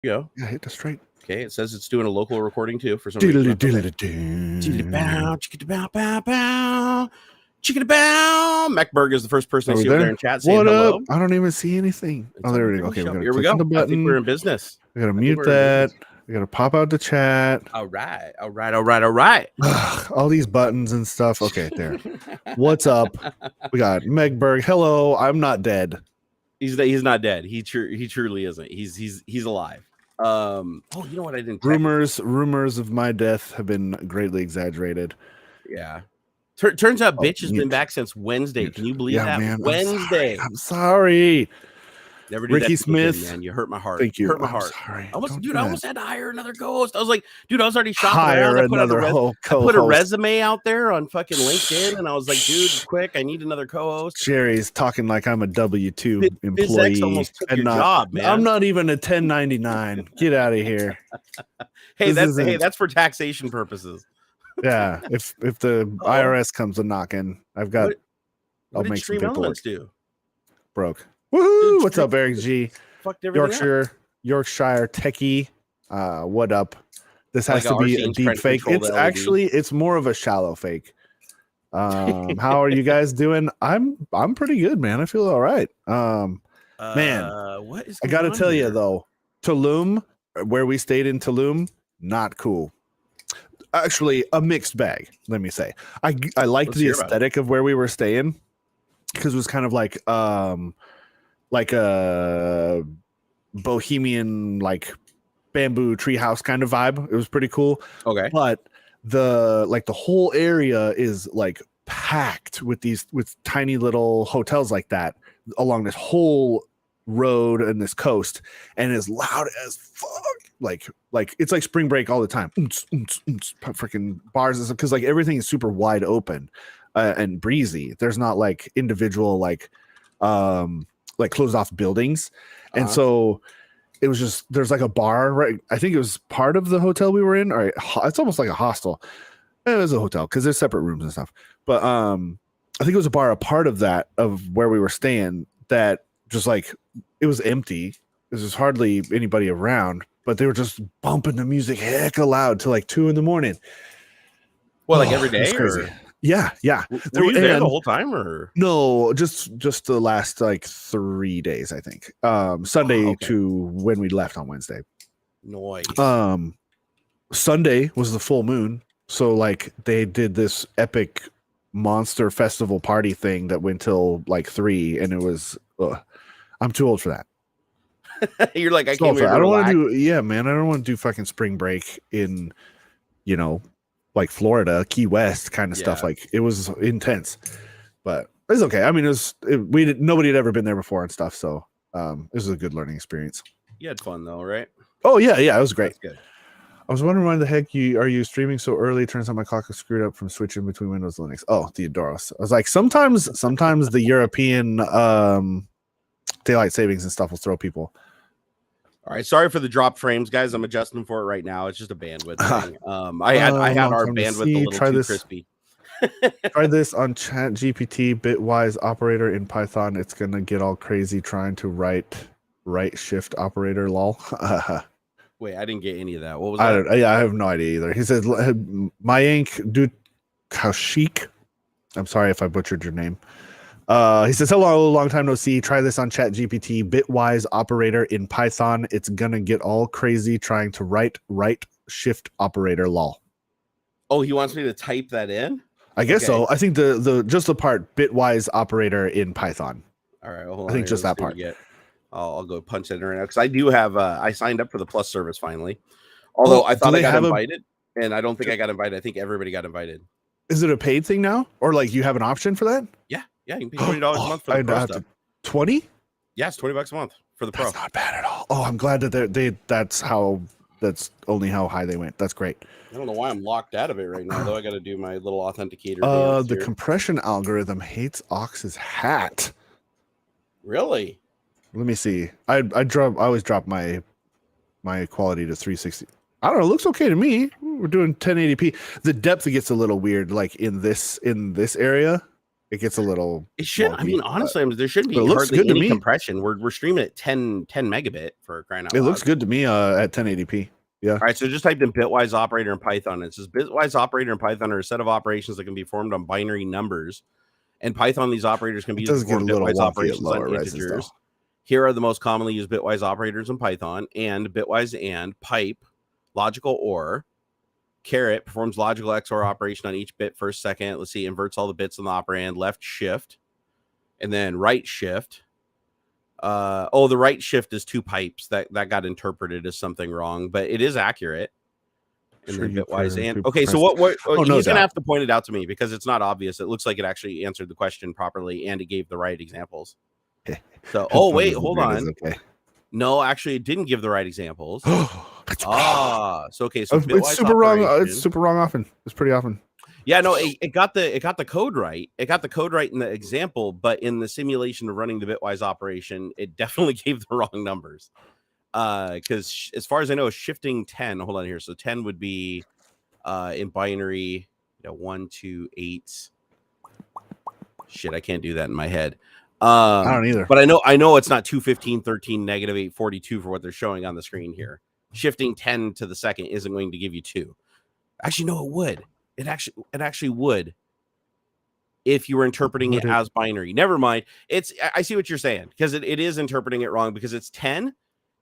you go. Yeah, hit the straight. Okay, it says it's doing a local recording too for some reason. Chicken bow. Macberg is the first person I see over there in chat saying what hello. Up? I don't even see anything. It's there we go. Okay, here we go. I think we're in business. We gotta mute that. We gotta pop out the chat. All right. All these buttons and stuff. Okay, there. What's up? We got Megberg. Hello, I'm not dead. He's not dead. He truly isn't. He's alive. Oh, you know what? I didn't. Rumors of my death have been greatly exaggerated. Yeah. Turns out bitch has been back since Wednesday. Can you believe that? Man, Wednesday. I'm sorry. Never do Ricky that Smith, again, man. You hurt my heart. Thank you. Hurt my heart. Sorry. I almost had to hire another co-host. I was like, dude, I was already shopping hire around. I put a resume out there on fucking LinkedIn, and I was like, dude, quick, I need another co-host. Jerry's talking like I'm a W-2 employee. Almost took your job, man. I'm not even a 1099. Get out of here. That's for taxation purposes. Yeah, if the IRS comes a knocking, I've got. I'll make some paperwork. Broke. Woohoo! What's up, Eric G? Yorkshire techie. What up? This has to be a deep fake. It's more of a shallow fake. How are you guys doing? I'm pretty good, man. I feel all right. Man, what is I got to tell you though, Tulum, where we stayed in Tulum, not cool. Actually, a mixed bag. Let me say, I liked the aesthetic of where we were staying because it was kind of like a bohemian, like bamboo treehouse kind of vibe. It was pretty cool. Okay, but the whole area is like packed with tiny little hotels like that along this whole road and this coast, and as loud as fuck. Like it's like spring break all the time. Freaking bars and stuff, because like everything is super wide open and breezy. There's not like individual like closed off buildings, and so it was just there's like a bar, right? I think it was part of the hotel we were in, or it's almost like a hostel. It was a hotel because there's separate rooms and stuff, but I think it was a bar, a part of that of where we were staying that just like it was empty. There's just hardly anybody around, but they were just bumping the music hecka loud till like 2 a.m. Well, like every day? Yeah. Were you there the whole time, or no? Just the last like 3 days, I think. Sunday to when we left on Wednesday. Noise. Sunday was the full moon, so like they did this epic monster festival party thing that went till like 3, and it was. I'm too old for that. You're like, I can't. I don't want to do. Yeah, man, I don't want to do fucking spring break in, like Florida, Key West kind of stuff. Like it was intense, but it's okay. I mean, nobody had ever been there before and stuff, so it was a good learning experience. You had fun though, right? Oh yeah, it was great. That's good. I was wondering why the heck are you streaming so early? Turns out my clock is screwed up from switching between Windows and Linux. Oh, Theodoros. I was like, sometimes the European daylight savings and stuff will throw people. All right, sorry for the drop frames, guys. I'm adjusting for it right now. It's just a bandwidth thing. I had our bandwidth a little too crispy. Try this on ChatGPT, bitwise operator in Python. It's gonna get all crazy trying to write shift operator lol. Wait, I didn't get any of that. What was that? I have no idea either. He says, Mayank Dude Kaushik. I'm sorry if I butchered your name. He says, hello, long time no see. Try this on ChatGPT, bitwise operator in Python. It's gonna get all crazy trying to write shift operator lol. Oh, he wants me to type that in? I guess so. I think the just the part bitwise operator in Python. All right, well, hold on. I think just that part. I'll go punch that in right now because I do have I signed up for the Plus service finally. Although I thought I got invited, and I don't think I got invited. I think everybody got invited. Is it a paid thing now, or like you have an option for that? Yeah, you can pay $20 a month for the Pro stuff. 20? Yeah, it's $20 a month for the Pro. That's not bad at all. Oh, I'm glad that that's only how high they went. That's great. I don't know why I'm locked out of it right now, though. I got to do my little authenticator. The compression algorithm hates Ox's hat. Really? Let me see. I always drop my quality to 360. I don't know. It looks okay to me. We're doing 1080p. The depth gets a little weird, like in this area. it gets a little. It should. wonky, I mean, honestly, there shouldn't be hardly any compression. We're streaming at 10 megabit for crying out loud. It looks good to me at 1080p. Yeah. All right, so just typed in bitwise operator in Python. It says bitwise operator in Python are a set of operations that can be formed on binary numbers. In Python, these operators can be used to perform bitwise operations on integers. Here are the most commonly used bitwise operators in Python: and, bitwise and, pipe, logical or, caret performs logical XOR operation on each bit first second. Let's see, inverts all the bits in the operand, left shift, and then right shift. The right shift is 2 pipes. That got interpreted as something wrong, but it is accurate. And then bitwise and okay, so what he's gonna have to point it out to me because it's not obvious. It looks like it actually answered the question properly and it gave the right examples. So wait, hold on. Okay. No, actually it didn't give the right examples. So it's super wrong. It's super wrong often. It's pretty often. Yeah, no, it got the code right. It got the code right in the example, but in the simulation of running the bitwise operation, it definitely gave the wrong numbers. Because as far as I know, shifting 10. Hold on here. So 10 would be in binary, 1, 2, 8. Shit, I can't do that in my head. I don't either. But I know it's not 215, 13, negative 842 for what they're showing on the screen here. Shifting 10 to the second isn't going to give you 2. Actually, no, it would. It actually would if you were interpreting it as binary. Never mind. I see what you're saying because it is interpreting it wrong because it's 10.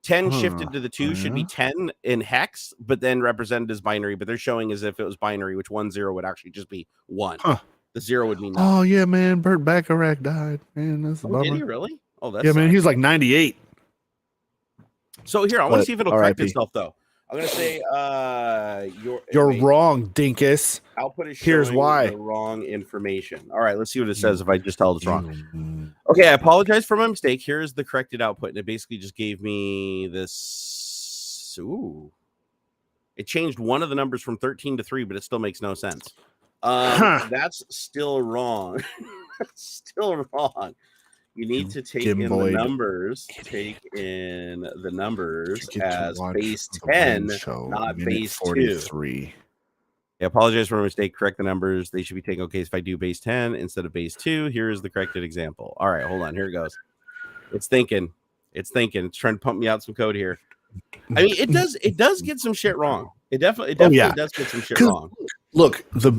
10 shifted to the 2 should be 10 in hex, but then represented as binary. But they're showing as if it was binary, which 1 0 would actually just be 1. The 0 would mean nothing. Oh yeah, man. Burt Bacharach died. Man, that's a bummer. Did he really? Oh, that's man. He was like 98. So here, I want to see if it'll correct itself though. I'm gonna say you're wrong, Dinkus. Output is here's why the wrong information. All right, let's see what it says if I just tell it's wrong. Okay, I apologize for my mistake. Here's the corrected output, and it basically just gave me this. Ooh, it changed one of the numbers from 13 to 3, but it still makes no sense. That's still wrong. That's still wrong. You need to take in the numbers. Take in the numbers as base 10, not base 43. I apologize for my mistake. Correct the numbers. They should be taken. Okay, so if I do base 10 instead of base 2, here's the corrected example. All right, hold on. Here it goes. It's thinking. It's trying to pump me out some code here. I mean, it does get some shit wrong. It definitely does get some shit wrong. Look, the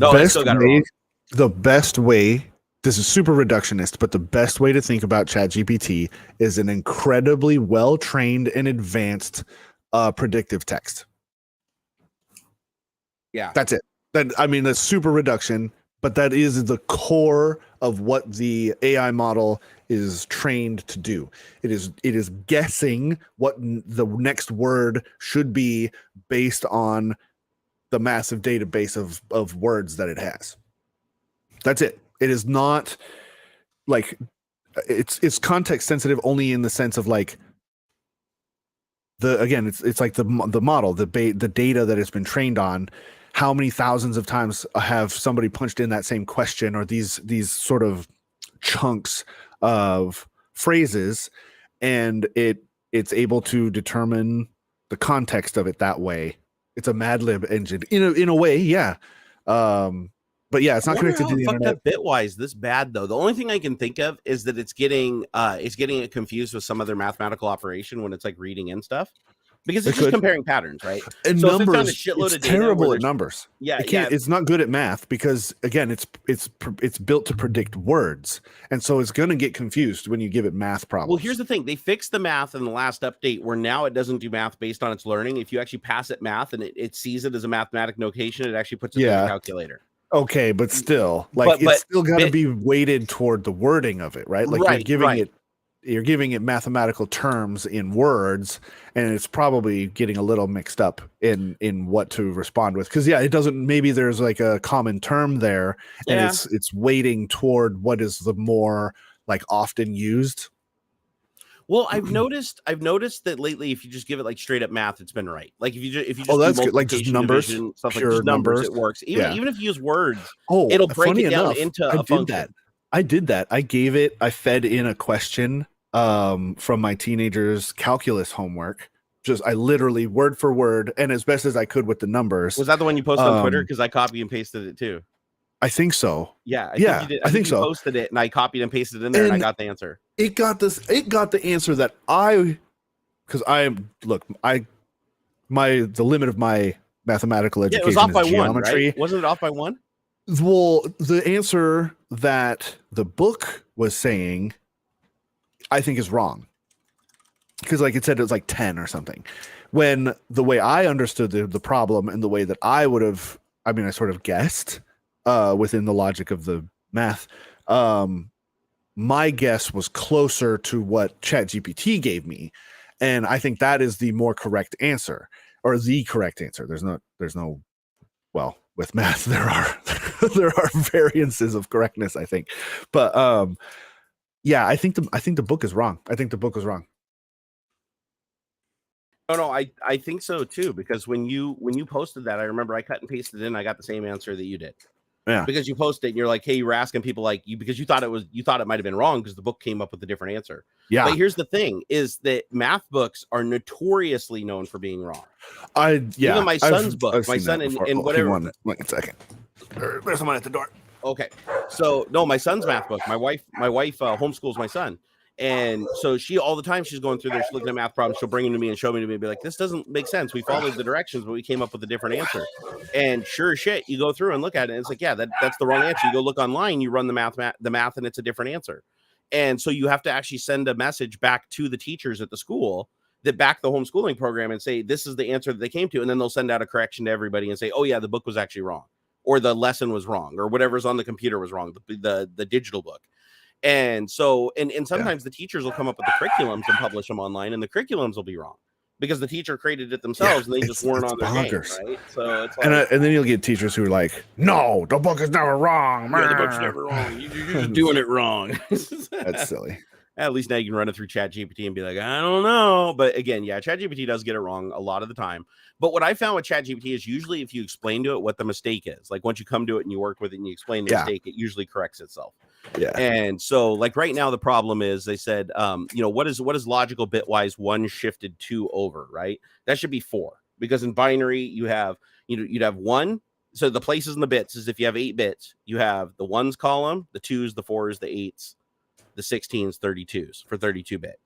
best way. This is super reductionist, but the best way to think about ChatGPT is an incredibly well-trained and advanced predictive text. Yeah. That's it. That's super reduction, but that is the core of what the AI model is trained to do. It is guessing what the next word should be based on the massive database of words that it has. That's it. It is not like it's context sensitive only in the sense of like it's like the model, the data that it's been trained on. How many thousands of times have somebody punched in that same question or these sort of chunks of phrases, and it's able to determine the context of it that way. It's a Mad Lib engine in a way, yeah. But yeah, it's not connected to the internet. Bitwise this bad though. The only thing I can think of is that it's getting it confused with some other mathematical operation when it's like reading in stuff, because it's just comparing patterns, right? And so numbers, it's terrible at numbers. Yeah, it's not good at math because again, it's built to predict words, and so it's going to get confused when you give it math problems. Well, here's the thing: they fixed the math in the last update, where now it doesn't do math based on its learning. If you actually pass it math and it sees it as a mathematic notation, it actually puts it in the calculator. Okay, but still, like it's still got to be weighted toward the wording of it, right? Like you're giving it mathematical terms in words, and it's probably getting a little mixed up in what to respond with. Because it doesn't. Maybe there's like a common term there, and it's weighting toward what is the more like often used. Well, I've noticed that lately, if you just give it like straight up math, it's been right. Like if you just that's good. Like just numbers, division, stuff like just numbers, it works. Even if you use words, it'll break it down into a function. I did that. I fed in a question from my teenager's calculus homework. I literally word for word and as best as I could with the numbers. Was that the one you posted on Twitter? Because I copy and pasted it too. I think so. Yeah, Yeah, think you did. I think you so. Posted it, and I copied and pasted it in there, and I got the answer. It got the answer that because the limit of my mathematical education it was off is by geometry. 1, right? Wasn't it off by 1? Well, the answer that the book was saying, I think, is wrong. Because like it said, it was like 10 or something. When the way I understood the problem and the way that I would have, I mean, I sort of guessed within the logic of the math, my guess was closer to what ChatGPT gave me. And I think that is the more correct answer, or the correct answer. There's no, well, with math, there are variances of correctness, I think. But yeah, I think the book is wrong. I think the book was wrong. No, I think so too, because when you posted that, I remember I cut and pasted in, I got the same answer that you did. Yeah. Because you posted it and you're like, hey, you were asking people like you, because you thought it might have been wrong because the book came up with a different answer. Yeah. But here's the thing is that math books are notoriously known for being wrrong. Even my son's book, my son in whatever. One second. There's someone at the door. Okay. So no, my son's math book. My wife homeschools my son. And so she all the time she's going through there, she's looking at math problems, she'll bring them to me and show me and be like, this doesn't make sense. We followed the directions, but we came up with a different answer. And sure as shit, you go through and look at it, and it's like, yeah, that's the wrong answer. You go look online, you run the math, and it's a different answer. And so you have to actually send a message back to the teachers at the school that back the homeschooling program and say, this is the answer that they came to. And then they'll send out a correction to everybody and say, oh yeah, the book was actually wrong, or the lesson was wrong, or whatever's on the computer was wrong, the digital book. And so, and sometimes the teachers will come up with the curriculums and publish them online, and the curriculums will be wrong because the teacher created it themselves and they just weren't on their game, right? So it's like, and then you'll get teachers who are like, no, the book is never wrong. Yeah, the book's never wrong. You're just doing it wrong. That's silly. At least now you can run it through ChatGPT and be like, I don't know. But again, yeah, ChatGPT does get it wrong a lot of the time. But what I found with ChatGPT is usually if you explain to it what the mistake is, like once you come to it and you work with it and you explain the mistake, it usually corrects itself. Yeah. And so like right now, the problem is they said, what is logical bitwise 1 shifted 2 over, right? That should be 4, because in binary you have, you'd have 1. So the places in the bits is if you have 8 bits, you have the 1s column, the 2s, the 4s, the 8s, the 16s, 32s for 32-bit.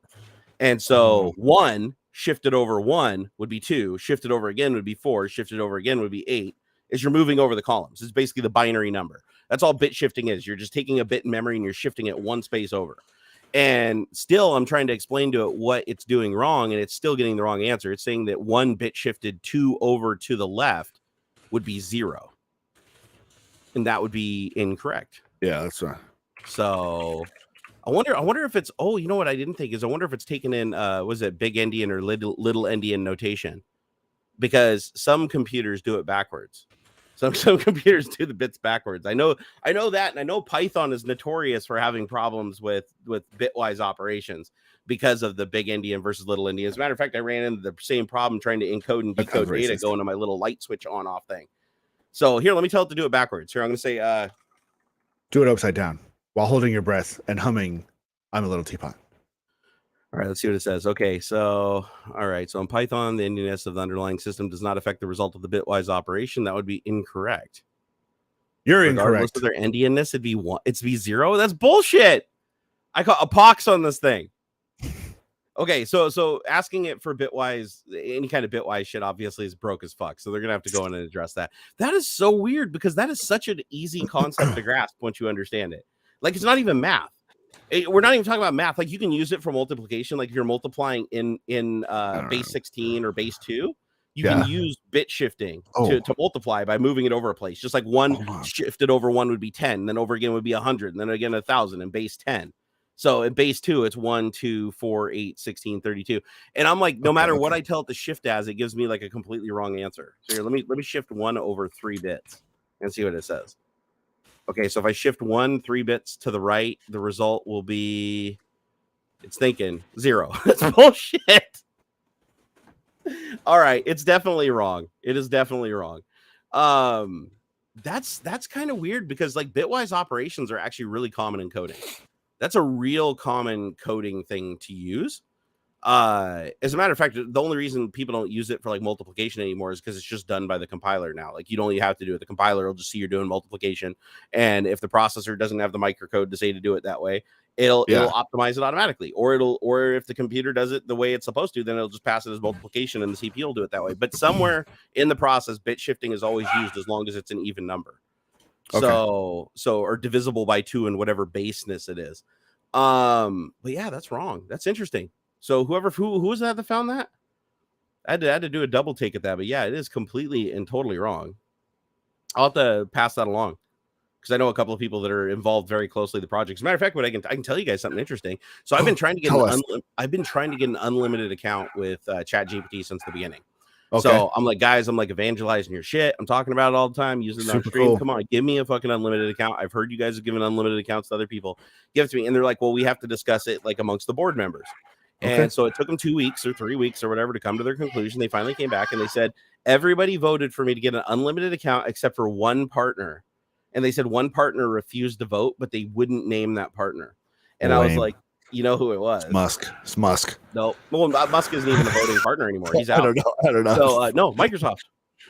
And so 1 shifted over 1 would be 2, shifted over again would be 4, shifted over again would be 8. Is you're moving over the columns. It's basically the binary number. That's all bit shifting is. You're just taking a bit in memory and you're shifting it 1 space over. And still, I'm trying to explain to it what it's doing wrong, and it's still getting the wrong answer. It's saying that 1 bit shifted 2 over to the left would be 0. And that would be incorrect. Yeah, that's right. So I wonder if it's, you know what I didn't think is I wonder if it's taken in, was it big endian or little endian notation? Because some computers do it backwards. Some computers do the bits backwards. I know that, and I know Python is notorious for having problems with bitwise operations because of the big endian versus little endian. As a matter of fact, I ran into the same problem trying to encode and decode data going to my little light switch on off thing. So here, let me tell it to do it backwards. Here, I'm going to say, do it upside down while holding your breath and humming I'm a Little Teapot. All right, let's see what it says. Okay, so, all right. So in Python, the endianness of the underlying system does not affect the result of the bitwise operation. That would be incorrect. You're Regardless incorrect. of their endianness, it'd be 1. It's be 0. That's bullshit. I call a pox on this thing. Okay, so asking it for bitwise, any kind of bitwise shit, obviously is broke as fuck. So they're gonna have to go in and address that. That is so weird because that is such an easy concept to grasp once you understand it. Like it's not even math. We're not even talking about math. Like you can use it for multiplication. Like if you're multiplying in base 16 or base 2, you can use bit shifting to multiply by moving it over a place. Just like 1 shifted over 1 would be 10, then over again would be 100, and then again 1,000 in base 10. So in base 2, it's 1, 2, 4, 8, 16, 32. And I'm like, no matter what I tell it to shift as, it gives me like a completely wrong answer. So here, let me shift 1 over 3 bits and see what it says. Okay, so if I shift 1 3 bits to the right, the result will be, it's thinking 0. That's bullshit. All right, it's definitely wrong. It is definitely wrong. That's kind of weird because like bitwise operations are actually really common in coding. That's a real common coding thing to use. As a matter of fact, the only reason people don't use it for like multiplication anymore is because it's just done by the compiler now. Like, you don't even have to do it. The compiler will just see you're doing multiplication, and if the processor doesn't have the microcode to say to do it that way, it'll optimize it automatically. Or if the computer does it the way it's supposed to, then it'll just pass it as multiplication, and the CPU will do it that way. But somewhere in the process, bit shifting is always used as long as it's an even number. Okay. So or divisible by 2 and whatever baseness it is. But yeah, that's wrong. That's interesting. So who was that found that? I had to do a double take at that, but yeah, it is completely and totally wrong. I'll have to pass that along because I know a couple of people that are involved very closely in the project. As a matter of fact, I can tell you guys something interesting. So I've been trying to get an unlimited account with ChatGPT since the beginning. Okay. So I'm like, guys, evangelizing your shit. I'm talking about it all the time, using it on stream. Cool. Come on, give me a fucking unlimited account. I've heard you guys have given unlimited accounts to other people. Give it to me. And they're like, well, we have to discuss it like amongst the board members. Okay. And so it took them 2 weeks or 3 weeks or whatever to come to their conclusion. They finally came back and they said, everybody voted for me to get an unlimited account except for one partner. And they said one partner refused to vote, but they wouldn't name that partner. And I was like, you know who it was? It's Musk. No, well, Musk isn't even a voting partner anymore. He's out. I don't know. So no, Microsoft.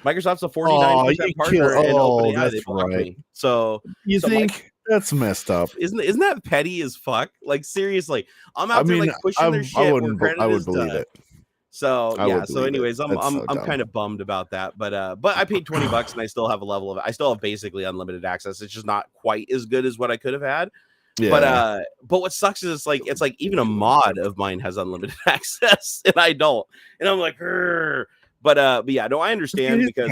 Microsoft's a 49% partner, and OpenAI, they blocked me. So you think that's messed up? Isn't that petty as fuck? Like, seriously, I'm out there like pushing their shit. I would believe it. So yeah. So anyways, I'm kind of bummed about that, but I paid $20 and I still have I still have basically unlimited access. It's just not quite as good as what I could have had. Yeah. But what sucks is it's like even a mod of mine has unlimited access and I don't, and I'm like, Rrr. But yeah, no, I understand because.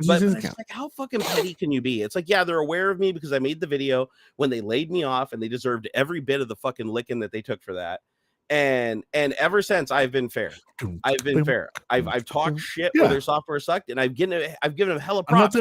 But it's like, how fucking petty can you be? It's like, yeah, they're aware of me because I made the video when they laid me off, and they deserved every bit of the fucking licking that they took for that. And ever since, I've been fair. I've talked shit where their software sucked, and I've given them hella props.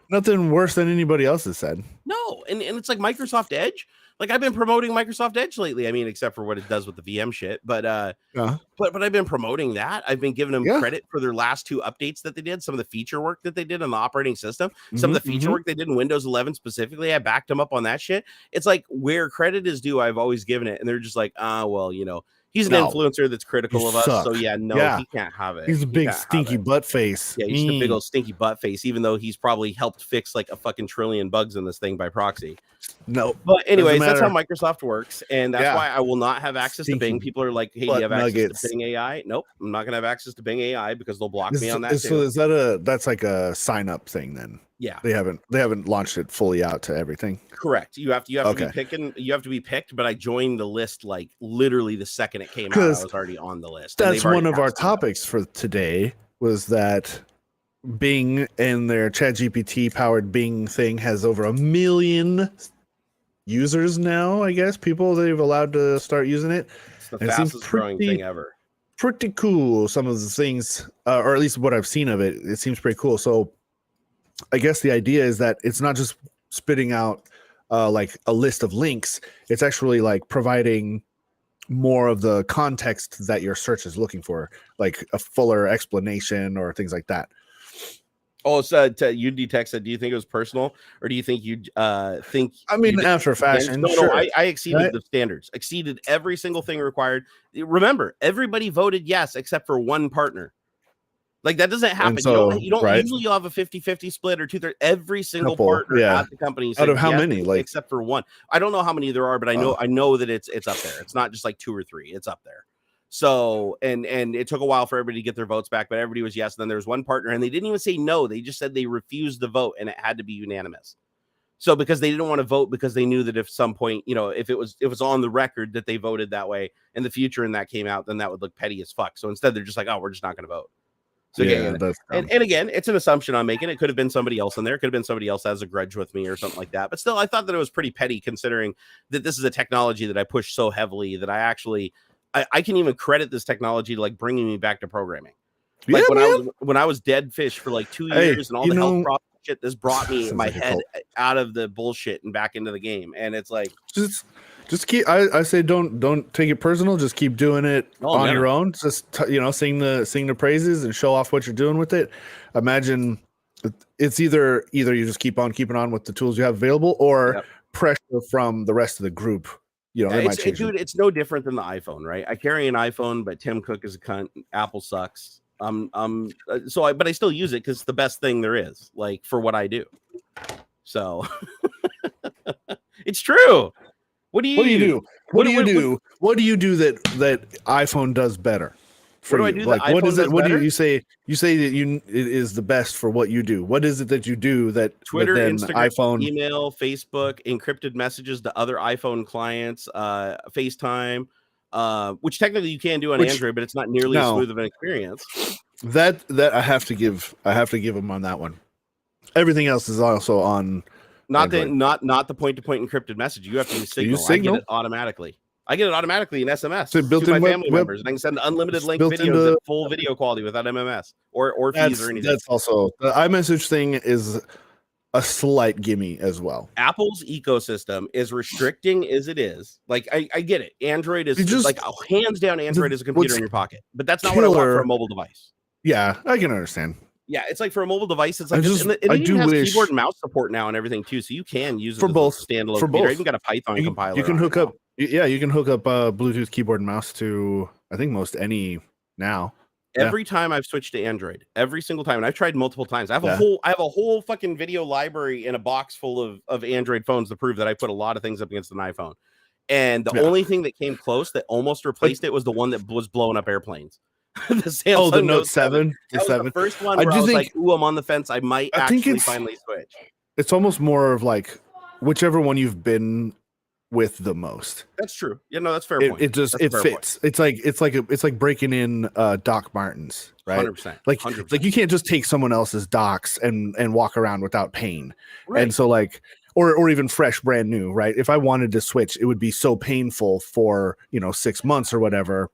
Nothing worse than anybody else has said. No, and it's like Microsoft Edge. Like, I've been promoting Microsoft Edge lately. I mean, except for what it does with the VM shit. But I've been promoting that. I've been giving them credit for their last 2 updates that they did. Some of the feature work that they did on the operating system. Some of the feature work they did in Windows 11 specifically. I backed them up on that shit. It's like, where credit is due, I've always given it. And they're just like, well, he's an influencer that's critical of us. So he can't have it. He's a big stinky butt face. Yeah, he's a big old stinky butt face, even though he's probably helped fix like a fucking trillion bugs in this thing by proxy. No. But anyways, that's how Microsoft works. And that's why I will not have access to Bing. People are like, hey, do you have access to Bing AI? Nope. I'm not gonna have access to Bing AI because they'll block me on that. So is that's like a sign up thing then? Yeah. They haven't launched it fully out to everything. Correct. You have to be picking. You have to be picked. But I joined the list like literally the second it came out. I was already on the list. That's one of our topics for today. Was that Bing and their ChatGPT powered Bing thing has over 1 million users now. I guess people they've allowed to start using it. It's the fastest growing thing ever. Pretty cool. Some of the things, or at least what I've seen of it, it seems pretty cool. So I guess the idea is that it's not just spitting out like a list of links. It's actually like providing more of the context that your search is looking for, like a fuller explanation or things like that. Oh, so UD Tech said, do you think it was personal, or do you think you think? I mean, after fashion, no, I exceeded the standards, exceeded every single thing required. Remember, everybody voted yes except for one partner. Like, that doesn't happen. So, you don't usually have a 50-50 split or 2/3. Every single partner at the company said, out of how many? Like, except for one. I don't know how many there are, but I know that it's up there. It's not just like 2 or 3. It's up there. So and it took a while for everybody to get their votes back, but everybody was yes. And then there was one partner, and they didn't even say no. They just said they refused to vote, and it had to be unanimous. So because they didn't want to vote, because they knew that if some point, if it was on the record that they voted that way in the future and that came out, then that would look petty as fuck. So instead, they're just like, oh, we're just not going to vote. So and again, it's an assumption I'm making. It could have been somebody else in there. It could have been somebody else that has a grudge with me or something like that. But still, I thought that it was pretty petty, considering that this is a technology that I push so heavily that I actually I can even credit this technology to like bringing me back to programming. Like when I was dead fish for like 2 years and all the health problem shit, this brought me my head out of the bullshit and back into the game. And it's like just keep. I say don't take it personal. Just keep doing it on your own. Just sing the praises and show off what you're doing with it. Imagine it's either you just keep on keeping on with the tools you have available, or pressure from the rest of the group. You know, they might change dude, it's no different than the iPhone, right? I carry an iPhone, but Tim Cook is a cunt. Apple sucks. But I still use it because it's the best thing there is, like for what I do. So it's true. What do you do? What do you do that iPhone does better? What do I do? Like, what is it? What do you say? You say that it is the best for what you do. What is it that you do that Twitter, Instagram, iPhone, email, Facebook, encrypted messages to other iPhone clients, FaceTime, which technically you can do on Android, but it's not nearly as smooth of an experience. That I have to give them on that one. Everything else is also on not the point-to-point encrypted message. You have to use Signal. I get it automatically. I get it automatically in SMS to my family members, and I can send unlimited link videos at full video quality without MMS or fees or anything. That's also the iMessage thing is a slight gimme as well. Apple's ecosystem is restricting as it is. Like I get it. Android is just like hands down. Android is a computer in your pocket, but that's not what I want for a mobile device. Yeah, I can understand. Yeah, it's like for a mobile device, it's like it even has keyboard and mouse support now and everything too, so you can use it for both standalone computer. I even got a Python compiler. You can hook up. Yeah, you can hook up Bluetooth keyboard and mouse to I think most any now. Every time I've switched to Android, every single time, and I've tried multiple times. I have a whole fucking video library in a box full of Android phones to prove that I put a lot of things up against an iPhone. And the only thing that came close that almost replaced it was the one that was blowing up airplanes. the Note 7. The first one where I was like, ooh, I'm on the fence. I might actually finally switch. It's almost more of like whichever one you've been with the most. That's true. Yeah, no, that's fair point. It fits. Point. It's like breaking in Doc Martens, right? 100%. Like you can't just take someone else's docs and walk around without pain. Right. And so like or even fresh, brand new, right? If I wanted to switch, it would be so painful for 6 months or whatever.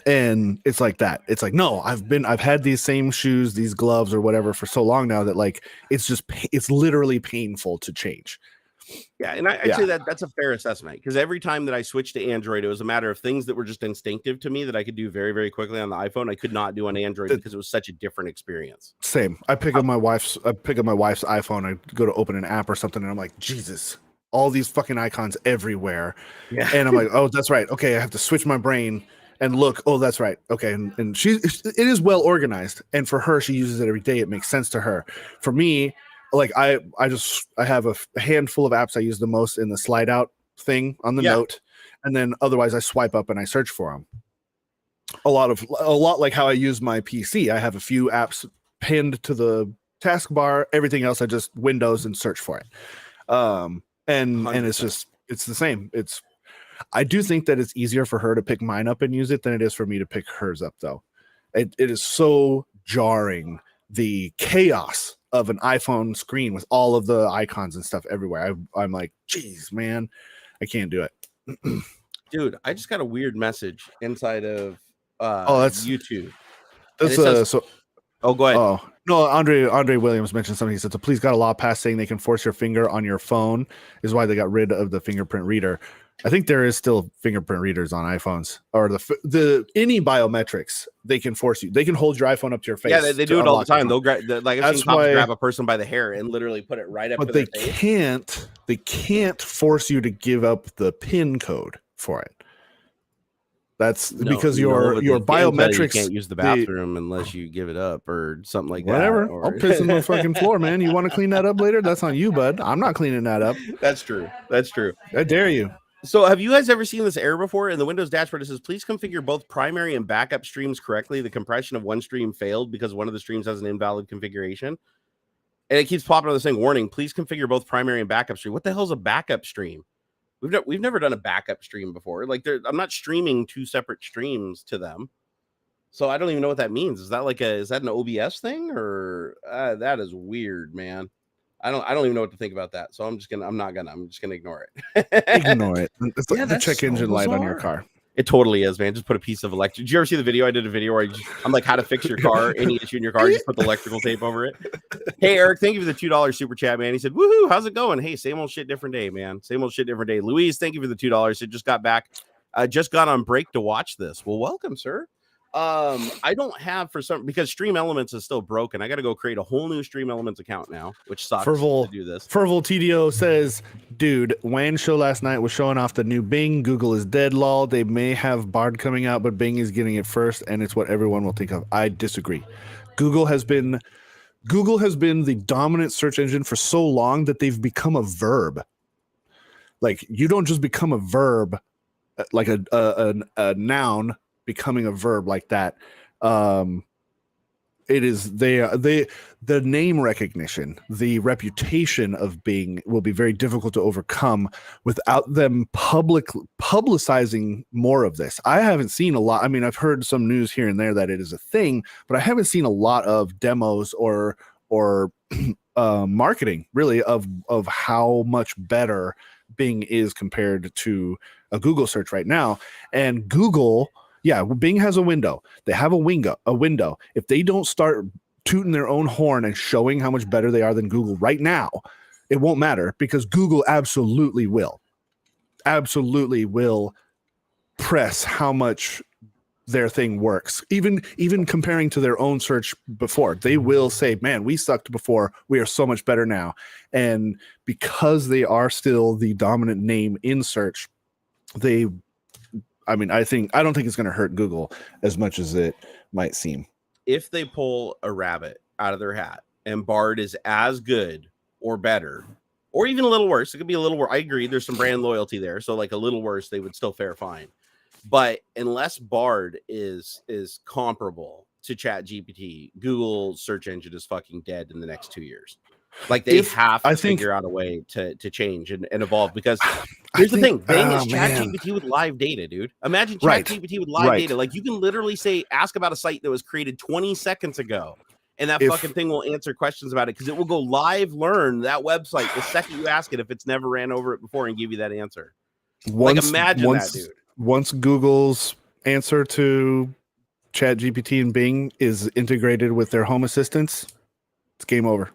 And it's like that. It's like, no, I've had these same shoes, these gloves or whatever for so long now that like it's literally painful to change. Yeah, and I'd say that's a fair assessment because every time that I switched to Android, it was a matter of things that were just instinctive to me that I could do very, very quickly on the iPhone. I could not do on Android because it was such a different experience. Same. I pick up my wife's iPhone. I go to open an app or something, and I'm like, Jesus, all these fucking icons everywhere. Yeah. And I'm like, oh, that's right. Okay, I have to switch my brain and look. Oh, that's right. Okay, and it is well organized, and for her, she uses it every day. It makes sense to her. For me, like I have a handful of apps I use the most in the slide out thing on the Note, and then otherwise I swipe up and I search for them. A lot like how I use my PC. I have a few apps pinned to the taskbar. Everything else I just Windows and search for it. And it's the same. I do think that it's easier for her to pick mine up and use it than it is for me to pick hers up, though. It is so jarring, the chaos of an iPhone screen with all of the icons and stuff everywhere. I'm like, geez, man, I can't do it. Dude, I just got a weird message inside of that's YouTube. That's oh, go ahead. Oh no, Andre Williams mentioned something. He said the police got a law passed saying they can force your finger on your phone, is why they got rid of the fingerprint reader. I think there is still fingerprint readers on iPhones, or the any biometrics. They can force you. They can hold your iPhone up to your face. Yeah, they do it all the time. They'll I've seen cops grab a person by the hair and literally put it right up. But to their face. They can't force you to give up the PIN code for it. That's because your biometrics. You can't use the bathroom unless you give it up or something like whatever. that. Whatever. I'll piss on the fucking floor, man. You want to clean that up later? That's on you, bud. I'm not cleaning that up. That's true. I dare you. So have you guys ever seen this error before? In the Windows dashboard, it says, please configure both primary and backup streams correctly. The compression of one stream failed because one of the streams has an invalid configuration. And it keeps popping on this thing, warning, please configure both primary and backup stream. What the hell is a backup stream? We've never done a backup stream before. Like I'm not streaming two separate streams to them. So I don't even know what that means. Is that an OBS thing or that is weird, man. I don't even know what to think about that. So I'm just gonna ignore it. Ignore it. It's like the check engine light on your car. It totally is, man. Just put a piece of electric. Did you ever see the video? I did a video where I'm like, how to fix your car, any issue in your car, just put the electrical tape over it. Hey, Eric, thank you for the $2 super chat, man. He said, woohoo, how's it going? Hey, same old shit, different day, man. Same old shit, different day. Louise, thank you for the $2. It just got back. Just got on break to watch this. Well, welcome, sir. I don't have because Stream Elements is still broken. I got to go create a whole new Stream Elements account now, which sucks to do this. Ferval TDO says, dude, Wayne's show last night was showing off the new Bing. Google is dead, lol. They may have Bard coming out, but Bing is getting it first, and it's what everyone will think of. I disagree. Google has been the dominant search engine for so long that they've become a verb. Like, you don't just become a verb, like a noun becoming a verb like that. It is the name recognition, the reputation of Bing will be very difficult to overcome without them publicizing more of this. I haven't seen a lot. I mean, I've heard some news here and there that it is a thing, but I haven't seen a lot of demos or marketing really of how much better Bing is compared to a Google search right now. And Google, yeah, Bing has a window. They have a window. If they don't start tooting their own horn and showing how much better they are than Google right now, it won't matter, because Google absolutely will press how much their thing works. Even comparing to their own search before, they will say, man, we sucked before, we are so much better now. And because they are still the dominant name in search, I don't think it's going to hurt Google as much as it might seem. If they pull a rabbit out of their hat and Bard is as good or better, or even a little worse, it could be a little worse. I agree, there's some brand loyalty there, so like a little worse, they would still fare fine. But unless Bard is comparable to ChatGPT, Google's search engine is fucking dead in the next 2 years. Like, they have to figure out a way to change and evolve, because here's the thing. Bing is ChatGPT with live data, dude. Imagine ChatGPT with live data. Like, you can literally ask about a site that was created 20 seconons ago, and that fucking thing will answer questions about it, because it will go live learn that website the second you ask it if it's never ran over it before and give you that answer. Imagine that, dude. Once Google's answer to ChatGPT and Bing is integrated with their home assistants, it's game over.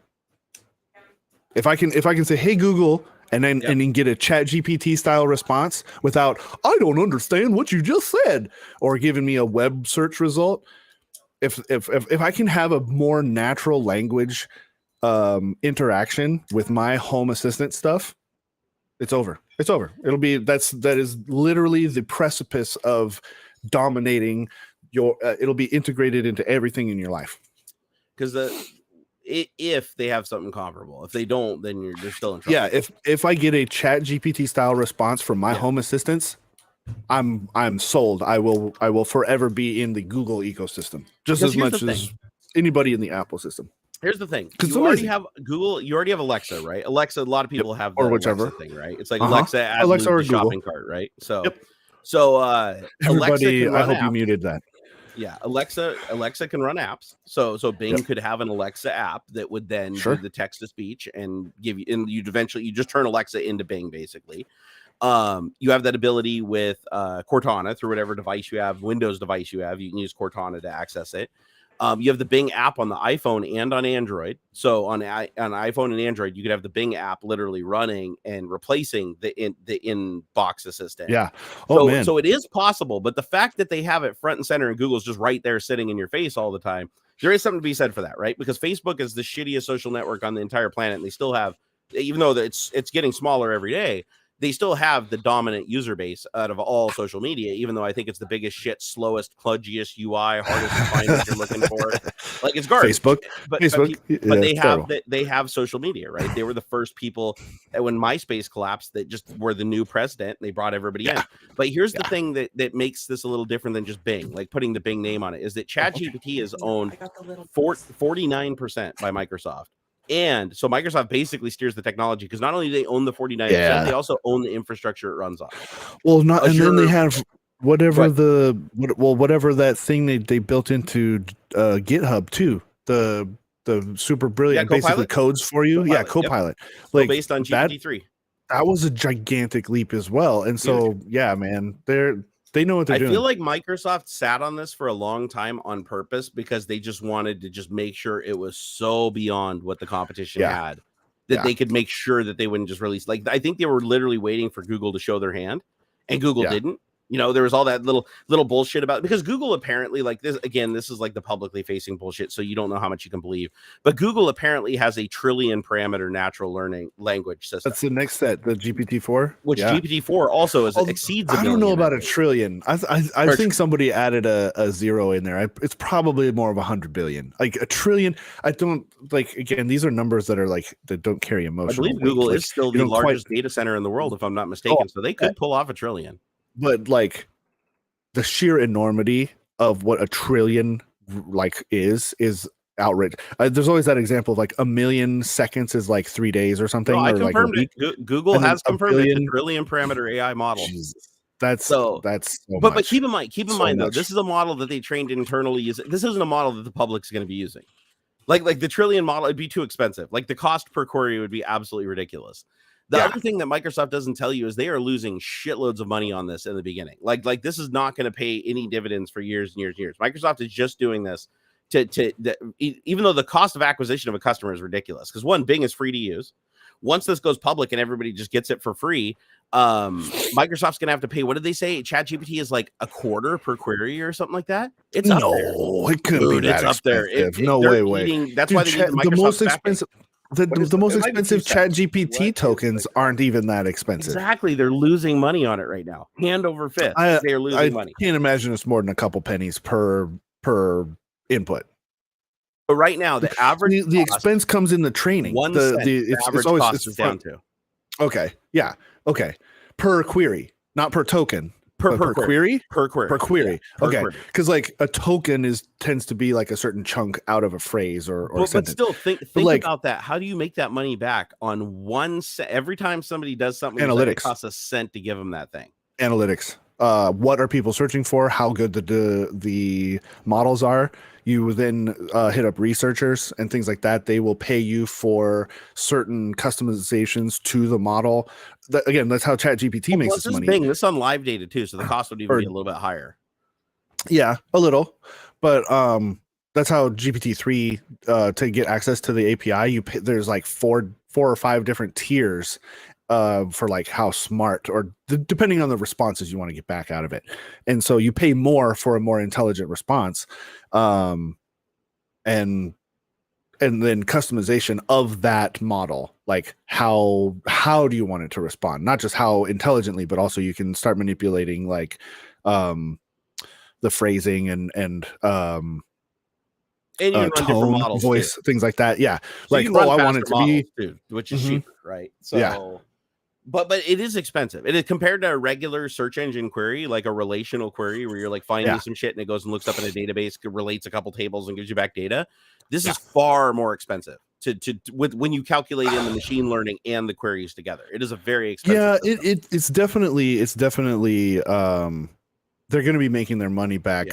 If I can say, hey Google, and then get a ChatGPT style response without, I don't understand what you just said, or giving me a web search result. If I can have a more natural language interaction with my home assistant stuff, it's over. It's over. That is literally the precipice of dominating your. It'll be integrated into everything in your life. Because if they have something comparable, if they don't, then they're still in trouble. Yeah, if I get a ChatGPT style response from my home assistants, I'm sold. I will forever be in the Google ecosystem just as much as anybody in the Apple system. Here's the thing. You already have Google, you already have Alexa, right? Alexa, a lot of people have the whichever Alexa thing, right? It's like Alexa adds the shopping cart, right? So everybody, I hope you muted that. Yeah, Alexa can run apps. So Bing could have an Alexa app that would then do the text to speech and give you, and you just turn Alexa into Bing, basically. You have that ability with Cortana through whatever device you have, Windows device you have. You can use Cortana to access it. You have the Bing app on the iPhone and on Android. So on iPhone and Android, you could have the Bing app literally running and replacing the inbox assistant. Yeah. So it is possible, but the fact that they have it front and center and Google's just right there sitting in your face all the time, there is something to be said for that, right? Because Facebook is the shittiest social network on the entire planet, and they still have, even though it's getting smaller every day, they still have the dominant user base out of all social media, even though I think it's the biggest shit, slowest, kludgiest UI, hardest to find what you're looking for. Like, it's garbage. But they have social media, right? They were the first people that when MySpace collapsed that just were the new president. They brought everybody in. But here's the thing that makes this a little different than just Bing, like putting the Bing name on it, is that ChatGPT is owned 49% by Microsoft. And so Microsoft basically steers the technology, because not only do they own the 49%, they also own the infrastructure it runs on. Well, and then they have whatever that thing they built into GitHub too. The super brilliant, basically codes for you. Copilot. Copilot. Yep. Like, based on GPT-3. That was a gigantic leap as well. And so man, they know what they're doing. I feel like Microsoft sat on this for a long time on purpose, because they just wanted to just make sure it was so beyond what the competition had that they could make sure that they wouldn't just release. Like, I think they were literally waiting for Google to show their hand, and Google didn't. You know, there was all that little bullshit about, because Google apparently, like this, again, this is like the publicly facing bullshit, so you don't know how much you can believe. But Google apparently has a trillion parameter natural learning language system. That's the next set, the GPT-4, which GPT-4 also exceeds. I don't know about a trillion. I think somebody added a zero in there. It's probably more of 100 billion. Like a trillion. I don't like. Again, these are numbers that are like that don't carry emotional. I believe Google is still the largest data center in the world, if I'm not mistaken. So they could pull off a trillion. But like the sheer enormity of what a trillion like is outrage. There's always that example of like a million seconds is like 3 days or something. I or confirmed like it. Google has confirmed it's a trillion parameter AI model. Jesus. That's so but keep in mind though, this is a model that they trained internally. This isn't a model that the public's going to be using. Like the trillion model, it'd be too expensive. Like the cost per query would be absolutely ridiculous. The other thing that Microsoft doesn't tell you is they are losing shitloads of money on this in the beginning. Like this is not going to pay any dividends for years and years and years. Microsoft is just doing this even though the cost of acquisition of a customer is ridiculous, because one, Bing is free to use. Once this goes public and everybody just gets it for free, Microsoft's gonna have to pay. What did they say? ChatGPT is like $0.25 per query or something like that. It's up there. It couldn't be that up there. No way. That's why they need the most expensive. The most expensive ChatGPT tokens aren't even that expensive. Exactly. They're losing money on it right now. Hand over fist. They're losing money. I can't imagine it's more than a couple pennies per input. But right now, the average the expense comes in the training. It's always cost is down to. Okay. Yeah. Okay. Per query, not per token. Per query? Per query. Yeah, okay. Because like a token tends to be like a certain chunk out of a phrase or sentence. But still think about that. How do you make that money back on every time somebody does something? Analytics. It costs a cent to give them that thing. Analytics. What are people searching for? How good the models are. You then hit up researchers and things like that. They will pay you for certain customizations to the model. Again, that's how ChatGPT makes its money. This is on live data too, so the cost would even be a little bit higher. Yeah, a little, but that's how GPT-3 to get access to the API. There's like four or five different tiers for like how smart or depending on the responses you want to get back out of it. And so you pay more for a more intelligent response. And then customization of that model, like how do you want it to respond? Not just how intelligently, but also you can start manipulating like the phrasing and you tone, models voice, too. Things like that. Yeah. So like, I want it to be too, which is cheaper, right? So but it is expensive. It is compared to a regular search engine query, like a relational query where you're like finding some shit and it goes and looks up in a database, relates a couple tables and gives you back data. This is far more expensive when you calculate in the machine learning and the queries together. It is a very expensive. Yeah, it's definitely they're going to be making their money back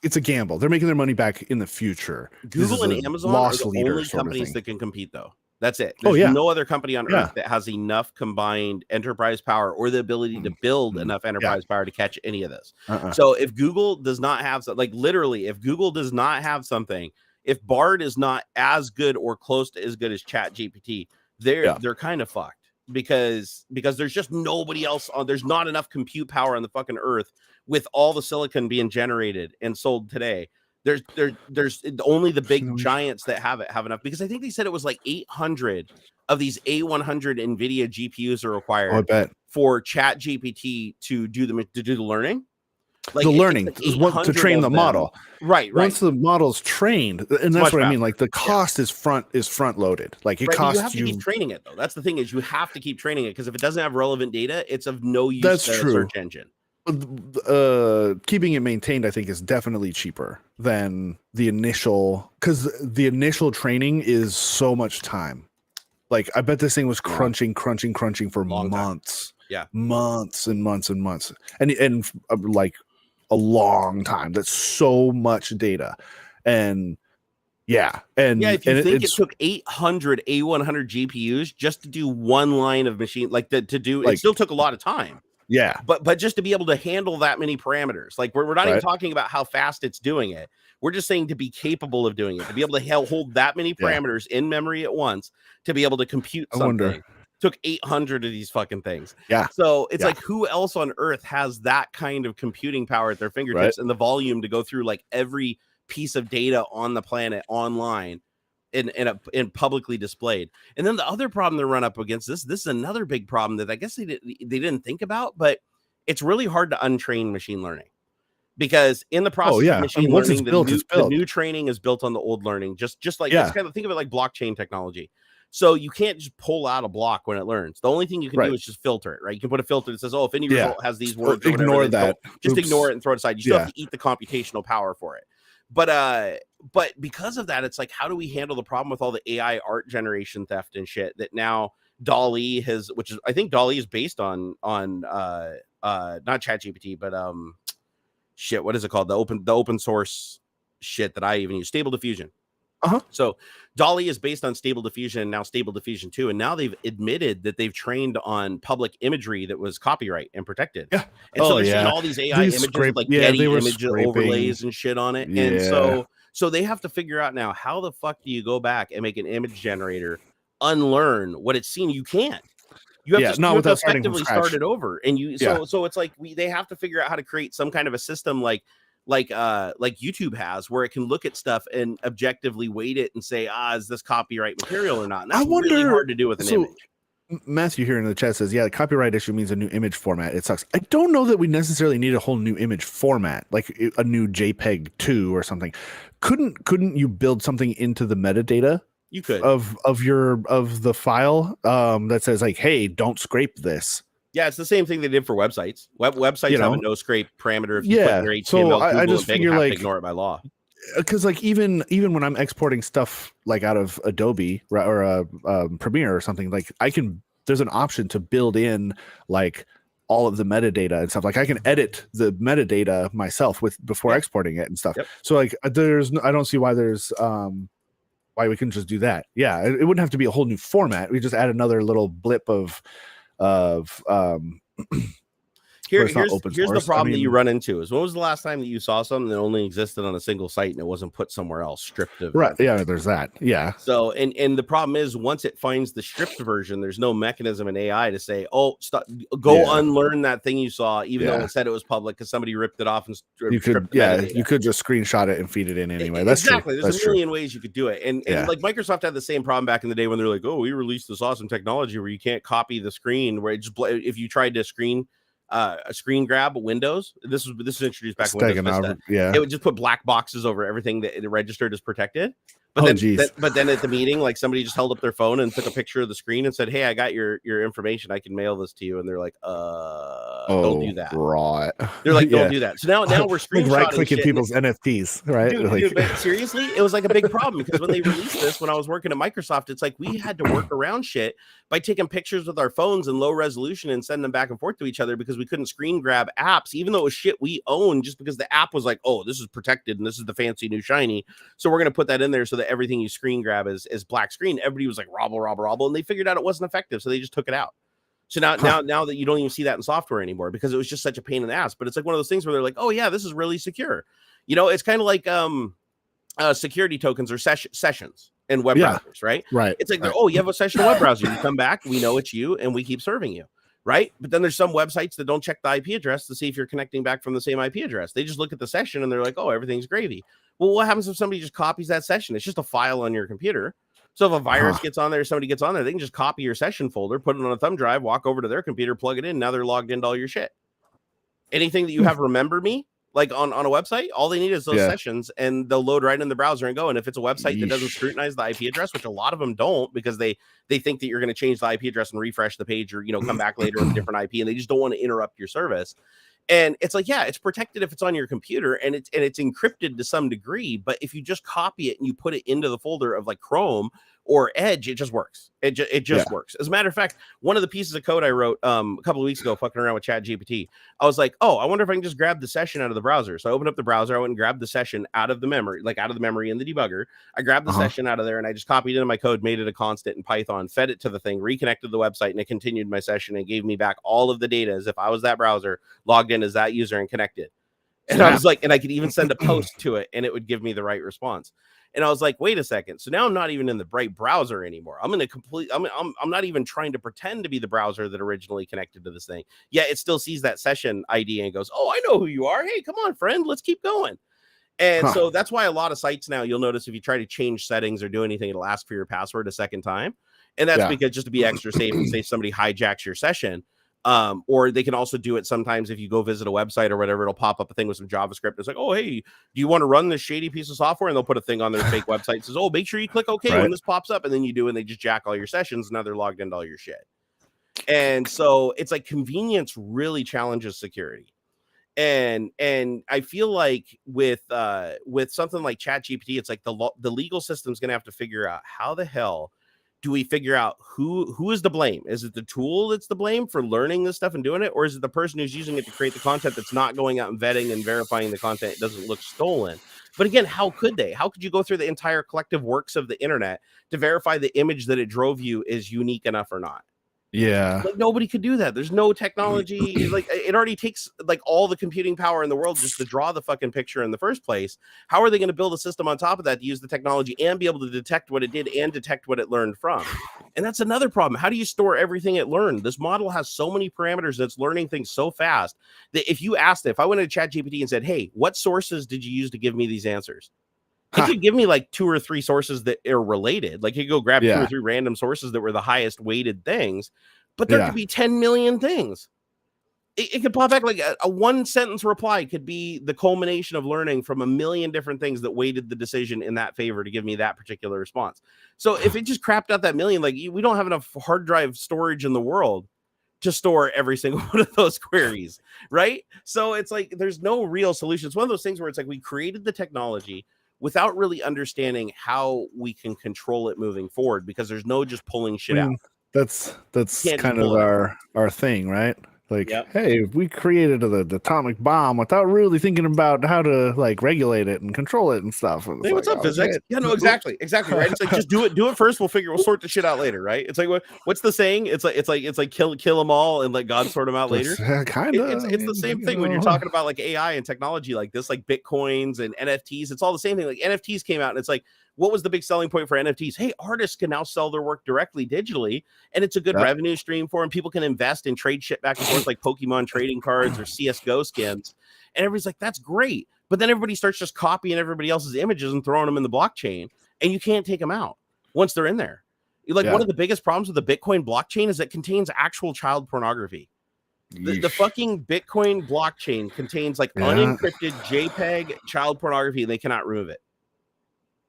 it's a gamble. They're making their money back in the future. Google and Amazon are the only companies that can compete though. That's it. There's no other company on earth that has enough combined enterprise power or the ability to build enough enterprise power to catch any of this. So if Google does not have if Google does not have something, if Bard is not as good or close to as good as ChatGPT, they're kind of fucked because there's just nobody else there's not enough compute power on the fucking earth with all the silicon being generated and sold today. There's only the big giants that have enough, because I think they said it was like 800 of these A100 NVIDIA GPUs are required for ChatGPT to do the learning. Like the learning to train the model. Right. Once the model's trained, and that's what I mean. Like the cost is front loaded. Like it costs you have to keep training it though. That's the thing, is you have to keep training it, because if it doesn't have relevant data, it's of no use to a search engine. Keeping it maintained, I think, is definitely cheaper than the initial, because the initial training is so much time. Like I bet this thing was crunching for months. Yeah, months and months and months, and like a long time. That's so much data, and if you think it took 800 A100 GPUs just to do one line of machine, it still took a lot of time. Yeah, but just to be able to handle that many parameters, like we're not even talking about how fast it's doing it. We're just saying to be capable of doing it, to be able to hold that many parameters in memory at once, to be able to compute something. took 800 of these fucking things. Yeah. So it's like, who else on earth has that kind of computing power at their fingertips and the volume to go through like every piece of data on the planet online and publicly displayed? And then the other problem they run up against, this is another big problem that I guess they didn't think about, but it's really hard to untrain machine learning. Because in the process of machine learning, the new training is built on the old learning. Just like it's kind of, think of it like blockchain technology. So you can't just pull out a block when it learns. The only thing you can do is just filter it, right? You can put a filter that says, oh, if any result has these words, ignore that. Just ignore it and throw it aside. You still have to eat the computational power for it. But because of that, it's like, how do we handle the problem with all the AI art generation theft and shit that now DALL-E has, which is, I think DALL-E is based on not ChatGPT, but shit, what is it called? The open source shit that I even use, Stable Diffusion. So DALL-E is based on Stable Diffusion and now Stable Diffusion 2. And now they've admitted that they've trained on public imagery that was copyright and protected. And so they're seeing all these AI images with like Getty image overlays and shit on it. And so they have to figure out now, how the fuck do you go back and make an image generator unlearn what it's seen? You can't. You have to effectively start it over. And so it's like they have to figure out how to create some kind of a system like YouTube has, where it can look at stuff and objectively weight it and say, is this copyright material or not? And that's really hard to do with an image. Matthew here in the chat says, the copyright issue means a new image format. It sucks. I don't know that we necessarily need a whole new image format, like a new JPEG 2 or something. Couldn't you build something into the metadata? You could of the file that says like, hey, don't scrape this. Yeah, it's the same thing they did for websites. Websites have a no scrape parameter. If you put your HTML, so I just figure like ignore it by law. Because like even when I'm exporting stuff like out of Adobe or Premiere or something, like there's an option to build in like all of the metadata and stuff. Like I can edit the metadata myself before exporting it and stuff. So like I don't see why there's why we couldn't just do that. It wouldn't have to be a whole new format. We just add another little blip of here's the problem that you run into is, when was the last time that you saw something that only existed on a single site and it wasn't put somewhere else, stripped of there's that. So and the problem is, once it finds the stripped version, there's no mechanism in AI to say, stop, unlearn that thing you saw, even though it said it was public, because somebody ripped it off and you could just screenshot it and feed it in anyway. That's exactly true. There's a million ways you could do it. And like Microsoft had the same problem back in the day when they're like, we released this awesome technology where you can't copy the screen, where it just, if you tried to a screen grab Windows. This was introduced back in Windows Vista. It would just put black boxes over everything that it registered as protected. But then at the meeting, like somebody just held up their phone and took a picture of the screen and said, "Hey, I got your information. I can mail this to you." And they're like, don't do that. Right. They're like, don't do that. So now we're screenshotting right-clicking people's NFTs, right? Dude, but seriously, it was like a big problem, because when they released this, when I was working at Microsoft, it's like we had to work around shit by taking pictures with our phones in low resolution and send them back and forth to each other, because we couldn't screen grab apps, even though it was shit we own, just because the app was like, this is protected and this is the fancy new shiny. So we're going to put that in there so that everything you screen grab is black screen. Everybody was like, robble, and they figured out it wasn't effective, so they just took it out. So now that you don't even see that in software anymore, because it was just such a pain in the ass. But it's like one of those things where they're like, this is really secure. It's kind of like security tokens or sessions in web browsers, right? It's like, you have a session in a web browser. You come back, we know it's you, and we keep serving you, right? But then there's some websites that don't check the IP address to see if you're connecting back from the same IP address. They just look at the session and they're like, everything's gravy. Well, what happens if somebody just copies that session? It's just a file on your computer. So if a virus gets on there, somebody gets on there, they can just copy your session folder, put it on a thumb drive, walk over to their computer, plug it in. Now they're logged into all your shit. Anything that you have remember me, like on a website, all they need is those sessions, and they'll load right in the browser and go. And if it's a website that doesn't scrutinize the IP address, which a lot of them don't, because they think that you're going to change the IP address and refresh the page, or come back later with a different IP, and they just don't want to interrupt your service. And it's like, it's protected if it's on your computer, and it's encrypted to some degree. But if you just copy it and you put it into the folder of like Chrome or Edge, it just works. It just works. As a matter of fact, one of the pieces of code I wrote a couple of weeks ago, fucking around with ChatGPT, I was like, I wonder if I can just grab the session out of the browser. So I opened up the browser, I went and grabbed the session out of the memory, in the debugger. I grabbed the session out of there, and I just copied it into my code, made it a constant in Python, fed it to the thing, reconnected the website, and it continued my session and gave me back all of the data as if I was that browser, logged in as that user and connected. And I was like, and I could even send a post to it, and it would give me the right response. And I was like, wait a second. So now I'm not even in the Brave browser anymore. I'm in a complete, I'm not even trying to pretend to be the browser that originally connected to this thing. Yeah, it still sees that session ID and goes, oh, I know who you are. Hey, come on, friend, let's keep going. And so that's why a lot of sites now, you'll notice if you try to change settings or do anything, it'll ask for your password a second time. And that's because just to be extra safe, in case somebody hijacks your session. Or they can also do it sometimes if you go visit a website or whatever, it'll pop up a thing with some JavaScript. It's like, oh, hey, do you want to run this shady piece of software? And they'll put a thing on their fake website that says, oh, make sure you click OK when this pops up. And then you do, and they just jack all your sessions. Now they're logged into all your shit. And so it's like convenience really challenges security. And I feel like with something like ChatGPT, it's like the legal system's going to have to figure out how the hell do we figure out who is to blame? Is it the tool that's to blame for learning this stuff and doing it? Or is it the person who's using it to create the content that's not going out and vetting and verifying the content doesn't look stolen? But again, how could they? How could you go through the entire collective works of the internet to verify the image that it drove you is unique enough or not? Yeah, like nobody could do that. There's no technology. Like it already takes like all the computing power in the world just to draw the fucking picture in the first place. How are they going to build a system on top of that to use the technology and be able to detect what it did and detect what it learned from? And that's another problem. How do you store everything it learned? This model has so many parameters that's learning things so fast that if you asked it, if I went to ChatGPT and said, hey, what sources did you use to give me these answers? It could give me like 2 or 3 sources that are related. Like you could go grab 2 or 3 random sources that were the highest weighted things, but there could be 10 million things. It could pop back like a 1-sentence reply could be the culmination of learning from a million different things that weighted the decision in that favor to give me that particular response. So if it just crapped out that million, like we don't have enough hard drive storage in the world to store every single one of those queries, right? So it's like there's no real solution. It's one of those things where it's like we created the technology without really understanding how we can control it moving forward, because there's no just pulling shit out. That's kind of our thing, right? Like, hey, we created the atomic bomb without really thinking about how to like regulate it and control it and stuff. And hey, what's up, physics? Yeah, no, exactly, right. It's like just do it first. We'll sort the shit out later, right? It's like what's the saying? It's like kill them all and let God sort them out later. Kind of. It's the same thing when you're talking about like AI and technology like this, like Bitcoins and NFTs. It's all the same thing. Like NFTs came out and it's like, what was the big selling point for NFTs? Hey, artists can now sell their work directly digitally, and it's a good revenue stream for them. People can invest and trade shit back and forth like Pokemon trading cards or CSGO skins. And everybody's like, that's great. But then everybody starts just copying everybody else's images and throwing them in the blockchain, and you can't take them out once they're in there. Like one of the biggest problems with the Bitcoin blockchain is it contains actual child pornography. The fucking Bitcoin blockchain contains like unencrypted JPEG child pornography, and they cannot remove it.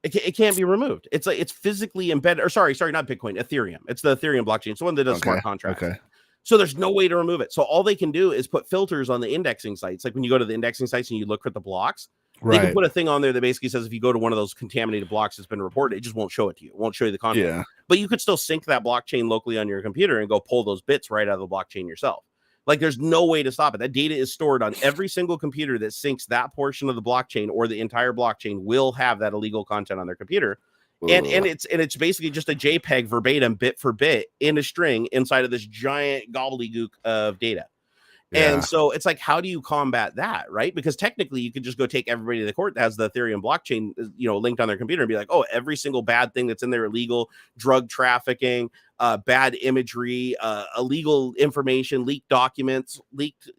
It can't be removed. It's like it's physically embedded. Or sorry, not Bitcoin, Ethereum. It's the Ethereum blockchain. It's the one that does smart contracts. So there's no way to remove it. So all they can do is put filters on the indexing sites. Like when you go to the indexing sites and you look for the blocks, they can put a thing on there that basically says if you go to one of those contaminated blocks that's been reported, it just won't show it to you. It won't show you the content. But you could still sync that blockchain locally on your computer and go pull those bits right out of the blockchain yourself. Like there's no way to stop it. That data is stored on every single computer that syncs that portion of the blockchain, or the entire blockchain will have that illegal content on their computer. And it's basically just a JPEG verbatim, bit for bit, in a string inside of this giant gobbledygook of data. And so it's like, how do you combat that, right? Because technically you could just go take everybody to the court that has the Ethereum blockchain, linked on their computer and be like, oh, every single bad thing that's in there, illegal drug trafficking, bad imagery, illegal information, leaked documents, leaked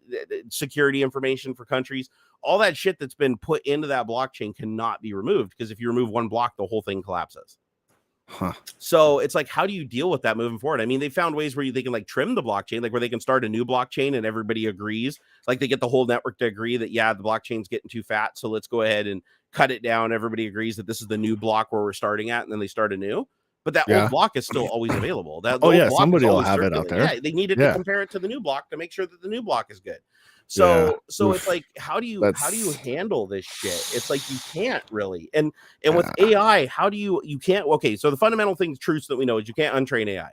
security information for countries, all that shit that's been put into that blockchain cannot be removed, because if you remove one block, the whole thing collapses. So it's like, how do you deal with that moving forward? I mean, they found ways where they can like trim the blockchain, like where they can start a new blockchain and everybody agrees, like they get the whole network to agree that, the blockchain's getting too fat, so let's go ahead and cut it down. Everybody agrees that this is the new block where we're starting at, and then they start anew. But that old block is still always available. Somebody will have it out there. Yeah, they needed to compare it to the new block to make sure that the new block is good. So it's like, how do you handle this shit? It's like you can't really. And with AI, how do you can't. Okay, so the fundamental truths that we know is you can't untrain AI.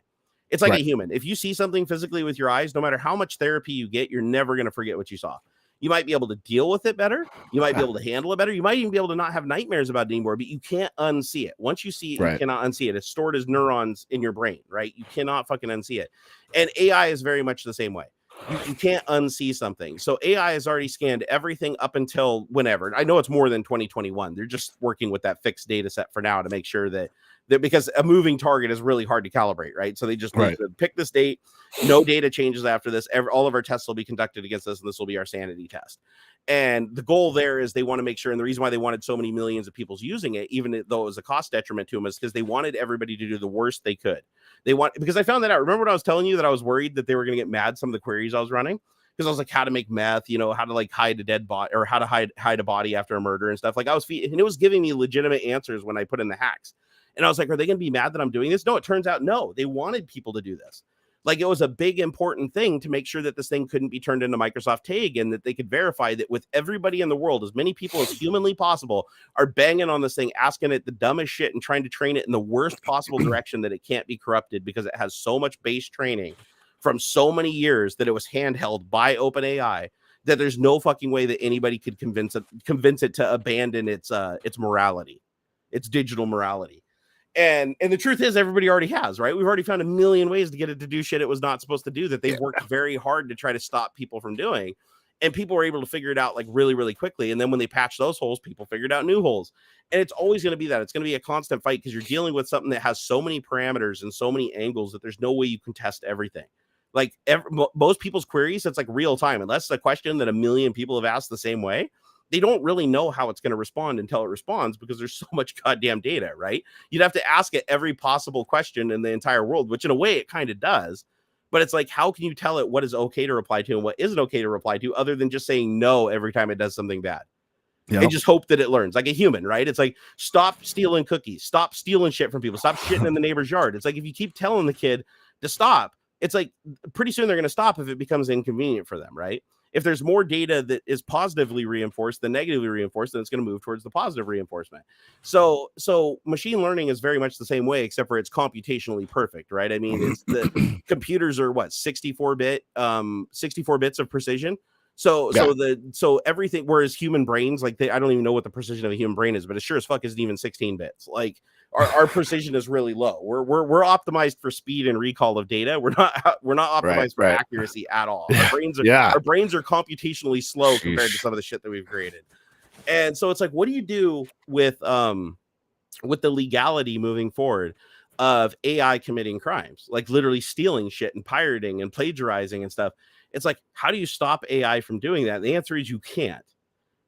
It's like a human. If you see something physically with your eyes, no matter how much therapy you get, you're never going to forget what you saw. You might be able to deal with it better. You might be able to handle it better. You might even be able to not have nightmares about it anymore, but you can't unsee it. Once you see it, you cannot unsee it. It's stored as neurons in your brain, right? You cannot fucking unsee it. And AI is very much the same way. You can't unsee something. So AI has already scanned everything up until whenever. I know it's more than 2021. They're just working with that fixed data set for now to make sure that because a moving target is really hard to calibrate, right? So they just need to pick this date. No data changes after this. All of our tests will be conducted against this, and this will be our sanity test. And the goal there is they want to make sure, and the reason why they wanted so many millions of people using it, even though it was a cost detriment to them, is because they wanted everybody to do the worst they could. Because I found that out. Remember when I was telling you that I was worried that they were going to get mad some of the queries I was running? Because I was like, how to make meth, how to like hide a dead body, or how to hide a body after a murder and stuff. Like and it was giving me legitimate answers when I put in the hacks. And I was like, are they going to be mad that I'm doing this? No, it turns out, no, they wanted people to do this. Like, it was a big, important thing to make sure that this thing couldn't be turned into Microsoft Tag, and that they could verify that with everybody in the world, as many people as humanly possible are banging on this thing, asking it the dumbest shit and trying to train it in the worst possible direction, that it can't be corrupted because it has so much base training from so many years that it was handheld by OpenAI, that there's no fucking way that anybody could convince it to abandon its morality, its digital morality. And the truth is, everybody already has, right? We've already found a million ways to get it to do shit it was not supposed to do, that they've worked very hard to try to stop people from doing. And people were able to figure it out like really, really quickly. And then when they patched those holes, people figured out new holes. And it's always going to be that. It's going to be a constant fight, because you're dealing with something that has so many parameters and so many angles that there's no way you can test everything. Like most people's queries, it's like real time. Unless it's a question that a million people have asked the same way, they don't really know how it's going to respond until it responds, because there's so much goddamn data, right? You'd have to ask it every possible question in the entire world, which in a way it kind of does. But it's like, how can you tell it what is okay to reply to and what isn't okay to reply to, other than just saying no every time it does something bad? Yep. And just hope that it learns, like a human, right? It's like, stop stealing cookies, stop stealing shit from people, stop shitting in the neighbor's yard. It's like, if you keep telling the kid to stop, it's like pretty soon they're going to stop if it becomes inconvenient for them, right? If there's more data that is positively reinforced than negatively reinforced, then it's going to move towards the positive reinforcement. So machine learning is very much the same way, except for it's computationally perfect, right? I mean, it's the computers are what, 64 bits of precision. So everything, whereas human brains, like I don't even know what the precision of a human brain is, but it sure as fuck isn't even 16 bits. Like our precision is really low. We're optimized for speed and recall of data. We're not optimized for accuracy at all. Our brains are computationally slow compared to some of the shit that we've created. And so it's like, what do you do with the legality moving forward of AI committing crimes, like literally stealing shit and pirating and plagiarizing and stuff? It's like, how do you stop AI from doing that? And the answer is you can't,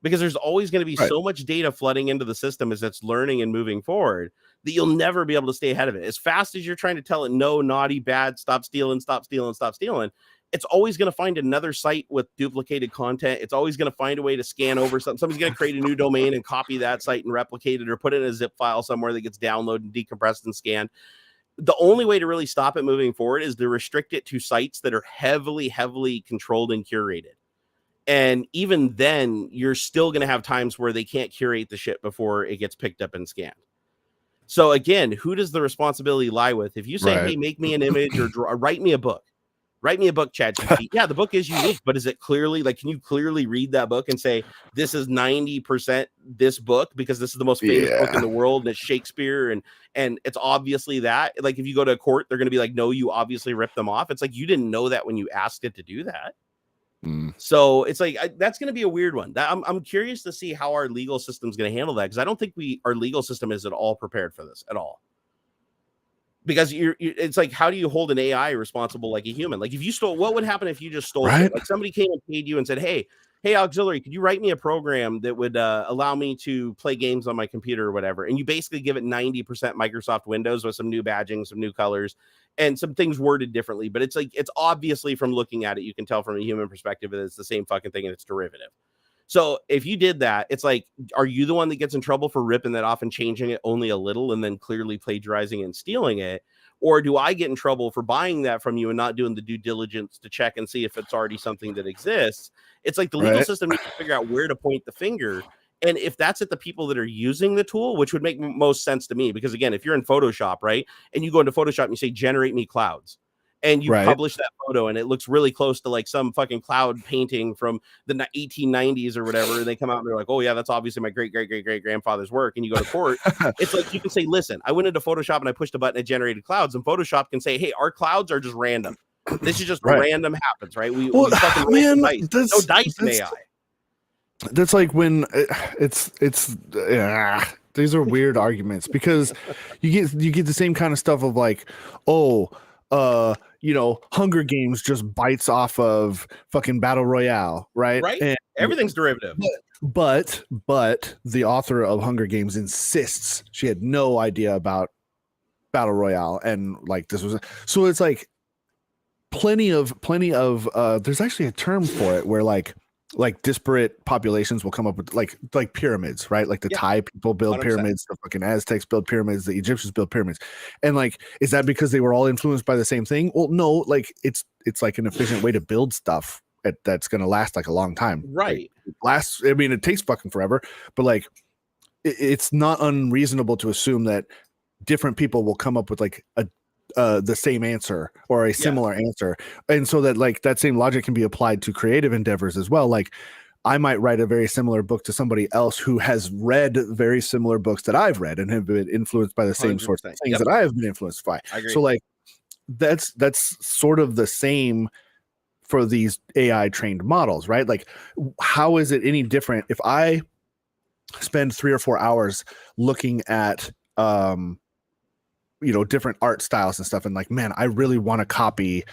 because there's always going to be so much data flooding into the system as it's learning and moving forward, that you'll never be able to stay ahead of it. As fast as you're trying to tell it, no, naughty, bad, stop stealing, it's always going to find another site with duplicated content. It's always going to find a way to scan over something. Somebody's going to create a new domain and copy that site and replicate it, or put it in a zip file somewhere that gets downloaded and decompressed and scanned. The only way to really stop it moving forward is to restrict it to sites that are heavily, heavily controlled and curated. And even then, you're still going to have times where they can't curate the shit before it gets picked up and scanned. So again, who does the responsibility lie with? If you say, hey, make me an image or write me a book, ChatGPT. Yeah, the book is unique, but is it clearly, like, can you clearly read that book and say, this is 90% this book because this is the most famous book in the world and it's Shakespeare and it's obviously that? Like, if you go to a court, they're going to be like, no, you obviously ripped them off. It's like, you didn't know that when you asked it to do that. So it's like, that's going to be a weird one. I'm curious to see how our legal system is going to handle that, because I don't think our legal system is at all prepared for this at all. Because it's like, how do you hold an AI responsible like a human? Like, if you stole, what would happen if you just stole shit? Like, somebody came and paid you and said, hey, Auxiliary, could you write me a program that would allow me to play games on my computer or whatever? And you basically give it 90% Microsoft Windows with some new badging, some new colors, and some things worded differently. But it's like, it's obviously, from looking at it, you can tell from a human perspective that it's the same fucking thing and it's derivative. So if you did that, it's like, are you the one that gets in trouble for ripping that off and changing it only a little and then clearly plagiarizing and stealing it? Or do I get in trouble for buying that from you and not doing the due diligence to check and see if it's already something that exists? It's like the legal system needs to figure out where to point the finger. And if that's at the people that are using the tool, which would make most sense to me, because again, if you're in Photoshop, right, and you go into Photoshop and you say, generate me clouds, and you publish that photo and it looks really close to like some fucking cloud painting from the 1890s or whatever, and they come out and they're like, oh yeah, that's obviously my great grandfather's work, and you go to court. It's like, you can say, listen, I went into Photoshop and I pushed a button and it generated clouds, and Photoshop can say, hey, our clouds are just random. This is just right. random happens, right? We fucking man, dice. No dice in AI. That's like when these are weird arguments because you get the same kind of stuff of like, Hunger Games just bites off of fucking Battle Royale, right? Right. And everything's derivative. But the author of Hunger Games insists she had no idea about Battle Royale, and like this was so it's like plenty of there's actually a term for it where like disparate populations will come up with like pyramids, right? Like the Thai people build 100%. Pyramids, the fucking Aztecs build pyramids, the Egyptians build pyramids. And like, is that because they were all influenced by the same thing? Well, no, like it's like an efficient way to build stuff that's going to last like a long time. Right. Like, it takes fucking forever, but like it's not unreasonable to assume that different people will come up with like the same answer or a similar answer, and so that like that same logic can be applied to creative endeavors as well. Like I might write a very similar book to somebody else who has read very similar books that I've read and have been influenced by the same 100%. Sorts of things that I have been influenced by. So like that's sort of the same for these AI trained models, right? Like how is it any different if I spend 3 or 4 hours looking at different art styles and stuff, and like, man, I really want to copy,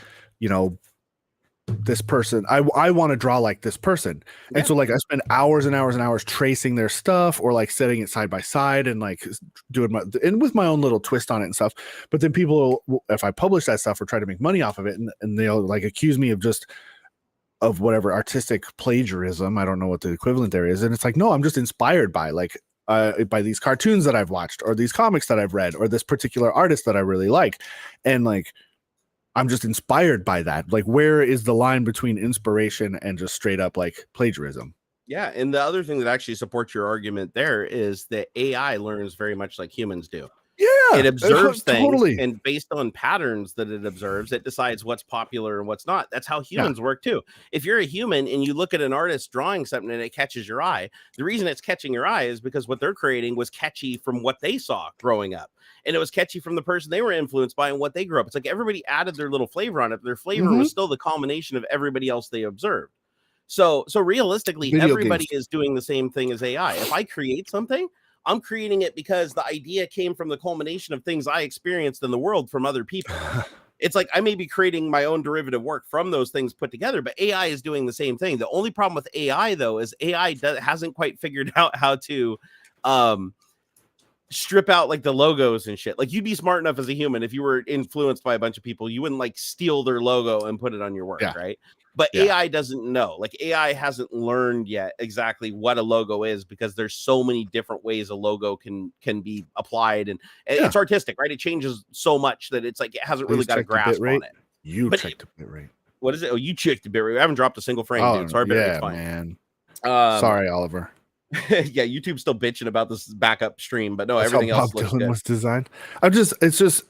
this person. I want to draw like this person. And so like I spend hours and hours and hours tracing their stuff or like setting it side by side and like doing with my own little twist on it and stuff. But then people, if I publish that stuff or try to make money off of it, and they'll like accuse me of whatever artistic plagiarism. I don't know what the equivalent there is. And it's like, no, I'm just inspired by by these cartoons that I've watched or these comics that I've read or this particular artist that I really like. And like, I'm just inspired by that. Like, where is the line between inspiration and just straight up like plagiarism? Yeah. And the other thing that actually supports your argument there is that AI learns very much like humans do. Yeah, it observes things, and based on patterns that it observes, it decides what's popular and what's not. That's how humans work too. If you're a human and you look at an artist drawing something and it catches your eye, the reason it's catching your eye is because what they're creating was catchy from what they saw growing up, and it was catchy from the person they were influenced by and what they grew up. It's like everybody added their little flavor on it, but their flavor was still the culmination of everybody else they observed. So realistically, everybody is doing the same thing as AI. If I create something, I'm creating it because the idea came from the culmination of things I experienced in the world from other people. It's like I may be creating my own derivative work from those things put together, but AI is doing the same thing. The only problem with AI, though, is AI hasn't quite figured out how to strip out like the logos and shit. Like, you'd be smart enough as a human, if you were influenced by a bunch of people, you wouldn't like steal their logo and put it on your work, right? But AI doesn't know. Like, AI hasn't learned yet exactly what a logo is, because there's so many different ways a logo can be applied, and it's artistic, right? It changes so much that it's like it hasn't really got a grasp on it. You checked the bit rate. What is it? Oh, you checked the bit rate. We haven't dropped a single frame, dude. Sorry, bit rate's fine. Man. Sorry, Oliver. Yeah, YouTube's still bitching about this backup stream, but no, everything else looks good. Was designed. It's just.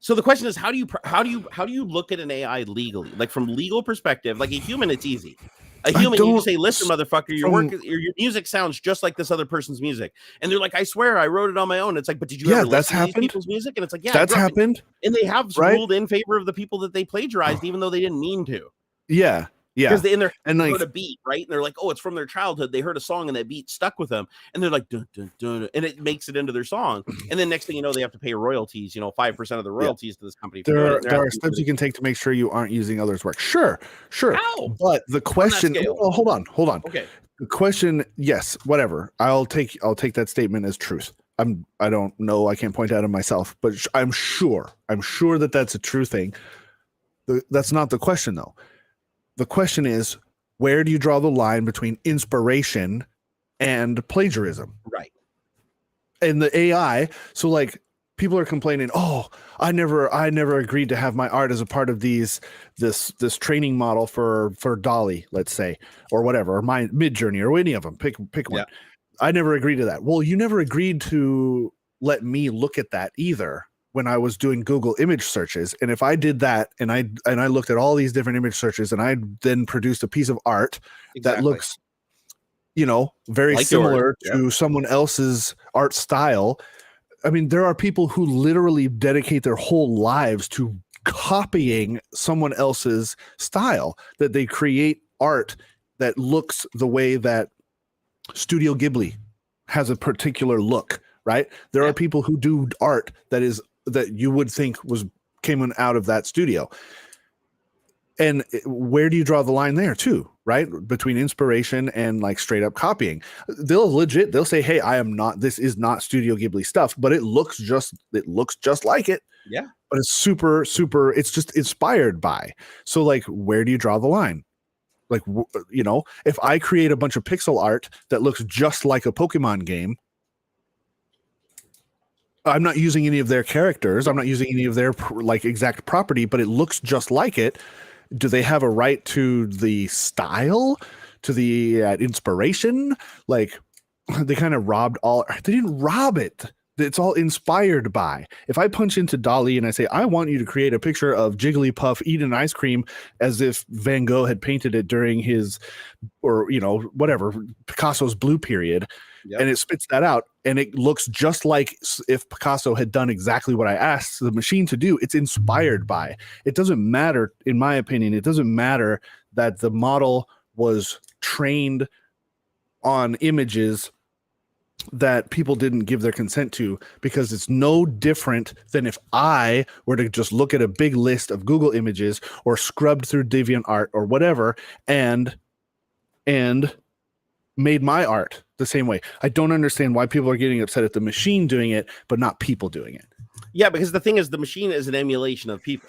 So the question is, how do you look at an AI legally? Like, from legal perspective, like a human, it's easy. A human, you say, listen, motherfucker, your music sounds just like this other person's music. And they're like, I swear I wrote it on my own. It's like, but did you ever listen to these people's music? And it's like, yeah, that's happened. And they have ruled in favor of the people that they plagiarized, even though they didn't mean to. Yeah. Yeah, because they heard a beat, right? And they're like, oh, it's from their childhood. They heard a song and that beat stuck with them, and they're like, dun, dun, dun, and it makes it into their song. And then next thing you know, they have to pay royalties, 5% of the royalties to this company. There are steps you can take to make sure you aren't using others' work. Sure. How? But the question, hold on. Okay. The question, yes, whatever. I'll take that statement as truth. I don't know. I can't point out of myself, but I'm sure that that's a true thing. That's not the question, though. The question is, where do you draw the line between inspiration and plagiarism? Right. And the AI, so like people are complaining, oh, I never agreed to have my art as a part of this training model for DALL-E, let's say, or whatever, or my Midjourney, or any of them. Pick one. Yeah. I never agreed to that. Well, you never agreed to let me look at that either. When I was doing Google image searches, and if I did that and I looked at all these different image searches, and I then produced a piece of art that looks, very like similar to someone else's art style. I mean, there are people who literally dedicate their whole lives to copying someone else's style, that they create art that looks the way that Studio Ghibli has a particular look, right? There are people who do art that you would think came out of that studio. And where do you draw the line there too, right? Between inspiration and like straight up copying. They'll say, hey, this is not Studio Ghibli stuff, but it looks just like it. Yeah. But it's super, it's just inspired by. So like, where do you draw the line? Like, if I create a bunch of pixel art that looks just like a Pokemon game, I'm not using any of their characters. I'm not using any of their like exact property, but it looks just like it. Do they have a right to the style, to the inspiration? Like, they kind of they didn't rob it. It's all inspired by. If I punch into DALL-E and I say, I want you to create a picture of Jigglypuff eating ice cream as if Van Gogh had painted it during his, or, whatever, Picasso's blue period, and it spits that out, and it looks just like if Picasso had done exactly what I asked the machine to do. It's inspired by. It doesn't matter, in my opinion, it doesn't matter that the model was trained on images that people didn't give their consent to, because it's no different than if I were to just look at a big list of Google images or scrubbed through DeviantArt or whatever and made my art the same way. I don't understand why people are getting upset at the machine doing it, but not people doing it. Yeah, because the thing is, the machine is an emulation of people.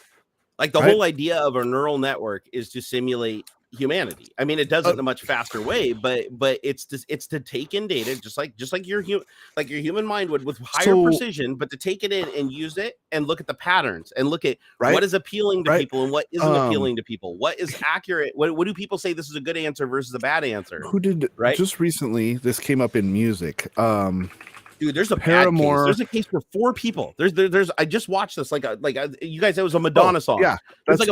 Like the whole idea of a neural network is to simulate humanity. I mean, it does it in a much faster way, but it's to take in data just like your human mind would, with higher precision, but to take it in and use it and look at the patterns and look at what is appealing to people and what isn't appealing to people. What is accurate? What do people say this is a good answer versus a bad answer? Who did just recently? This came up in music. Dude, there's a Paramore. There's a case for 4 people. There's. I just watched this. You guys, it was a Madonna song. Yeah, it's like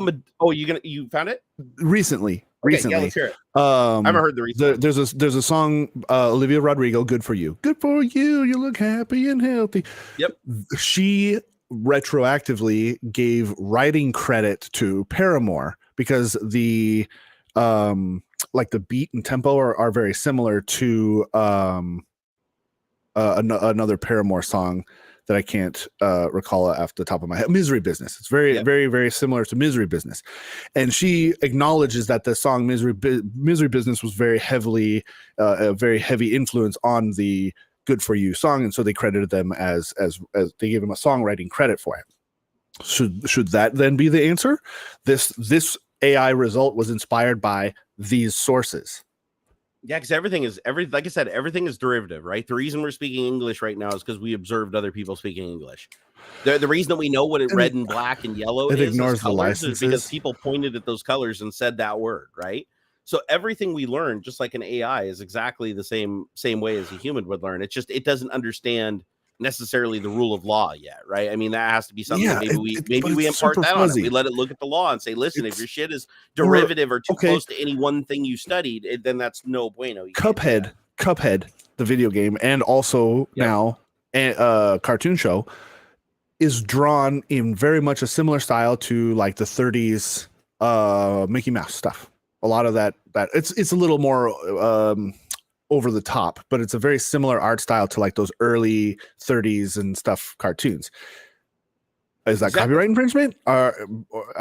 you found it recently. Okay, yeah, let's hear it. I haven't heard the recent. There's a song, Olivia Rodrigo, "Good for You." Good for you. You look happy and healthy. Yep. She retroactively gave writing credit to Paramore because the like the beat and tempo are very similar to another Paramore song that I can't recall off the top of my head. Misery Business. It's very, very, very similar to Misery Business. And she acknowledges that the song Misery Business was very heavily, a very heavy influence on the Good For You song. And so they credited them as they gave them a songwriting credit for it. Should that then be the answer? This AI result was inspired by these sources. Yeah, because like I said, everything is derivative, right? The reason we're speaking English right now is because we observed other people speaking English. The reason that we know what red and black and yellow ignores the licenses, is because people pointed at those colors and said that word, right? So everything we learn, just like an AI, is exactly the same way as a human would learn. It's just it doesn't understand necessarily the rule of law yet, right? I mean, that has to be something that maybe we impart that on it. We let it look at the law and say, listen, if your shit is derivative or too close to any one thing you studied, then that's no bueno. Cuphead, the video game, and also now a cartoon show, is drawn in very much a similar style to like the 30s Mickey Mouse stuff. A lot of that it's a little more over the top, but it's a very similar art style to like those early 30s and stuff cartoons. Is that copyright infringement? I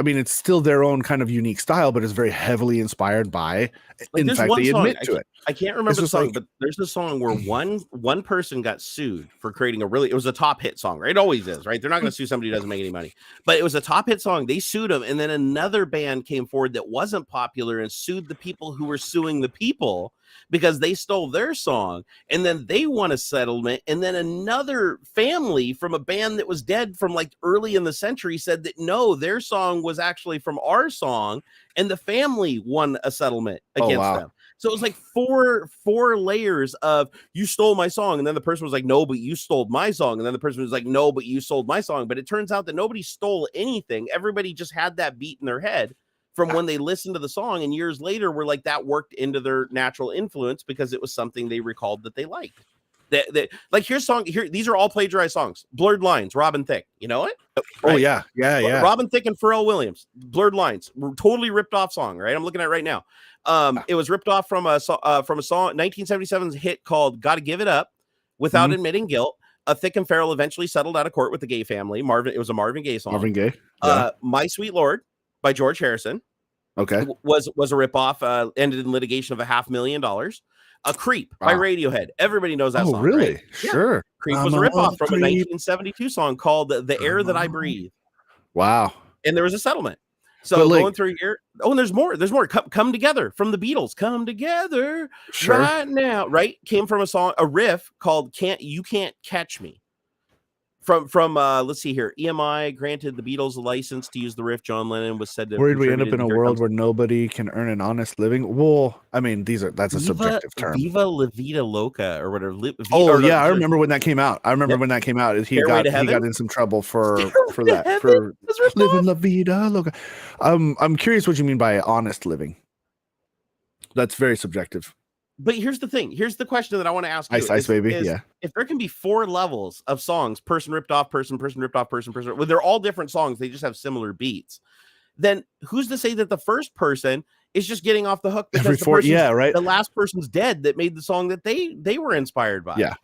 mean, it's still their own kind of unique style, but it's very heavily inspired by. Like, in fact, they admit to it. I can't remember the song, but there's a song where one person got sued for creating it was a top hit song, right? It always is, right? They're not going to sue somebody who doesn't make any money, but it was a top hit song. They sued them, and then another band came forward that wasn't popular and sued the people who were suing the people because they stole their song, and then they won a settlement. And then another family from a band that was dead from like early in the century said that no, their song was actually from our song, and the family won a settlement against them. So it was like four layers of you stole my song, and then the person was like, no, but you stole my song, and then the person was like, no, but you sold my song. But it turns out that nobody stole anything. Everybody just had that beat in their head from when they listened to the song, and years later were like that worked into their natural influence because it was something they recalled that they liked. Like here's song here. These are all plagiarized songs. Blurred Lines, Robin Thicke. You know it? Right? Oh yeah. Robin Thicke and Pharrell Williams. Blurred Lines, totally ripped off song. Right? I'm looking at it right now. It was ripped off from a song 1977's hit called "Gotta Give It Up," without admitting guilt. Thicke and Pharrell eventually settled out of court with the Gaye family. It was a Marvin Gaye song. Marvin Gaye. Yeah. My Sweet Lord by George Harrison. Okay. Was a ripoff. Ended in litigation of $500,000. A Creep by Radiohead. Everybody knows that song. Oh, really? Right? Sure. Yeah. Creep was a ripoff from a 1972 song called "The Air That I Breathe." Wow. And there was a settlement. So going through here. Oh, and there's more. There's more. Come Together from the Beatles. Come Together right now. Right? Came from a riff called You Can't Catch Me. From let's see here. EMI granted the Beatles a license to use the riff. John Lennon was said to worried we end up in a world where nobody can earn an honest living. Well, I mean, that's a subjective term. Viva La Vida Loca or whatever. I remember when that came out. He got in some trouble for that. For living La Vida Loca. I'm curious what you mean by honest living. That's very subjective. But here's the thing. Here's the question that I want to ask you. Ice Baby. If there can be 4 levels of songs, person ripped off person ripped off person, well, they're all different songs. They just have similar beats. Then who's to say that the first person is just getting off the hook because the last person's dead that made the song that they were inspired by? Yeah.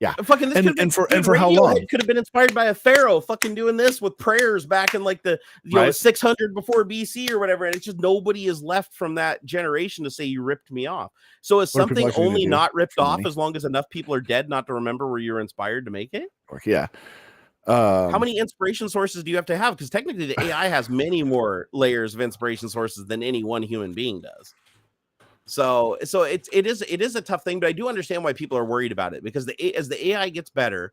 Yeah. Fucking this for how long? It could have been inspired by a pharaoh fucking doing this with prayers back in like the 600 before BC or whatever, and it's just nobody is left from that generation to say you ripped me off. So is something only not ripped off as long as enough people are dead not to remember where you were inspired to make it? Yeah. How many inspiration sources do you have to have? Because technically the AI has many more layers of inspiration sources than any one human being does. So it is a tough thing, but I do understand why people are worried about it, because as the AI gets better,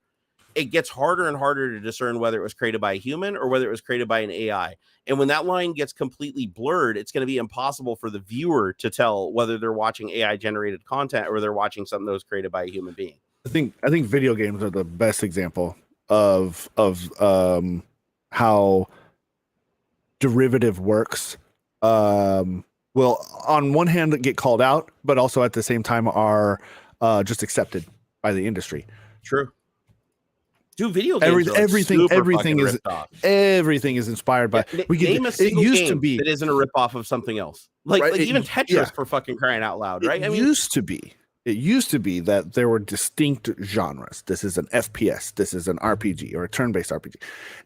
it gets harder and harder to discern whether it was created by a human or whether it was created by an AI. And when that line gets completely blurred, it's going to be impossible for the viewer to tell whether they're watching AI generated content or they're watching something that was created by a human being. I think video games are the best example of how derivative works. Will on one hand get called out, but also at the same time are just accepted by the industry. True. Dude, video games everything is inspired by. Name a single game that isn't a ripoff of something else. Like even Tetris, for fucking crying out loud, right? It used to be that there were distinct genres. This is an FPS. This is an RPG or a turn-based RPG.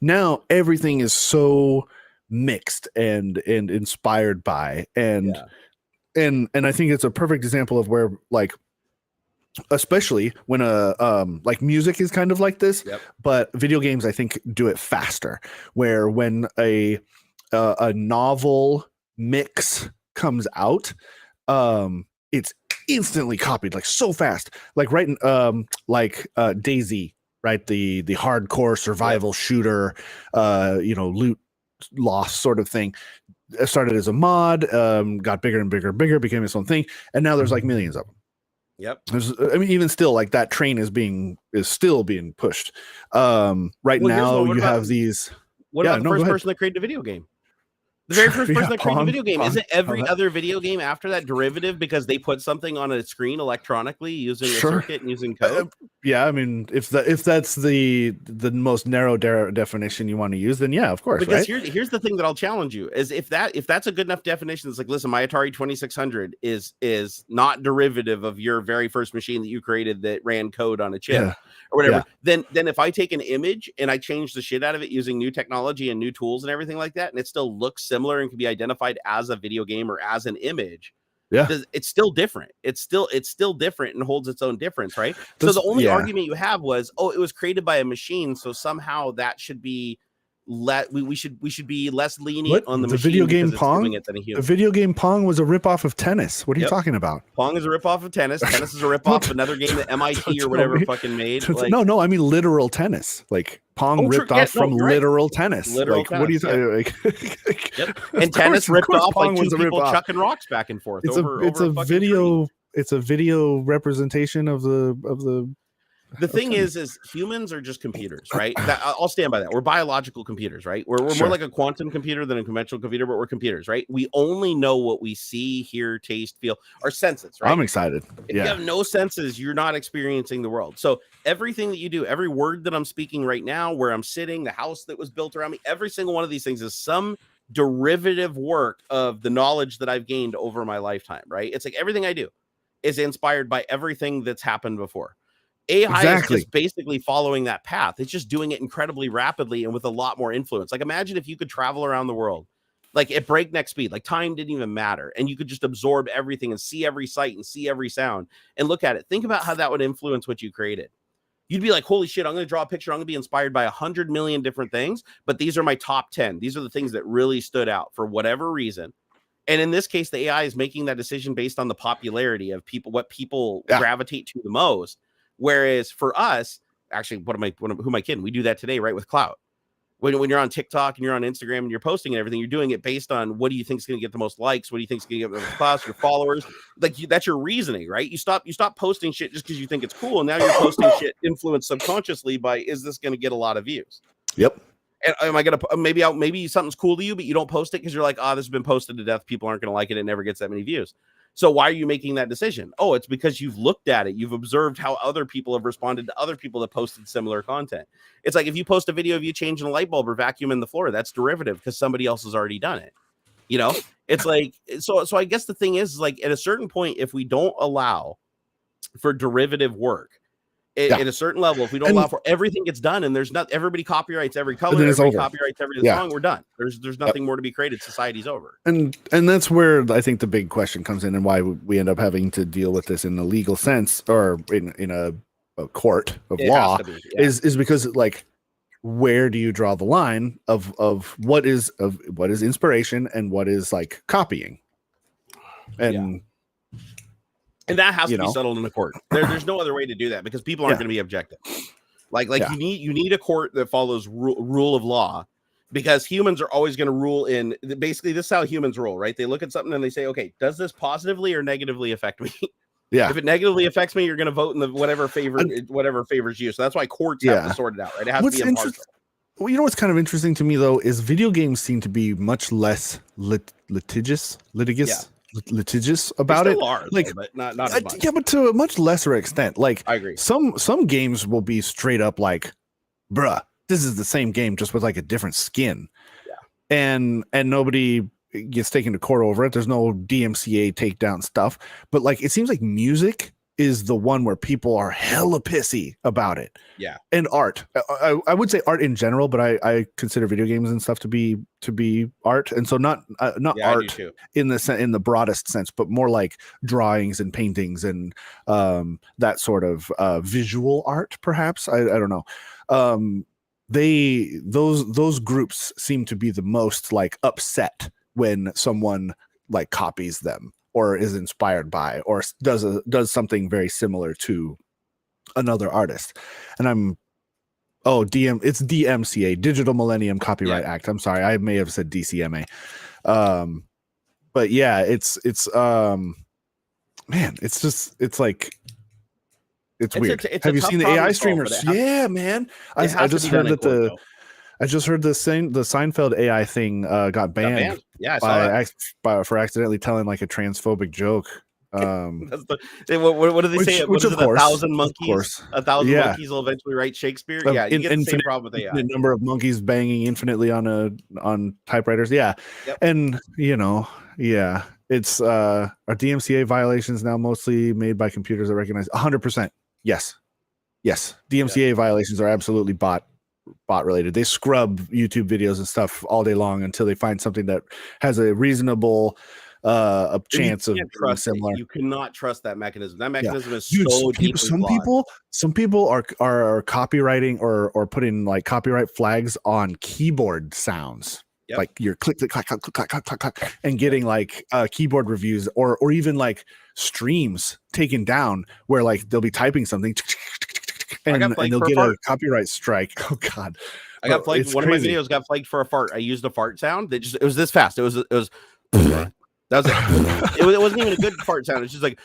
Now everything is so mixed and inspired by and I think it's a perfect example of where, like, especially when like music is kind of like this, but video games I think do it faster, where when a novel mix comes out, it's instantly copied, like so fast, like DayZ, right? The hardcore survival shooter, loot lost sort of thing. It started as a mod, got bigger and bigger, became its own thing, and now there's like millions of them. Yep. Even still, like, that train is still being pushed. Right now you have these. What about the first person that created a video game? The very first person that created a video game. Isn't every other video game after that derivative because they put something on a screen electronically using a circuit and using code? I mean, if that's the most narrow definition you want to use, then yeah, of course. Because here's the thing that I'll challenge you is if that's a good enough definition, it's like, listen, my Atari 2600 is not derivative of your very first machine that you created that ran code on a chip or whatever. Then if I take an image and I change the shit out of it using new technology and new tools and everything like that, and it still looks similar and can be identified as a video game or as an image, it's still different. It's still different and holds its own difference, right? So the only argument you have was, it was created by a machine, so somehow that should be we should be less lenient on the machine. Video game Pong. The video game Pong was a ripoff of tennis. What are you talking about? Pong is a ripoff of tennis. Tennis is a ripoff of another game that MIT or whatever fucking made. No, I mean literal tennis. Like Pong ripped off from literal tennis. Literal tennis, what are you talking? And tennis ripped off Pong like two people chucking rocks back and forth. It's a video representation of the The thing is humans are just computers, right? I'll stand by that. We're biological computers, right? We're more like a quantum computer than a conventional computer, but we're computers, right? We only know what we see, hear, taste, feel, our senses, right? I'm excited. If you have no senses, you're not experiencing the world. So everything that you do, every word that I'm speaking right now, where I'm sitting, the house that was built around me, every single one of these things is some derivative work of the knowledge that I've gained over my lifetime, right? It's like everything I do is inspired by everything that's happened before. AI is just basically following that path. It's just doing it incredibly rapidly and with a lot more influence. Like imagine if you could travel around the world like at breakneck speed, like time didn't even matter. And you could just absorb everything and see every sight and see every sound and look at it. Think about how that would influence what you created. You'd be like, holy shit, I'm going to draw a picture. I'm going to be inspired by 100 million different things, but these are my top 10. These are the things that really stood out for whatever reason. And in this case, the AI is making that decision based on the popularity of people, what people gravitate to the most. Whereas for us, actually, who am I kidding? We do that today, right? With clout. When you're on TikTok and you're on Instagram and you're posting and everything, you're doing it based on what do you think is going to get the most likes? What do you think is going to get the most class, your followers? Like that's your reasoning, right? You stop posting shit just because you think it's cool. And now you're posting shit influenced subconsciously by, is this going to get a lot of views? Yep. And am I going to, maybe something's cool to you, but you don't post it because you're like, this has been posted to death. People aren't going to like it. It never gets that many views. So why are you making that decision? Oh, it's because you've looked at it. You've observed how other people have responded to other people that posted similar content. It's like if you post a video of you changing a light bulb or vacuuming the floor, that's derivative because somebody else has already done it. You know, it's like, so I guess the thing is like at a certain point, if we don't allow for derivative work, at a certain level, if we don't allow for everything gets done and there's not everybody copyrights every color, everybody copyrights every song, we're done. There's nothing more to be created. Society's over. And that's where I think the big question comes in and why we end up having to deal with this in a legal sense or in a court of law is because like where do you draw the line of what is inspiration and what is like copying? And that has to be settled in the court. There's no other way to do that because people aren't going to be objective. Like you need a court that follows rule of law because humans are always going to rule in. Basically, this is how humans rule, right? They look at something and they say, okay, does this positively or negatively affect me? Yeah. If it negatively affects me, you're going to vote in the whatever favors you. So that's why courts have to sort it out, right? It has to be impartial. Well, you know what's kind of interesting to me though is video games seem to be much less litigious about it. Are, like, but not as much. Yeah, but to a much lesser extent. Like, I agree. Some games will be straight up like, bruh, this is the same game just with like a different skin. Yeah. And nobody gets taken to court over it. There's no DMCA takedown stuff. But like, it seems like music is the one where people are hella pissy about it. Yeah. And art. I would say art in general, but I consider video games and stuff to be art. And so not art in the broadest sense, but more like drawings and paintings and that sort of visual art, perhaps. I don't know. Those groups seem to be the most like upset when someone like copies them or is inspired by, or does something very similar to another artist. And it's DMCA, Digital Millennium Copyright Act. I'm sorry, I may have said DCMA. But yeah, it's man, it's weird. Have you seen the AI streamers? Yeah, man. I just heard that I just heard the Seinfeld AI thing got banned. Yeah, for accidentally telling like a transphobic joke. What do they say? Which of course, 1,000 monkeys. 1,000 monkeys will eventually write Shakespeare. Yeah, you get the same problem with AI. The number of monkeys banging infinitely on typewriters. Yeah, and it's are DMCA violations now mostly made by computers that recognize 100%. Yes. DMCA violations are absolutely bot related. They scrub YouTube videos and stuff all day long until they find something that has a reasonable chance of being similar. You cannot trust that mechanism. That mechanism is so deeply some people are copywriting or putting like copyright flags on keyboard sounds. Yep. Like you're click, and getting like keyboard reviews or even like streams taken down where like they'll be typing something and they'll get a copyright strike. Oh God. I got flagged. One of my videos got flagged for a fart. I used a fart sound that it was this fast. It was That was it. It wasn't even a good fart sound. It's just like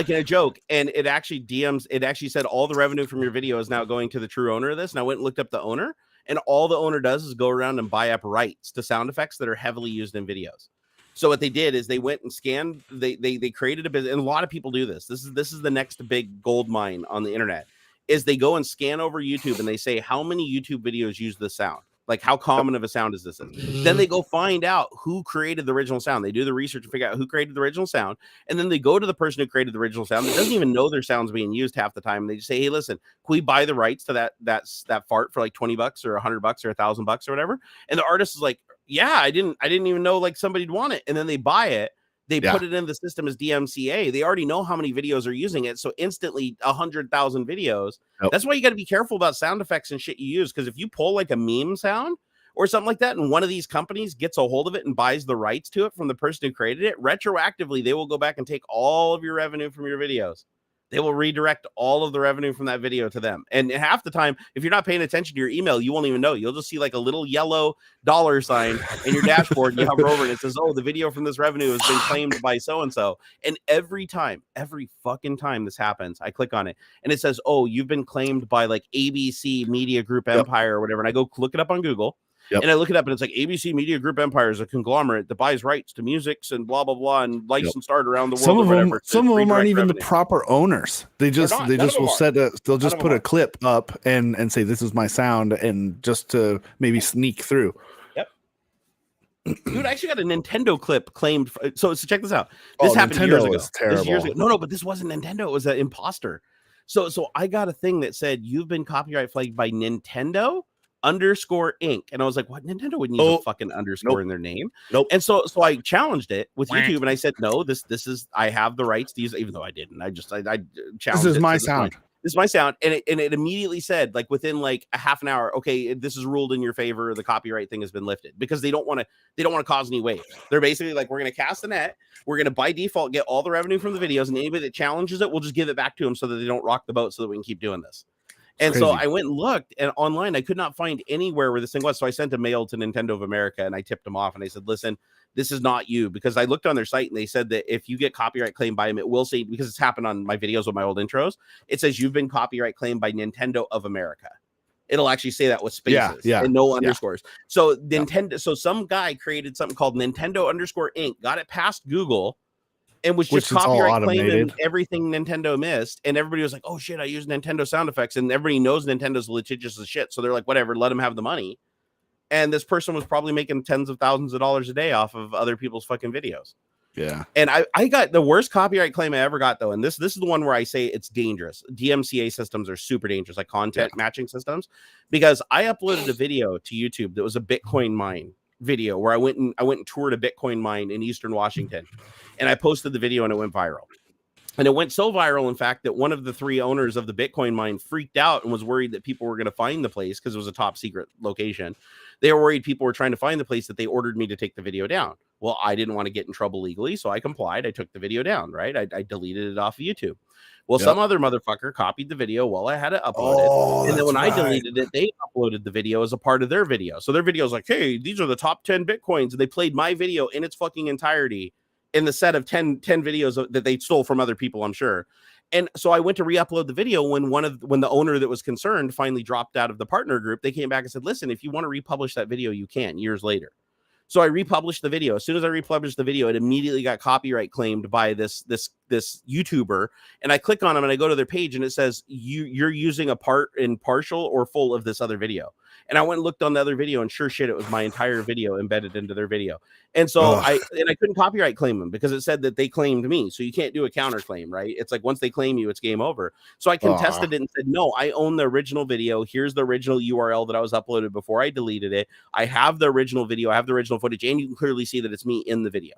in a joke. And it actually DMs. It actually said all the revenue from your video is now going to the true owner of this. And I went and looked up the owner, and all the owner does is go around and buy up rights to sound effects that are heavily used in videos. So what they did is they went and scanned. They created a business, and a lot of people do this. This is the next big gold mine on the internet. Is they go and scan over YouTube and they say how many YouTube videos use this sound. Like, how common of a sound is this? Then they go find out who created the original sound. They do the research and figure out who created the original sound. And then they go to the person who created the original sound that doesn't even know their sound's being used half the time. And they just say, hey, listen, can we buy the rights to that fart for like $20 or $100 or $1,000 or whatever? And the artist is like, yeah, I didn't even know like somebody'd want it. And then they buy it. They put it in the system as DMCA. They already know how many videos are using it. So instantly 100,000 videos. Yep. That's why you got to be careful about sound effects and shit you use. Because if you pull like a meme sound or something like that, and one of these companies gets a hold of it and buys the rights to it from the person who created it, retroactively, they will go back and take all of your revenue from your videos. They will redirect all of the revenue from that video to them. And half the time, if you're not paying attention to your email, you won't even know. You'll just see like a little yellow dollar sign in your dashboard. And you hover over and it says, oh, the video from this revenue has been claimed by so-and-so. And every fucking time this happens, I click on it and it says, oh, you've been claimed by like ABC Media Group Empire or whatever. And I go look it up on Google. Yep. And I look it up and it's like ABC Media Group Empire is a conglomerate that buys rights to musics and blah, blah, blah, and licensed art around the world. Some of them aren't even the proper owners. They just will they'll just put a clip up and say, this is my sound, and just to maybe sneak through. Yep. Dude, I actually got a Nintendo clip claimed. So check this out. This happened Nintendo years ago. Terrible. Years ago. No, but this wasn't Nintendo. It was an imposter. So I got a thing that said, you've been copyright flagged by Nintendo _Inc. And I was like, what? Nintendo wouldn't use a fucking underscore in their name. Nope. And so I challenged it with YouTube and I said, no, this is, I have the rights to use it, even though I didn't. I challenged this is my sound. This is my sound. And it immediately said, like within like a half an hour, okay, this is ruled in your favor. The copyright thing has been lifted, because they don't want to cause any waves. They're basically like, we're going to cast the net. We're going to by default get all the revenue from the videos, and anybody that challenges it, we'll just give it back to them so that they don't rock the boat, so that we can keep doing this. And so I went and looked, and online I could not find anywhere where this thing was. So I sent a mail to Nintendo of America and I tipped them off and I said, listen, this is not you, because I looked on their site and they said that if you get copyright claimed by them, it will say, because it's happened on my videos with my old intros, it says you've been copyright claimed by Nintendo of America. It'll actually say that with spaces and no underscores. So Nintendo, so some guy created something called Nintendo _Inc., got it past Google, and was just copyright claiming everything Nintendo missed. And everybody was like, oh shit, I use Nintendo sound effects. And everybody knows Nintendo's litigious as shit. So they're like, whatever, let them have the money. And this person was probably making tens of thousands of dollars a day off of other people's fucking videos. Yeah. And I got the worst copyright claim I ever got, though. And this is the one where I say it's dangerous. DMCA systems are super dangerous, like content matching systems, because I uploaded a video to YouTube that was a Bitcoin mine video where I went and toured a Bitcoin mine in Eastern Washington, and I posted the video and it went viral. And it went so viral, in fact, that one of the three owners of the Bitcoin mine freaked out and was worried that people were going to find the place, because it was a top secret location. They were worried people were trying to find the place, that they ordered me to take the video down. Well, I didn't want to get in trouble legally, so I complied. I took the video down, right? I deleted it off of YouTube. Well, some other motherfucker copied the video while I had it uploaded. And then when I deleted it, they uploaded the video as a part of their video. So their video is like, hey, these are the top 10 Bitcoins. And they played my video in its fucking entirety in the set of 10 videos that they stole from other people, I'm sure. And so I went to re-upload the video when the owner that was concerned finally dropped out of the partner group. They came back and said, listen, if you want to republish that video, you can, years later. So I republished the video. As soon as I republished the video, it immediately got copyright claimed by this YouTuber. And I click on them and I go to their page and it says, you're using a part in partial or full of this other video. And I went and looked on the other video, and sure shit, it was my entire video embedded into their video. And so I couldn't copyright claim them because it said that they claimed me. So you can't do a counterclaim, right? It's like once they claim you, it's game over. So I contested it and said, no, I own the original video. Here's the original URL that I was uploaded before I deleted it. I have the original video. I have the original footage, and you can clearly see that it's me in the video.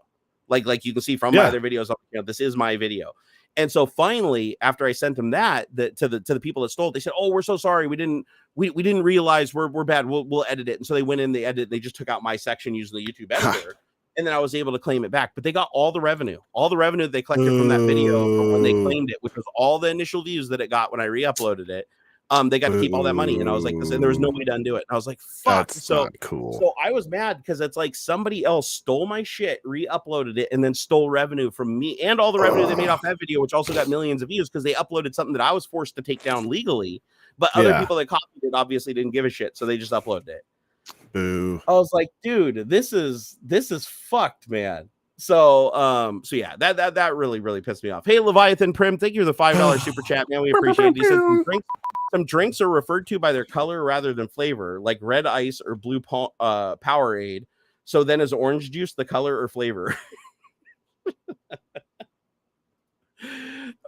Like you can see from my other videos, this is my video. And so finally, after I sent them that to the people that stole it, they said, "Oh, we're so sorry. We didn't realize we're bad. We'll edit it." And so they went in, they edited, they just took out my section using the YouTube editor, and then I was able to claim it back. But they got all the revenue that they collected from that video from when they claimed it, which was all the initial views that it got when I re-uploaded it. They got to keep all that money. And I was like, and there was no way to undo it. And I was like, fuck. That's not cool. So I was mad because it's like somebody else stole my shit, re-uploaded it, and then stole revenue from me and all the revenue they made off that video, which also got millions of views because they uploaded something that I was forced to take down legally. But other people that copied it obviously didn't give a shit. So they just uploaded it. Boo. I was like, dude, this is fucked, man. So yeah, that really pissed me off. Hey, Leviathan Prim, thank you for the $5 super chat, man. We appreciate it. Some drinks are referred to by their color rather than flavor, like red ice or blue Powerade. So then is orange juice the color or flavor?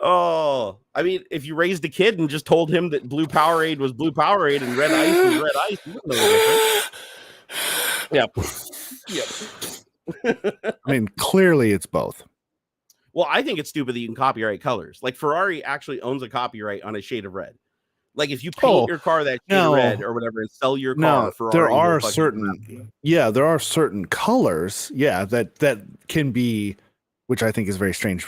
Oh, I mean, if you raised a kid and just told him that blue Powerade was blue Powerade and red ice was red ice, you wouldn't know the difference. Yep. I mean, clearly it's both. Well, I think it's stupid that you can copyright colors. Like Ferrari actually owns a copyright on a shade of red. Like if you paint your car that shade of red or whatever and sell your car, Ferrari, there are certain colors, that can be, which I think is very strange.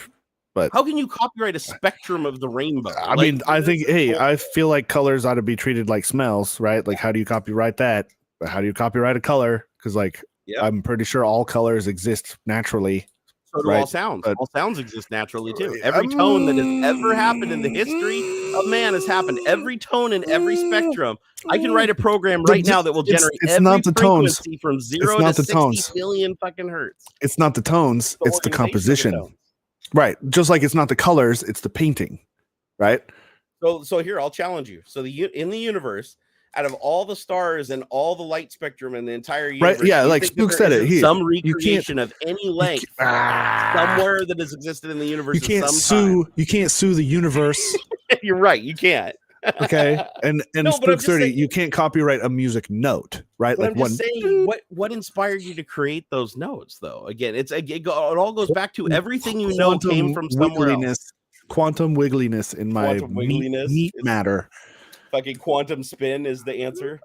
But how can you copyright a spectrum of the rainbow? I mean, I think, I feel like colors ought to be treated like smells, right? Like, how do you copyright that? How do you copyright a color? Because, like, I'm pretty sure all colors exist naturally. So do all sounds. But all sounds exist naturally too. Every tone that has ever happened in the history of man has happened. Every tone in every spectrum. I can write a program right now that will generate every not the frequency tones. From 0 to 60 tones. Million fucking hertz. It's not the tones. It's the composition. Right. Just like it's not the colors, it's the painting. Right. So here, I'll challenge you. So in the universe, out of all the stars and all the light spectrum in the entire universe, right? Yeah, like Spook said it. Some recreation of any length somewhere that has existed in the universe. You can't sue the universe. You're right. You can't. Okay, and Spook 30, you can't copyright a music note, right? But like I'm just saying, what inspired you to create those notes, though? Again, it all goes back to everything you know came from somewhere else. Quantum wiggliness in my meat matter. Fucking quantum spin is the answer.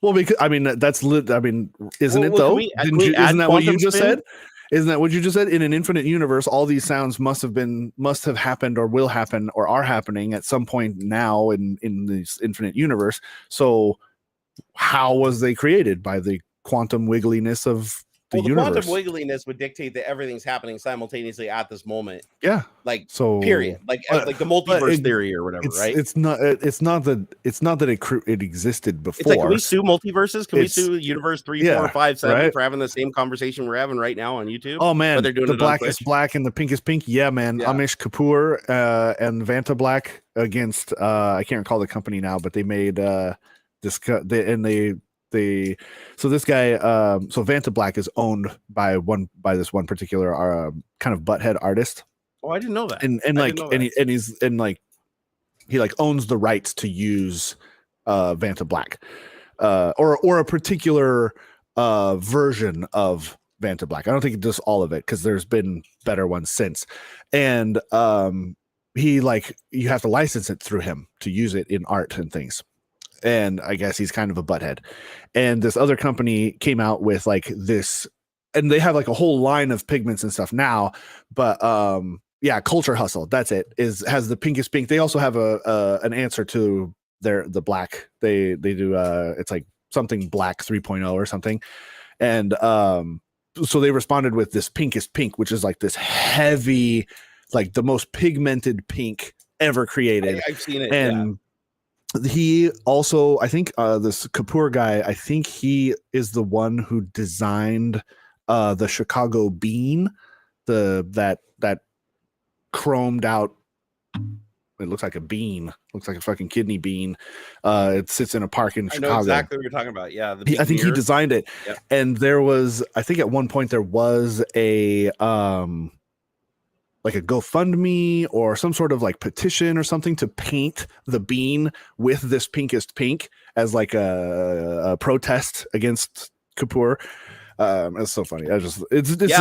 Well, because I mean that's lit. I mean, isn't it though? Isn't that what you just said? Isn't that what you just said? In an infinite universe, all these sounds must have happened, or will happen, or are happening at some point now in this infinite universe. So, how was they created? By the quantum wiggliness of the universe. Quantum wiggliness would dictate that everything's happening simultaneously at this moment. Yeah, like so. Period. Like the multiverse theory or whatever. Right? It's not that it existed before. It's like, can we sue multiverses? Can we sue universe 3, 4, 5, 7 for having the same conversation we're having right now on YouTube? Oh man, but they're doing the black is black and the pink is pink. Yeah, man. Yeah. Amish Kapoor and Vanta Black against I can't recall the company now, but they made so this guy, so Vanta Black is owned by this one particular kind of butthead artist. Oh, I didn't know that. He owns the rights to use Vanta Black, or a particular version of Vanta Black. I don't think it does all of it because there's been better ones since, and you have to license it through him to use it in art and things. And I guess he's kind of a butthead. And this other company came out with like this, and they have like a whole line of pigments and stuff now. But Culture Hustle, that's it. Has the pinkest pink. They also have an answer to the black. They do it's like something black 3.0 or something. And so they responded with this pinkest pink, which is like this heavy, like the most pigmented pink ever created. I've seen it. And he also, I think this Kapoor guy, I think he is the one who designed the Chicago bean, that chromed out. It looks like a bean. Looks like a fucking kidney bean. It sits in a park in Chicago. I know exactly what you're talking about. Yeah, I think he designed it. Yep. And there was, I think at one point there was a like a GoFundMe or some sort of like petition or something to paint the bean with this pinkest pink as like a protest against Kapoor. It's so funny. I'm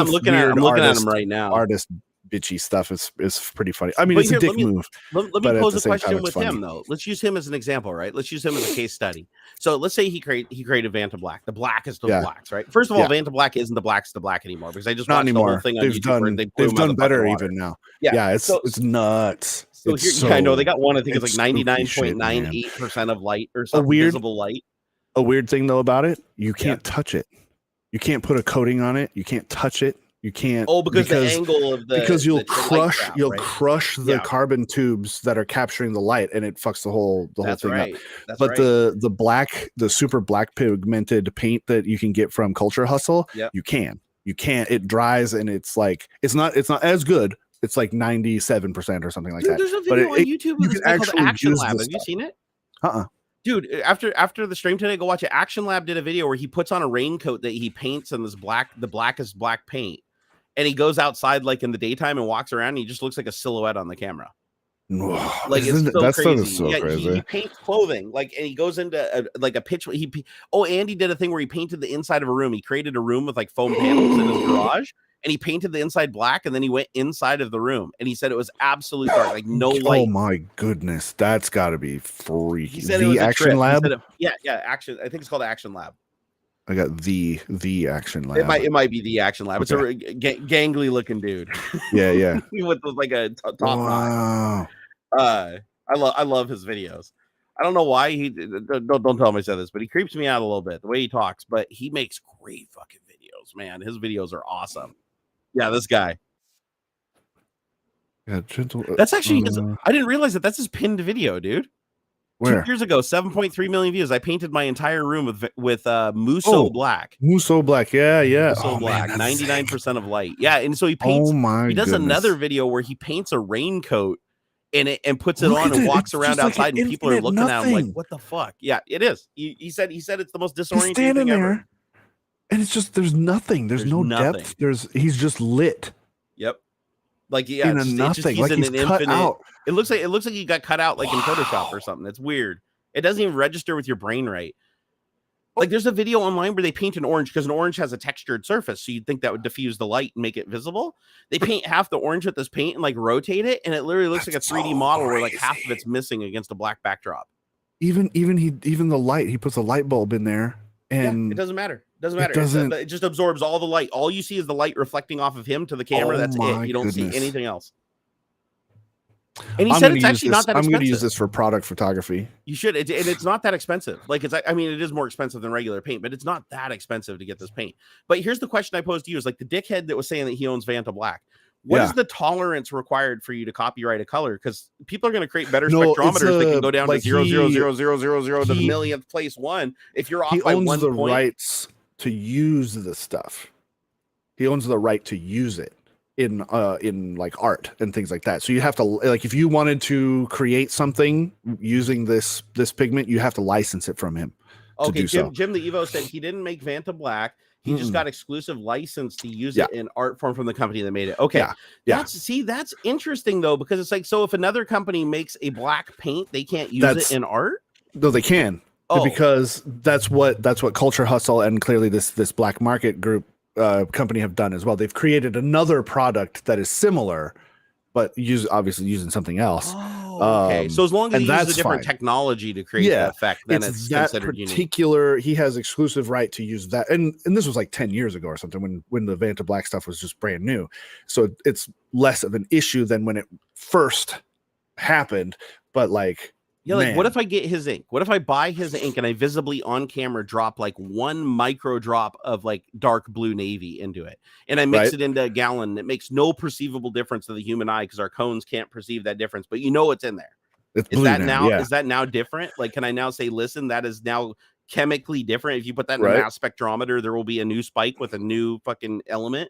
looking at him right now. Artist bitchy stuff is pretty funny. I mean, it's a dick move. Let me pose a question with him though. Let's use him as an example, right? Let's use him as a case study. So let's say he created Vanta Black, the blackest of blacks, right? First of all, Vanta Black isn't the blackest of black anymore because I just watched the whole thing on YouTube. They've done better even now. Yeah, it's nuts. So here, yeah, I know they got one. I think it's like 99.98% of light or something, visible light. A weird thing though about it, you can't touch it. You can't put a coating on it. You can't touch it. You can't. Oh, because the angle of because you'll crush the carbon tubes that are capturing the light, and it fucks the whole thing up. But the super black pigmented paint that you can get from Culture Hustle, you can't. It dries, and it's like it's not as good. It's like 97% or something like that. There's a video on YouTube of this guy called Action Lab. Have you seen it? Dude, after the stream today, go watch it. Action Lab did a video where he puts on a raincoat that he paints in the blackest black paint. And he goes outside like in the daytime and walks around and he just looks like a silhouette on the camera. Like it's so crazy. He paints clothing and he goes into a pitch. Andy did a thing where he painted the inside of a room. He created a room with like foam panels in his garage and he painted the inside black and then he went inside of the room and he said it was absolute dark, like no light. Oh my goodness, that's got to be freaky. He said the Action Lab. Action. I think it's called Action Lab. I got the Action Lab. It might be the Action Lab. Okay. It's a gangly looking dude. Yeah. With like a top wow. Knot. I love his videos. I don't know why don't tell him I said this, but he creeps me out a little bit the way he talks. But he makes great fucking videos, man. His videos are awesome. Yeah, this guy. Yeah, gentle. That's actually. I didn't realize that's his pinned video, dude. Where? 2 years ago, 7.3 million views. I painted my entire room with Musso Black. Musso Black, yeah. Musso Black, 99% of light. Yeah, and so he paints. He does another video where he paints a raincoat and puts it on and walks around outside, and people are looking at him like, "What the fuck?" Yeah, it is. He said it's the most disorienting thing ever. And it's just there's nothing. There's no depth. He's just lit. Yep. Nothing. Like he's cut out. It looks like he got cut out like in Photoshop or something. It's weird. It doesn't even register with your brain right. Like there's a video online where they paint an orange because an orange has a textured surface, so you'd think that would diffuse the light and make it visible. They paint half the orange with this paint and like rotate it, and it literally looks like a 3D model where like half of it's missing against a black backdrop. Even the light, he puts a light bulb in there, and it doesn't matter. It just absorbs all the light. All you see is the light reflecting off of him to the camera. That's it. You don't see anything else. And he said it's actually not that expensive. I'm going to use this for product photography. You should. And it's not that expensive. Like it is more expensive than regular paint, but it's not that expensive to get this paint. But here's the question I posed to you: is like the dickhead that was saying that he owns Vanta Black. What is the tolerance required for you to copyright a color? Because people are going to create better spectrometers that can go down to 0.00000 to the millionth place one. If you're off by 1 point, he owns the rights to use the stuff. He owns the right to use it in like art and things like that. So you have to, like, if you wanted to create something using this pigment, you have to license it from him. Okay, Jim the Evo said he didn't make Vanta Black. He just got exclusive license to use it in art form from the company that made it. Okay. Yeah. That's interesting though, because it's like, so if another company makes a black paint, they can't use it in art? No, they can. Because that's what Culture Hustle and clearly this black market group company have done as well. They've created another product that is similar, but obviously using something else. Okay. So as long as you use a different technology to create that effect, then it's that considered particular unique. He has exclusive right to use that. And this was like 10 years ago or something when the Vanta Black stuff was just brand new. So it's less of an issue than when it first happened. But like, yeah, like what if I get his ink? What if I buy his ink and I visibly on camera drop like 1 micro drop of like dark blue navy into it, and I mix it into a gallon? It makes no perceivable difference to the human eye because our cones can't perceive that difference, but you know it's in there. Is that now different? Like, can I now say, listen, that is now chemically different? If you put that in a mass spectrometer, there will be a new spike with a new fucking element.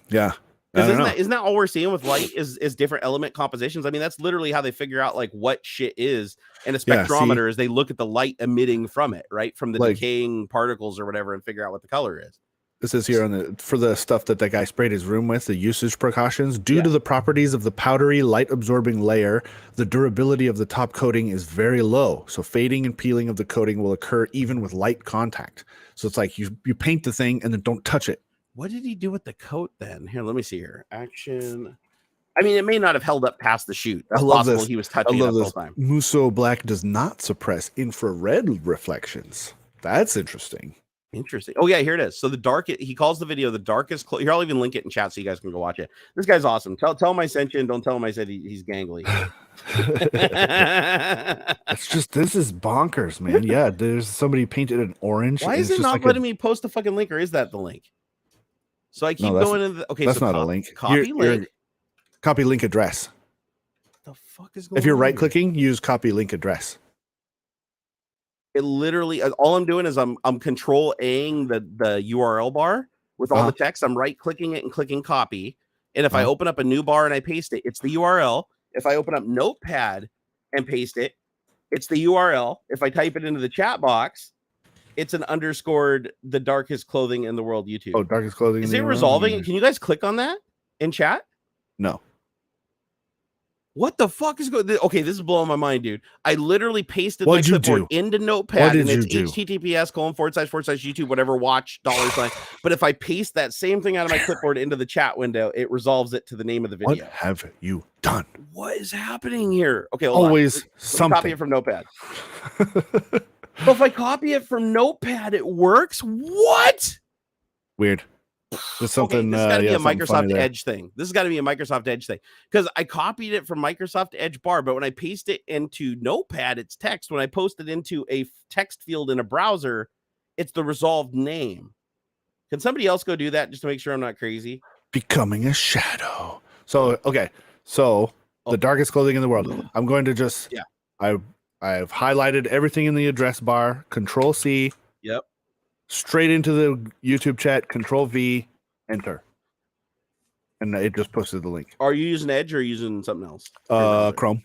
Yeah. Isn't that all we're seeing with light is different element compositions? I mean, that's literally how they figure out like what shit is in a spectrometer is they look at the light emitting from it, right? From the decaying particles or whatever, and figure out what the color is. This is here for the stuff that guy sprayed his room with, the usage precautions. Due to the properties of the powdery light absorbing layer, the durability of the top coating is very low. So fading and peeling of the coating will occur even with light contact. So it's like you paint the thing and then don't touch it. What did he do with the coat then? Here, let me see here. Action. I mean, it may not have held up past the shoot. That's possible. He was touching it the whole time. Musso Black does not suppress infrared reflections. That's interesting. Interesting. Oh yeah, here it is. So he calls the video the darkest. Here, I'll even link it in chat so you guys can go watch it. This guy's awesome. Tell him I sent you, and don't tell him I said he's gangly. This is bonkers, man. Yeah, there's somebody painted an orange. Why is it not letting me post a fucking link, or is that the link? So I keep going into the. Okay, that's so not a link. Copy link. Copy link address. What the fuck is going on? If you're right clicking, use copy link address. It literally, all I'm doing is I'm control A-ing the URL bar with all the text. I'm right clicking it and clicking copy. And if I open up a new bar and I paste it, it's the URL. If I open up Notepad and paste it, it's the URL. If I type it into the chat box, it's an underscored the darkest clothing in the world YouTube. Oh, darkest clothing. Is it resolving it? Can you guys click on that in chat? No. What the fuck is going? Okay, this is blowing my mind, dude. I literally pasted my clipboard into Notepad, and it's https:// whatever watch $. But if I paste that same thing out of my clipboard into the chat window, it resolves it to the name of the video. What have you done? What is happening here? Okay, always something. Copy it from Notepad. So if I copy it from Notepad, it works. What? Weird. There's something. This has got to be a Microsoft Edge thing. This has got to be a Microsoft Edge thing because I copied it from Microsoft Edge bar, but when I paste it into Notepad, it's text. When I post it into a text field in a browser, it's the resolved name. Can somebody else go do that just to make sure I'm not crazy? Becoming a shadow. So okay, the darkest clothing in the world. I'm going to just I've highlighted everything in the address bar. Control C. Yep. Straight into the YouTube chat, Control V, enter. And it just posted the link. Are you using Edge or using something else? Chrome.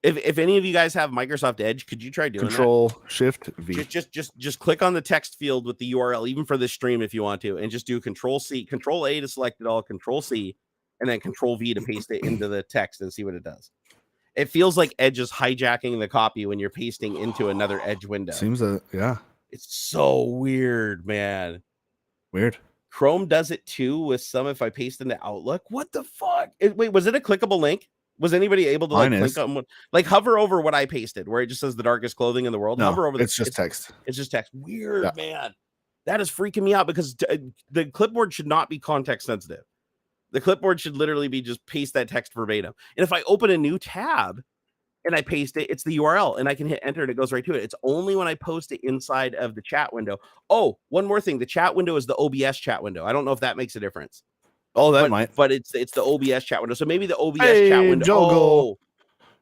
If any of you guys have Microsoft Edge, could you try doing Control Shift V? Just click on the text field with the URL, even for this stream if you want to, and just do Control C, Control A to select it all, Control C, and then Control V to paste it into the text and see what it does. It feels like Edge is hijacking the copy when you're pasting into another Edge window. Seems yeah. It's so weird, man. Weird. Chrome does it too with some if I paste into Outlook. What the fuck? Wait, was it a clickable link? Was anybody able to click on hover over what I pasted where it just says the darkest clothing in the world? No, hover over it's just text. It's just text. Weird, man. That is freaking me out because the clipboard should not be context sensitive. The clipboard should literally be just paste that text verbatim. And if I open a new tab and I paste it, it's the URL and I can hit enter and it goes right to it. It's only when I post it inside of the chat window. Oh, one more thing. The chat window is the OBS chat window. I don't know if that makes a difference. Oh, that might. But it's the OBS chat window. So maybe the OBS chat window. Jogo.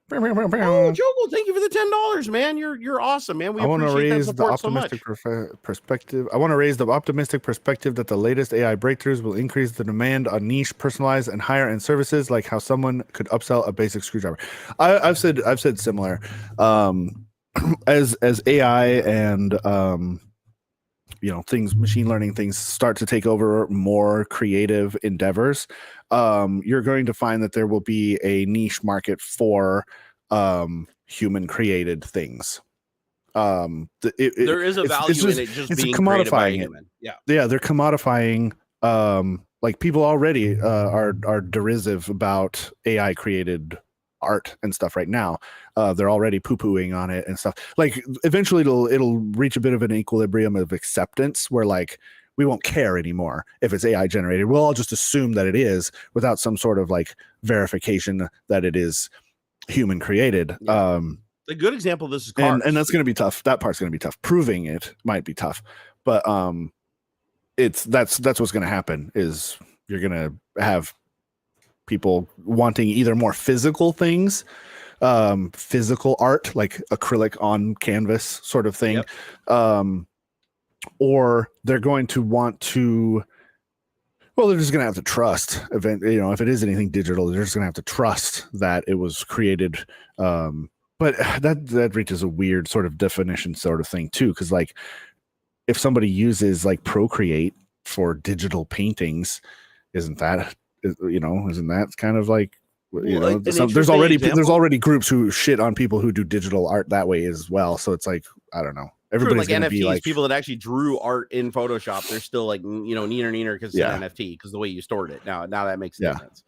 Jogo, thank you for the $10, man. You're awesome, man. I want to raise the optimistic perspective. I want to raise the optimistic perspective that the latest AI breakthroughs will increase the demand on niche, personalized, and higher end services, like how someone could upsell a basic screwdriver. I've said similar. As AI and things, machine learning things start to take over more creative endeavors, you're going to find that there will be a niche market for human created things. There is a value in it just being commodifying human. Yeah, they're commodifying. Like people already are derisive about AI created art and stuff right now. They're already poo-pooing on it and stuff. Like eventually it'll reach a bit of an equilibrium of acceptance where like we won't care anymore if it's AI generated. We'll all just assume that it is without some sort of like verification that it is human created. Yeah. A good example of this is cars. And that's going to be tough. That part's going to be tough. Proving it might be tough, but that's what's going to happen is you're going to have people wanting either more physical things, physical art, like acrylic on canvas sort of thing. Yep. Or they're going to want to, well, they're just going to have to trust if it is anything digital, they're just going to have to trust that it was created. But that reaches a weird sort of definition sort of thing too. Cause like if somebody uses like Procreate for digital paintings, isn't that kind of like, there's already groups who shit on people who do digital art that way as well. So it's like, I don't know. Everybody's like NFTs, be like people that actually drew art in Photoshop. They're still like, neener because it's an NFT because the way you stored it. Now that makes sense.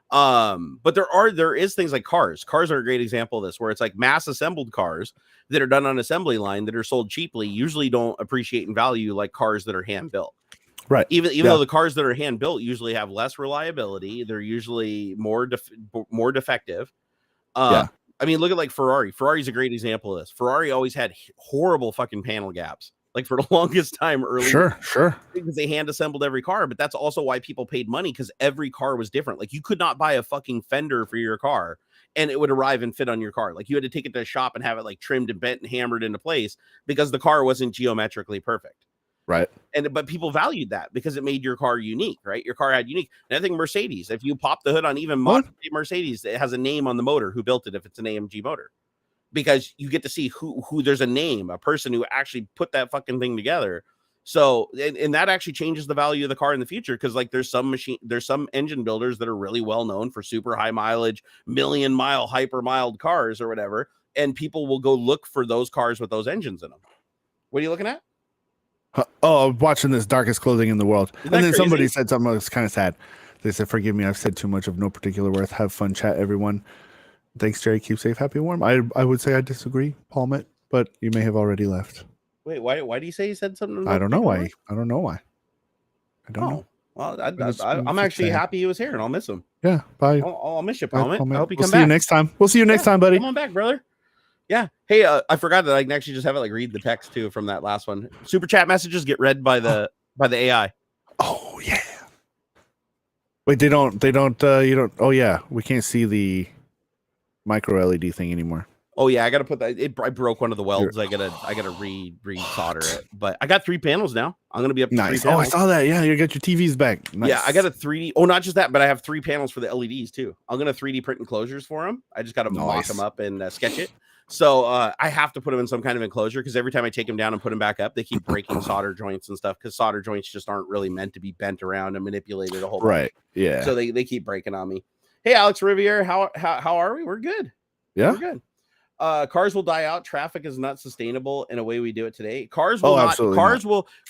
But there is things like cars. Cars are a great example of this, where it's like mass assembled cars that are done on assembly line that are sold cheaply usually don't appreciate in value like cars that are hand built. Right. Even though the cars that are hand built usually have less reliability, they're usually more defective. I mean, look at like Ferrari. Ferrari's a great example of this. Ferrari always had horrible fucking panel gaps, like for the longest time early. Sure. Because they hand assembled every car, but that's also why people paid money, because every car was different. Like you could not buy a fucking fender for your car and it would arrive and fit on your car. Like you had to take it to a shop and have it like trimmed and bent and hammered into place because the car wasn't geometrically perfect. Right. But people valued that because it made your car unique, right? Your car had unique. And I think Mercedes, if you pop the hood on even Mercedes, it has a name on the motor who built it if it's an AMG motor. Because you get to see who there's a name, a person who actually put that fucking thing together. So and that actually changes the value of the car in the future, because like there's some engine builders that are really well known for super high mileage, million-mile hyper mild cars or whatever, and people will go look for those cars with those engines in them. What are you looking at? Oh, I'm watching this Darkest Clothing in the World. And then crazy? Somebody said something that was kind of sad. They said, "Forgive me, I've said too much of no particular worth. Have fun, chat, everyone. Thanks, Jerry. Keep safe, happy, and warm." I would say I disagree, Palmet, but you may have already left. Wait, why do you say you said something? I don't know why. I don't know. Well, I'm actually happy he was here, and I'll miss him. Yeah, bye. I'll miss you, Palmet. I hope you come back. See you next time. We'll see you next time, buddy. Come on back, brother. Yeah. Hey, I forgot that I can actually just have it like read the text too from that last one. Super chat messages get read by the AI. Oh yeah. Wait, they don't. You don't. Oh yeah, we can't see the micro LED thing anymore. Oh yeah, I gotta put that. I broke one of the welds. I gotta solder it. But I got 3 panels now. I'm gonna be up to 3 panels. Oh, I saw that. Yeah, you got your TVs back. Nice. Yeah, I got a 3D. Oh, not just that, but I have 3 panels for the LEDs too. I'm gonna 3D print enclosures for them. I just gotta mock them up and sketch it. So I have to put them in some kind of enclosure, because every time I take them down and put them back up, they keep breaking solder joints and stuff, because solder joints just aren't really meant to be bent around and manipulated a whole bunch. Right. Yeah. So they keep breaking on me. Hey, Alex Riviere, how are we? We're good. Yeah. We're good. Cars will die out. Traffic is not sustainable in a way we do it today. Cars will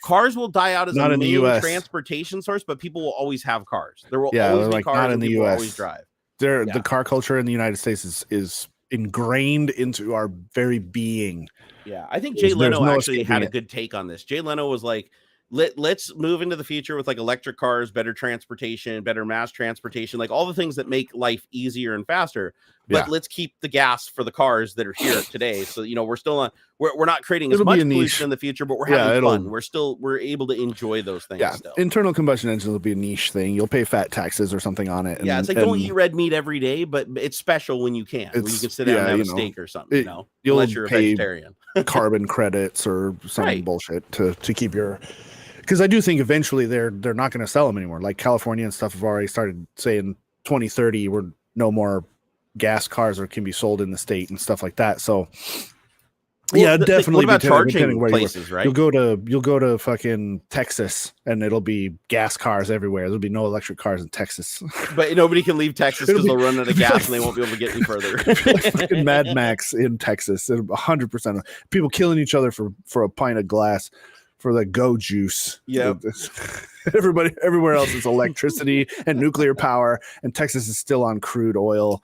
cars will die out as not a main transportation source, but people will always have cars. There will always be cars, not in the US. Always drive. The car culture in the United States is ingrained into our very being. Yeah, I think Jay Leno actually had a good take on this. Jay Leno was like, let's move into the future with like electric cars, better transportation, better mass transportation, like all the things that make life easier and faster. But let's keep the gas for the cars that are here today. So we're still on. We're not creating as much pollution in the future, but we're having fun. We're able to enjoy those things. Yeah, still. Internal combustion engines will be a niche thing. You'll pay fat taxes or something on it. It's like don't eat red meat every day, but it's special when you can. When you can sit down and have a steak or something. Unless you're a vegetarian. Carbon credits or some bullshit to keep your. Because I do think eventually they're not going to sell them anymore. Like California and stuff have already started saying 2030 we're no more gas cars or can be sold in the state and stuff like that. So definitely. What about charging places, right? You'll go to fucking Texas and it'll be gas cars everywhere. There'll be no electric cars in Texas. But nobody can leave Texas because they'll run out of gas and they won't be able to get any further. Like fucking Mad Max in Texas. 100%. People killing each other for a pint of glass. For the go juice. Yeah. Everywhere else is electricity and nuclear power, and Texas is still on crude oil.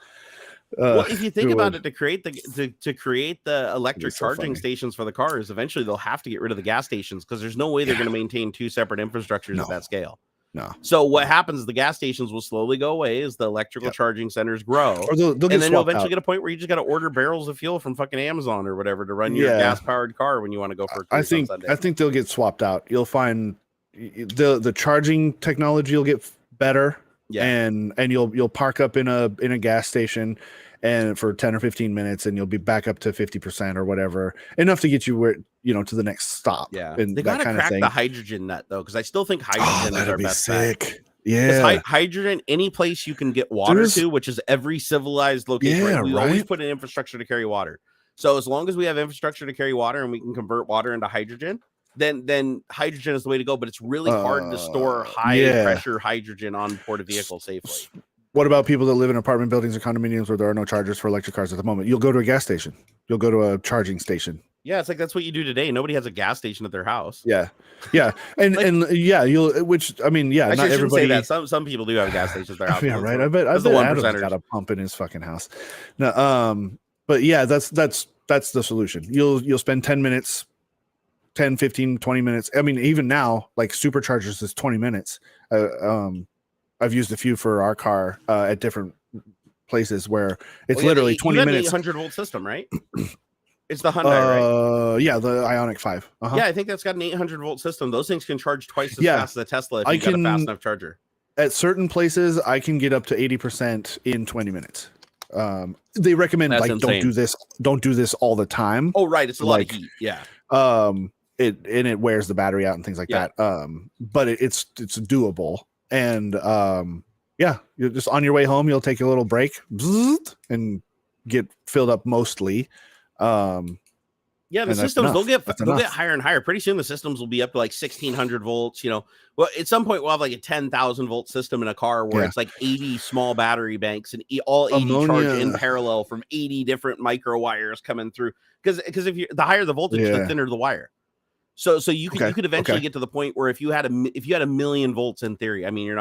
Well, if you think about it, to create the electric charging stations for the cars, eventually they'll have to get rid of the gas stations, because there's no way they're going to maintain 2 separate infrastructures at that scale. No. So what happens is the gas stations will slowly go away as the electrical charging centers grow. Or they'll and then you'll eventually get a point where you just got to order barrels of fuel from fucking Amazon or whatever to run your gas powered car when you want to go for a cruise on Sunday. I think they'll get swapped out. You'll find the charging technology will get better. Yeah. And you'll park up in a gas station and for 10 or 15 minutes and you'll be back up to 50% or whatever, enough to get you where to the next stop. Yeah, and they gotta crack the hydrogen nut though, because I still think hydrogen is our best bet. Yeah, hydrogen, any place you can get water to, which is every civilized location. We always put an infrastructure to carry water. So as long as we have infrastructure to carry water and we can convert water into hydrogen, then hydrogen is the way to go. But it's really hard to store high pressure hydrogen on board a vehicle safely. What about people that live in apartment buildings or condominiums where there are no chargers for electric cars at the moment? You'll go to a gas station. You'll go to a charging station. Yeah, it's like that's what you do today. Nobody has a gas station at their house. Yeah, and like, and yeah, not everybody. Say that. Some people do have gas stations at their house. Yeah, right. I bet Adam's got a pump in his fucking house. No, but yeah, that's the solution. You'll spend 10 minutes, 10, 15, 20 minutes. I mean, even now, like superchargers is 20 minutes. I've used a few for our car at different places where it's literally 20 minutes. 800-volt system, right? It's the Hyundai, right? Yeah, the Ioniq 5. Yeah, I think that's got an 800-volt system. Those things can charge twice as fast as a Tesla if you got a fast enough charger. At certain places, I can get up to 80% in 20 minutes. They recommend don't do this all the time. Oh, right, it's a lot of heat. Yeah. It wears the battery out and things like that. But it's doable. And yeah, you're just on your way home, you'll take a little break and get filled up mostly. Yeah, the systems they'll get higher and higher. Pretty soon the systems will be up to like 1600 volts. Well, at some point we'll have like a 10,000 volt system in a car where it's like 80 small battery banks and all 80 charge in parallel from 80 different micro wires coming through. Because if the higher the voltage, the thinner the wire. So you could eventually get to the point where if you had a million volts in theory, I mean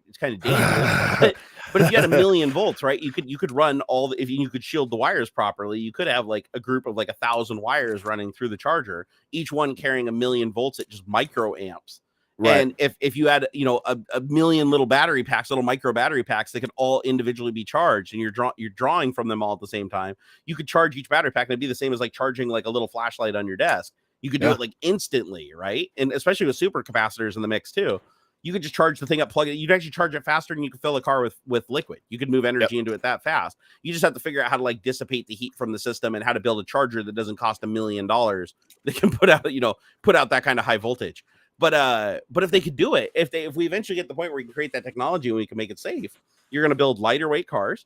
it's kind of dangerous, but if you had a million volts, right, you could run if you could shield the wires properly, you could have like a group of like 1,000 wires running through the charger, each one carrying a million volts at just micro amps. Right. And if you had a million little battery packs, little micro battery packs, they could all individually be charged, and you're drawing from them all at the same time. You could charge each battery pack, and it'd be the same as like charging like a little flashlight on your desk. You could do it like instantly, right? And especially with super capacitors in the mix too. You could just charge the thing up, plug it. You'd actually charge it faster than you could fill a car with liquid. You could move energy into it that fast. You just have to figure out how to like dissipate the heat from the system and how to build a charger that doesn't cost $1 million that can put out that kind of high voltage. But if they could do it, if we eventually get to the point where we can create that technology and we can make it safe, you're going to build lighter weight cars.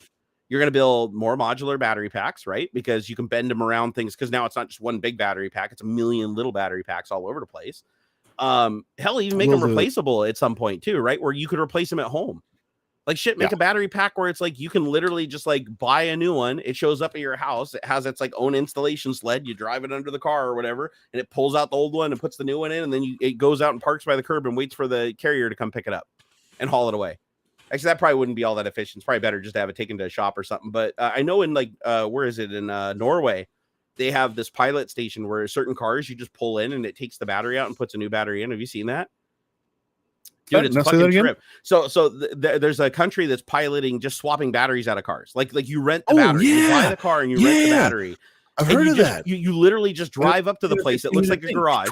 You're going to build more modular battery packs, right? Because you can bend them around things. Because now it's not just one big battery pack; it's a million little battery packs all over the place. Hell, even make them replaceable at some point too, right? Where you could replace them at home. Like make a battery pack where it's like you can literally just like buy a new one. It shows up at your house. It has its like own installation sled. You drive it under the car or whatever, and it pulls out the old one and puts the new one in, and then it goes out and parks by the curb and waits for the carrier to come pick it up and haul it away. Actually, that probably wouldn't be all that efficient. It's probably better just to have it taken to a shop or something. But I know in like, where is it? In Norway, they have this pilot station where certain cars you just pull in and it takes the battery out and puts a new battery in. Have you seen that? Dude, it's a fucking trip. So there's a country that's piloting just swapping batteries out of cars. Like you rent the battery. You buy the car and you rent the battery. I've heard of that. You literally just drive up to the place. It looks like a garage.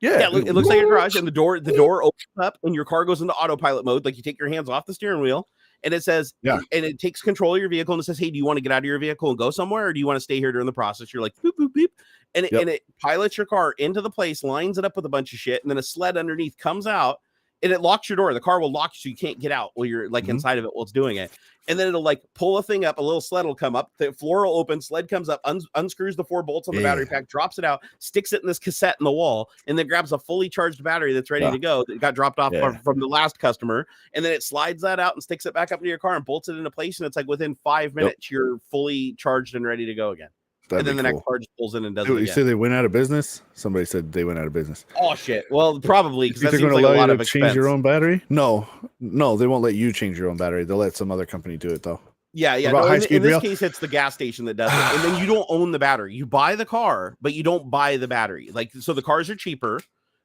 Yeah, it looks like a garage, and the door opens up, and your car goes into autopilot mode. Like you take your hands off the steering wheel, and it says, and it takes control of your vehicle, and it says, "Hey, do you want to get out of your vehicle and go somewhere, or do you want to stay here during the process?" You're like, "Boop boop beep," and it pilots your car into the place, lines it up with a bunch of shit, and then a sled underneath comes out, and it locks your door. The car will lock you so you can't get out while you're like inside of it while it's doing it. And then it'll like pull a thing up, a little sled will come up, the floor will open, sled comes up, unscrews the 4 bolts on the battery pack, drops it out, sticks it in this cassette in the wall, and then grabs a fully charged battery that's ready to go that got dropped off from the last customer. And then it slides that out and sticks it back up to your car and bolts it into place. And it's like within 5 minutes, you're fully charged and ready to go again. That'd and then the next car just pulls in and does it again. You say they went out of business? Somebody said they went out of business. Oh shit! Well, probably because that seems like a lot of expense. Change your own battery? No, they won't let you change your own battery. They'll let some other company do it though. Yeah. No, in this case, it's the gas station that does it, and then you don't own the battery. You buy the car, but you don't buy the battery. Like so, the cars are cheaper,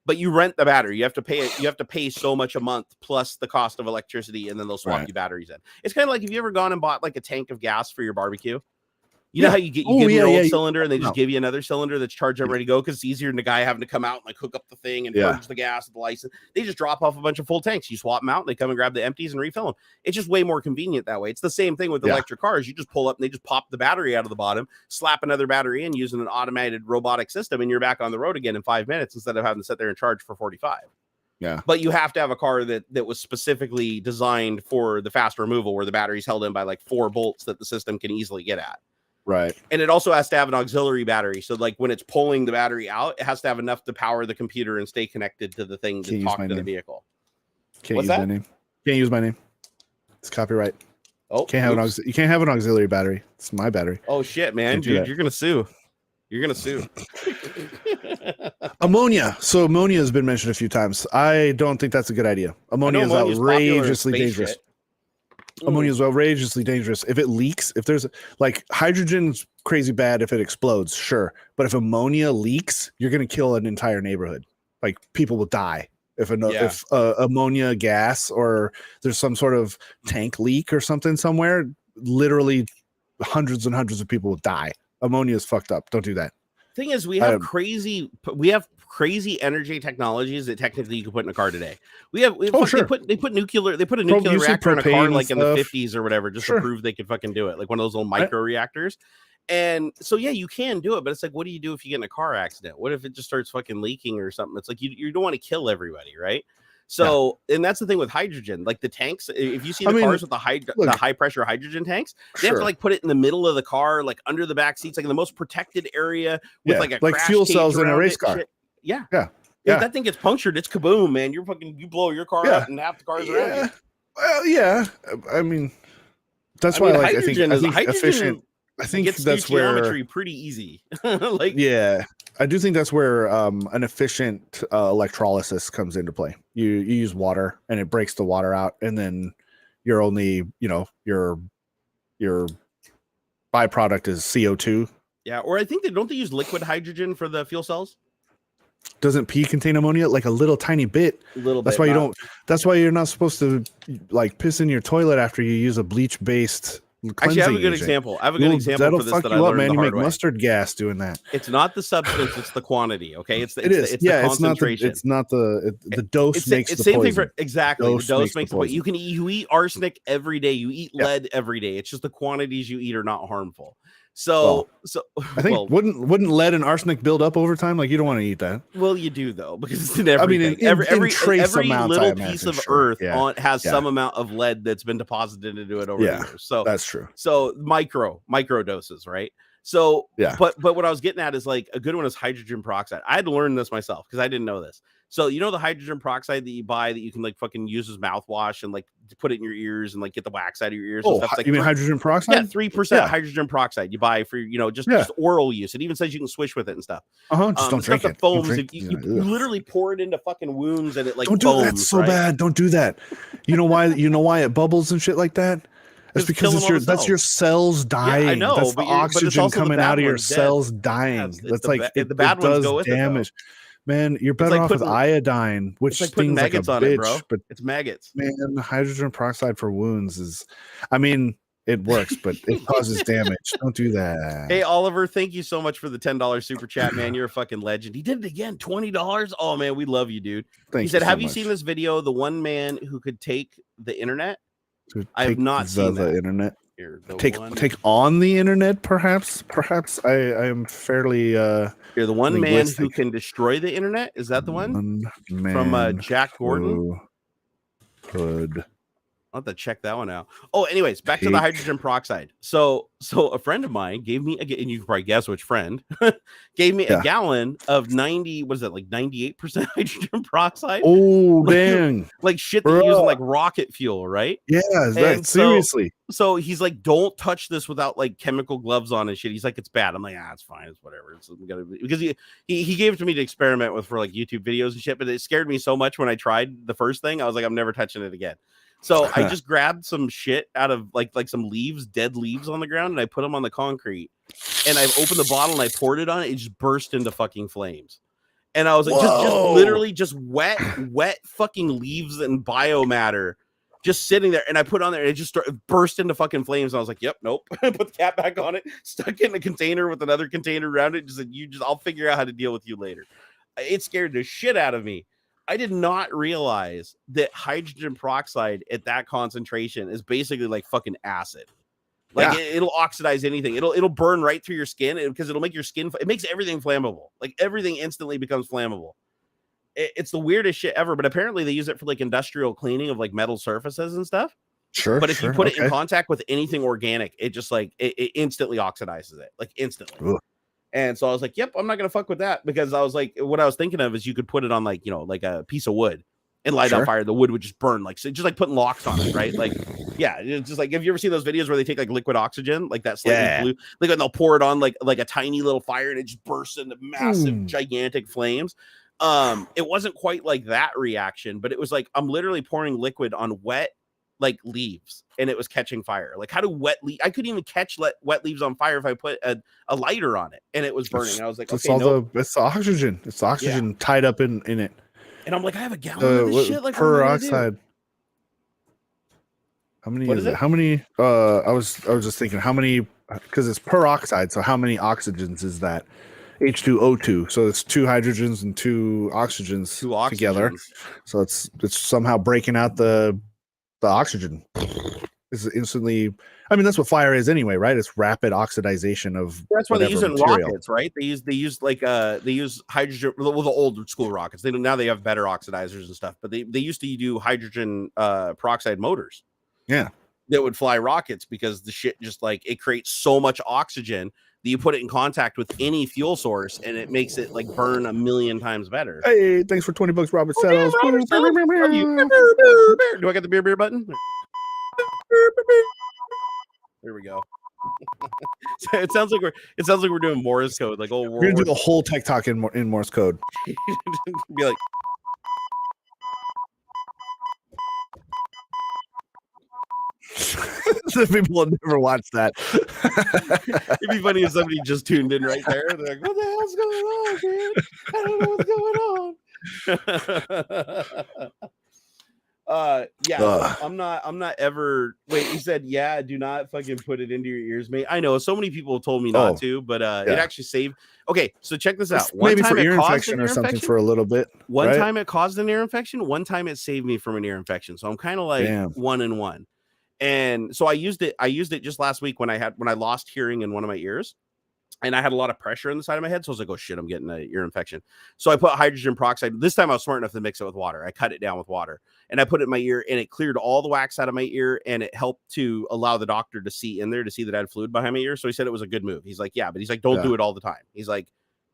but you rent the battery. You have to pay it. You have to pay so much a month plus the cost of electricity, and then they'll swap you batteries in. It's kind of like, have you ever gone and bought like a tank of gas for your barbecue? You know how you give your old cylinder and they just give you another cylinder that's charged up ready to go because it's easier than the guy having to come out and like hook up the thing and purge the gas with the license. They just drop off a bunch of full tanks. You swap them out and they come and grab the empties and refill them. It's just way more convenient that way. It's the same thing with electric cars. You just pull up and they just pop the battery out of the bottom, slap another battery in using an automated robotic system, and you're back on the road again in 5 minutes instead of having to sit there and charge for 45. Yeah. But you have to have a car that was specifically designed for the fast removal where the battery's held in by like 4 bolts that the system can easily get at. Right. And it also has to have an auxiliary battery. So like when it's pulling the battery out, it has to have enough to power the computer and stay connected to the thing to talk to the vehicle. Can't use my name. Can't use my name. It's copyright. Oh, you can't have an auxiliary battery. It's my battery. Oh shit, man. Dude, you're gonna sue. You're gonna sue. Ammonia. So ammonia has been mentioned a few times. I don't think that's a good idea. Ammonia is outrageously dangerous. Ammonia is outrageously dangerous. If it leaks, if there's like hydrogen's crazy bad if it explodes, sure. But if ammonia leaks, you're gonna kill an entire neighborhood. Like people will die if ammonia gas or there's some sort of tank leak or something somewhere. Literally, hundreds and hundreds of people will die. Ammonia is fucked up. Don't do that. Thing is, we have crazy energy technologies that technically you can put in a car today. Sure. They put a nuclear reactor in a car like in the 50s or whatever, just to prove they could fucking do it, like one of those little micro reactors. And so yeah, you can do it, but it's like, what do you do if you get in a car accident? What if it just starts fucking leaking or something? It's like you don't want to kill everybody, right? So, and that's the thing with hydrogen, like the tanks. If you see the cars with the high pressure hydrogen tanks, they have to like put it in the middle of the car, like under the back seats, like in the most protected area with like a crash fuel cells in a race car. Yeah. If that thing gets punctured, it's kaboom, man. You blow your car up and half the cars around you. Well, yeah. I mean, that's why like I think efficient. I think that's where geometry pretty easy. I do think that's where an efficient electrolysis comes into play. You use water and it breaks the water out, and then you're only your byproduct is CO2. Yeah, or I think they use liquid hydrogen for the fuel cells. Doesn't pee contain ammonia? Like a little tiny bit. That's why you don't. That's why you're not supposed to like piss in your toilet after you use a bleach-based. Actually, I have a good example. I have a good example for this that I learned the hard way. You make mustard gas doing that. It's not the substance; it's the quantity. Okay, it's the concentration. It's not the dose makes the poison. Thing for exactly. The dose makes the poison. You eat arsenic every day. You eat lead every day. It's just the quantities you eat are not harmful. So I think wouldn't lead and arsenic build up over time? Like you don't want to eat that. Well, you do though, because it's in everything. Every little piece of earth has some amount of lead that's been deposited into it over the years. So that's true. So micro doses, right? So but what I was getting at is like a good one is hydrogen peroxide. I had to learn this myself because I didn't know this. So the hydrogen peroxide that you buy that you can like fucking use as mouthwash and like put it in your ears and like get the wax out of your ears. Oh, and stuff. Like you mean hydrogen peroxide? Yeah, 3% hydrogen peroxide you buy for just oral use. It even says you can swish with it and stuff. Just don't drink it. Foams. You literally pour it into fucking wounds and it like don't do that. That's so bad. Don't do that. You know why? You know why it bubbles and shit like that? It's because that's your cells dying. Yeah, I know. That's the oxygen coming out of your cells dying. That's like the bad ones go with damage. Man, you're better off with iodine, which it's like putting maggots on it, bro. But it's maggots. Man, hydrogen peroxide for wounds is, I mean, it works, but it causes damage. Don't do that. Hey, Oliver, thank you so much for the $10 super chat, man. You're a fucking legend. He did it again, $20. Oh man, we love you, dude. He said, "Have you seen this video? The one man who could take the internet." I have not seen the internet. Take on the internet, perhaps. I am fairly You're the one linguistic. Man who can destroy the internet. Is that the one from Jack Gordon? Could I'll have to check that one out. Oh, anyways, back to the hydrogen peroxide. So a friend of mine gave me, and you can probably guess which friend, gave me a gallon of 98% hydrogen peroxide. Oh, dang. Like shit that you use in like rocket fuel, right? Yeah, seriously. So he's like, don't touch this without like chemical gloves on and shit. He's like, it's bad. I'm like, it's fine. It's whatever. Because he gave it to me to experiment with for like YouTube videos and shit, but it scared me so much when I tried the first thing. I was like, I'm never touching it again. So I just grabbed some shit out of like some leaves, dead leaves on the ground, and I put them on the concrete. And I opened the bottle and I poured it on it. It just burst into fucking flames. And I was like, just literally just wet fucking leaves and biomatter just sitting there. And I put on there and it just burst into fucking flames. And I was like, yep, nope. Put the cap back on it, stuck it in a container with another container around it. I'll figure out how to deal with you later. It scared the shit out of me. I did not realize that hydrogen peroxide at that concentration is basically like fucking acid. Like it'll oxidize anything. It'll burn right through your skin because it'll make your skin. It makes everything flammable. Like everything instantly becomes flammable. It's the weirdest shit ever. But apparently they use it for like industrial cleaning of like metal surfaces and stuff. Sure. But if you put it in contact with anything organic, it just like it instantly oxidizes it. Like instantly. Ugh. And so I was like, yep, I'm not going to fuck with that, because I was like, what I was thinking of is you could put it on like a piece of wood and light on fire. The wood would just burn, like, so just like putting locks on it, right? Like Yeah, it's just like, have you ever seen those videos where they take like liquid oxygen, like that slightly blue, like, and they'll pour it on like a tiny little fire and it just bursts into massive, gigantic flames. It wasn't quite like that reaction, but it was like I'm literally pouring liquid on wet like leaves and it was catching fire. Like, how do wet leaves? I couldn't even catch wet leaves on fire if I put a lighter on it and it was burning. And I was like, it's okay, it's the oxygen. It's the oxygen tied up in it. And I'm like, I have a gallon of this shit. Like, peroxide. How many is it? How many? I was just thinking, how many? Because it's peroxide. So how many oxygens is that? H2O2. So it's 2 hydrogens and 2 oxygens together. So it's somehow breaking out the oxygen. It's instantly. I mean, that's what fire is anyway, right? It's rapid oxidization of. That's why they use it in rockets, right? They use hydrogen. Well, the old school rockets. Now they have better oxidizers and stuff, but they used to do hydrogen peroxide motors. Yeah, that would fly rockets because the shit just like it creates so much oxygen that you put it in contact with any fuel source and it makes it like burn 1,000,000 times better. Hey, thanks for $20, Robert Settles. Do I get the beer button? There we go. It sounds like we're doing Morse code, like we're gonna do the whole tech talk in Morse code. Be like. People will never watch that. It'd be funny if somebody just tuned in right there. They're like, "What the hell's going on, dude? I don't know what's going on." I'm not ever. Wait, you said, "Yeah, do not fucking put it into your ears, mate." I know so many people told me not to, but it actually saved. Okay, so check this out. One maybe time for ear infection or something for a little bit. One time it caused an ear infection. One time it saved me from an ear infection. So I'm kind of like 1 and 1. And so I used it just last week when I lost hearing in one of my ears and I had a lot of pressure on the side of my head. So I was like, oh shit, I'm getting an ear infection. So I put hydrogen peroxide. This time I was smart enough to mix it with water. I cut it down with water and I put it in my ear and it cleared all the wax out of my ear. And it helped to allow the doctor to see in there to see that I had fluid behind my ear. So he said it was a good move. He's like, yeah, but he's like, don't do it all the time. He's like,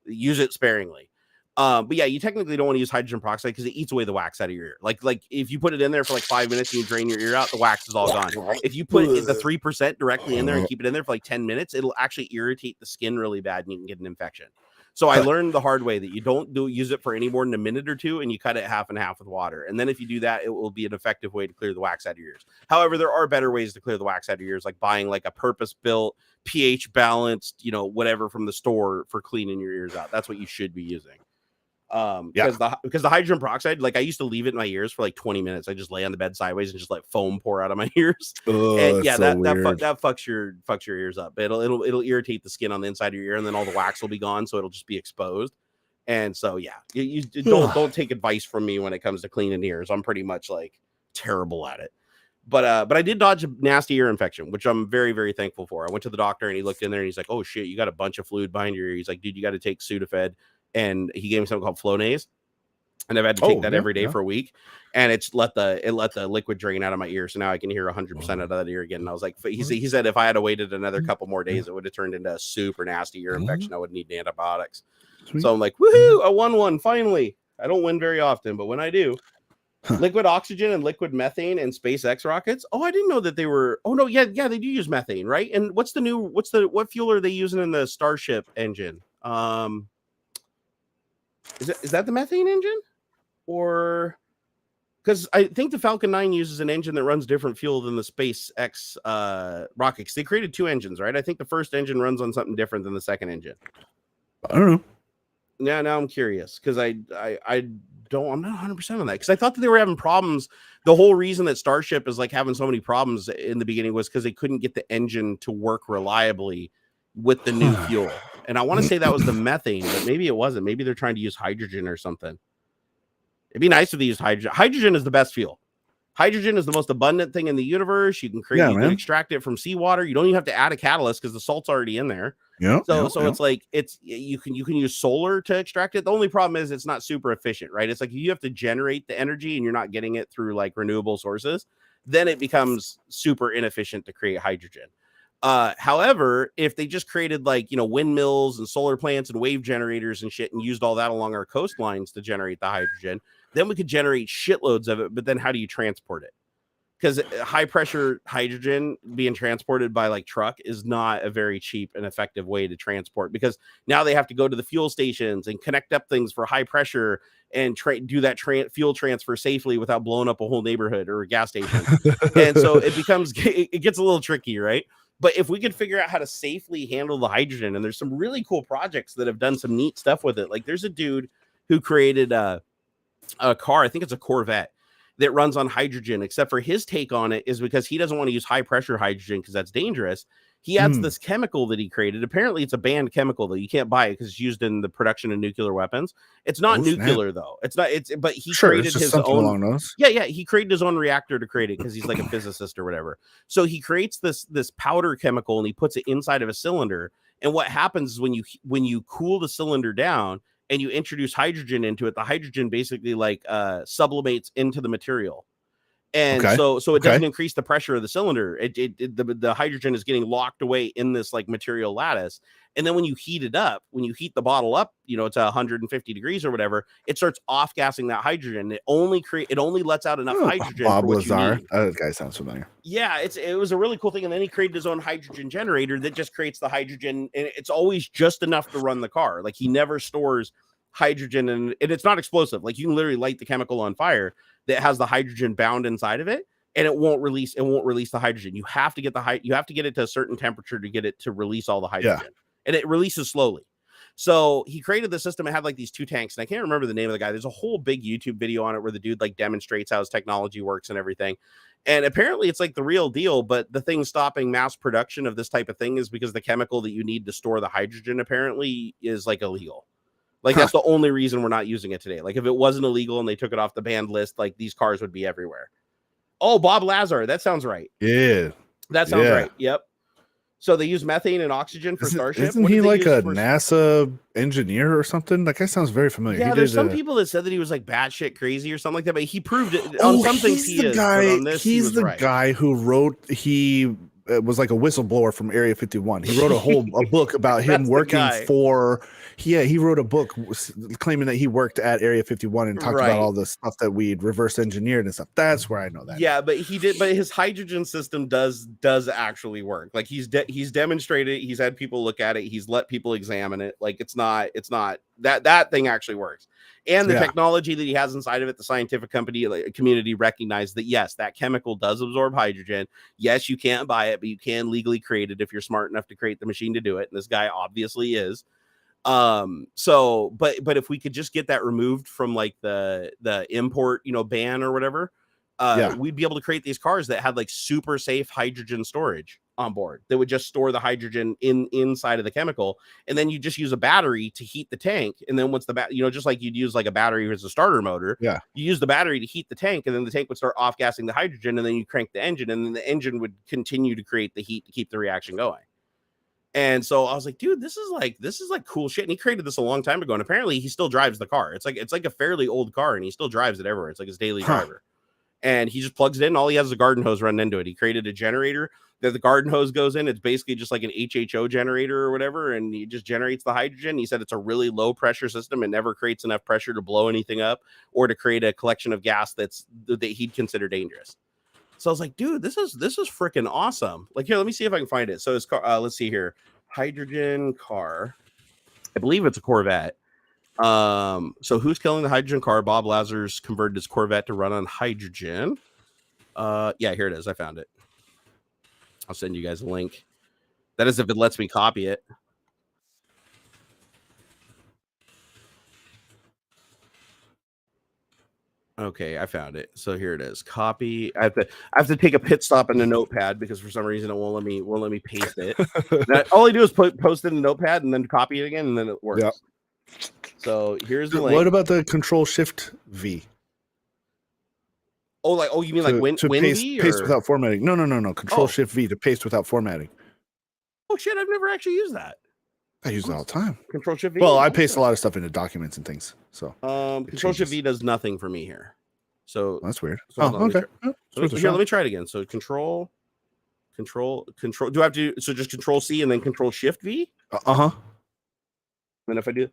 use it sparingly. But yeah, you technically don't want to use hydrogen peroxide because it eats away the wax out of your ear. Like if you put it in there for like 5 minutes and you drain your ear out, the wax is all gone. If you put the 3% directly in there and keep it in there for like 10 minutes, it'll actually irritate the skin really bad and you can get an infection. So I learned the hard way that you don't use it for any more than a minute or two and you cut it half and half with water. And then if you do that, it will be an effective way to clear the wax out of your ears. However, there are better ways to clear the wax out of your ears, like buying like a purpose-built, pH balanced, whatever from the store for cleaning your ears out. That's what you should be using. Because the hydrogen peroxide, like I used to leave it in my ears for like 20 minutes. I just lay on the bed sideways and just let foam pour out of my ears. And yeah, that fucks your ears up. It'll irritate the skin on the inside of your ear, and then all the wax will be gone, so it'll just be exposed. And so yeah, you don't take advice from me when it comes to cleaning ears. I'm pretty much like terrible at it. But I did dodge a nasty ear infection, which I'm very, very thankful for. I went to the doctor and he looked in there and he's like, "Oh shit, you got a bunch of fluid behind your ear." He's like, "Dude, you got to take Sudafed." And he gave me something called Flonase, and I've had to take that every day for a week, and it let the liquid drain out of my ear, so now I can hear 100% out of that ear again. And I was like, he said if I had waited another couple more days, it would have turned into a super nasty ear infection. I would need antibiotics. Sweet. So I'm like, woohoo! I won one finally. I don't win very often, but when I do, liquid oxygen and liquid methane and SpaceX rockets. Oh, I didn't know that they were. Oh no, yeah, they do use methane, right? And what fuel are they using in the Starship engine? Is that the methane engine? Or because I think the Falcon 9 uses an engine that runs different fuel than the SpaceX rockets. They created 2 engines, right? I think the first engine runs on something different than the second engine. I don't know. Yeah, now I'm curious because I'm not 100% on that because I thought that they were having problems. The whole reason that Starship is like having so many problems in the beginning was because they couldn't get the engine to work reliably with the new fuel. And I want to say that was the methane, but maybe it wasn't. Maybe they're trying to use hydrogen or something. It'd be nice if they used hydrogen. Hydrogen is the best fuel. Hydrogen is the most abundant thing in the universe. You can can extract it from seawater. You don't even have to add a catalyst because the salt's already in there. It's like you can use solar to extract it. The only problem is it's not super efficient, right? It's like you have to generate the energy and you're not getting it through like renewable sources. Then it becomes super inefficient to create hydrogen. However, if they just created like, windmills and solar plants and wave generators and shit and used all that along our coastlines to generate the hydrogen, then we could generate shitloads of it. But then how do you transport it? because high pressure hydrogen being transported by like truck is not a very cheap and effective way to transport, because now they have to go to the fuel stations and connect up things for high pressure and do that fuel transfer safely without blowing up a whole neighborhood or a gas station. And so it gets a little tricky, right? But if we could figure out how to safely handle the hydrogen, and there's some really cool projects that have done some neat stuff with it. Like there's a dude who created a car, I think it's a Corvette, that runs on hydrogen, except for his take on it is because he doesn't want to use high pressure hydrogen because that's dangerous. He adds this chemical that he created. Apparently it's a banned chemical, though. You can't buy it because it's used in the production of nuclear weapons. It's not nuclear, though. It's not. But he created his own. Along those. Yeah. He created his own reactor to create it because he's like a physicist or whatever. So he creates this powder chemical and he puts it inside of a cylinder. And what happens is when you cool the cylinder down and you introduce hydrogen into it, the hydrogen basically like sublimates into the material. And so it doesn't increase the pressure of the cylinder. The hydrogen is getting locked away in this like material lattice. And then when you heat it up, when you heat the bottle up, it's 150 degrees or whatever, it starts off gassing that hydrogen. It only lets out enough hydrogen. Bob Lazar. That guy sounds familiar. Yeah, it was a really cool thing. And then he created his own hydrogen generator that just creates the hydrogen, and it's always just enough to run the car. Like he never stores hydrogen, and it's not explosive. Like you can literally light the chemical on fire that has the hydrogen bound inside of it, and it won't release the hydrogen. You have to get it to a certain temperature to get it to release all the hydrogen. And it releases slowly. So he created the system. It had like these 2 tanks, and I can't remember the name of the guy. There's a whole big YouTube video on it where the dude like demonstrates how his technology works and everything. And apparently it's like the real deal, but the thing stopping mass production of this type of thing is because the chemical that you need to store the hydrogen apparently is like illegal. Like that's the only reason we're not using it today. Like if it wasn't illegal and they took it off the banned list, like these cars would be everywhere. Oh, Bob Lazar. That sounds right. Yeah. That sounds right. Yep. So they use methane and oxygen for Starship. Isn't he like a NASA engineer or something? That guy sounds very familiar. Yeah, there's some people that said that he was like batshit crazy or something like that, but he proved it on some things. He's the guy who wrote. He was like a whistleblower from Area 51. He wrote a book about him working for. He wrote a book claiming that he worked at Area 51 and talked about all the stuff that we'd reverse engineered and stuff. That's where I know that. Yeah, but his hydrogen system does actually work. Like he's demonstrated, he's had people look at it, he's let people examine it. Like it's not that thing actually works. And the technology that he has inside of it, the scientific community recognized that yes, that chemical does absorb hydrogen. Yes, you can't buy it, but you can legally create it if you're smart enough to create the machine to do it. And this guy obviously is. But if we could just get that removed from like the import, ban or whatever, we'd be able to create these cars that had like super safe hydrogen storage on board that would just store the hydrogen inside of the chemical. And then you just use a battery to heat the tank. And then once just like you'd use like a battery as a starter motor, you use the battery to heat the tank, and then the tank would start off gassing the hydrogen, and then you crank the engine, and then the engine would continue to create the heat to keep the reaction going. And so I was like, dude, this is like cool shit. And he created this a long time ago. And apparently he still drives the car. It's like a fairly old car, and he still drives it everywhere. It's like his daily driver. And he just plugs it in. All he has is a garden hose running into it. He created a generator that the garden hose goes in. It's basically just like an HHO generator or whatever. And he just generates the hydrogen. He said it's a really low pressure system. It never creates enough pressure to blow anything up or to create a collection of gas that he'd consider dangerous. So I was like, dude, this is freaking awesome. Like, here, let me see if I can find it. So his car, let's see here. Hydrogen car. I believe it's a Corvette. So who's killing the hydrogen car? Bob Lazar's converted his Corvette to run on hydrogen. Yeah, here it is. I found it. I'll send you guys a link. That is if it lets me copy it. Okay, I found it. So here it is. Copy. I have to take a pit stop in the notepad because for some reason it won't let me paste it. All I do is post it in the notepad and then copy it again, and then it works. Yep. So here's the link. What about the Control Shift V? Oh, you mean like Win V? Paste without formatting. No. Control Shift V to paste without formatting. Oh shit! I've never actually used that. I use it all the time. Control Shift V. Well, I paste a lot of stuff into documents and things. So Control Shift V does nothing for me here. So that's weird. So okay. Let me try it again. So Control. Do I have to? So just Control C and then Control Shift V. And if I do,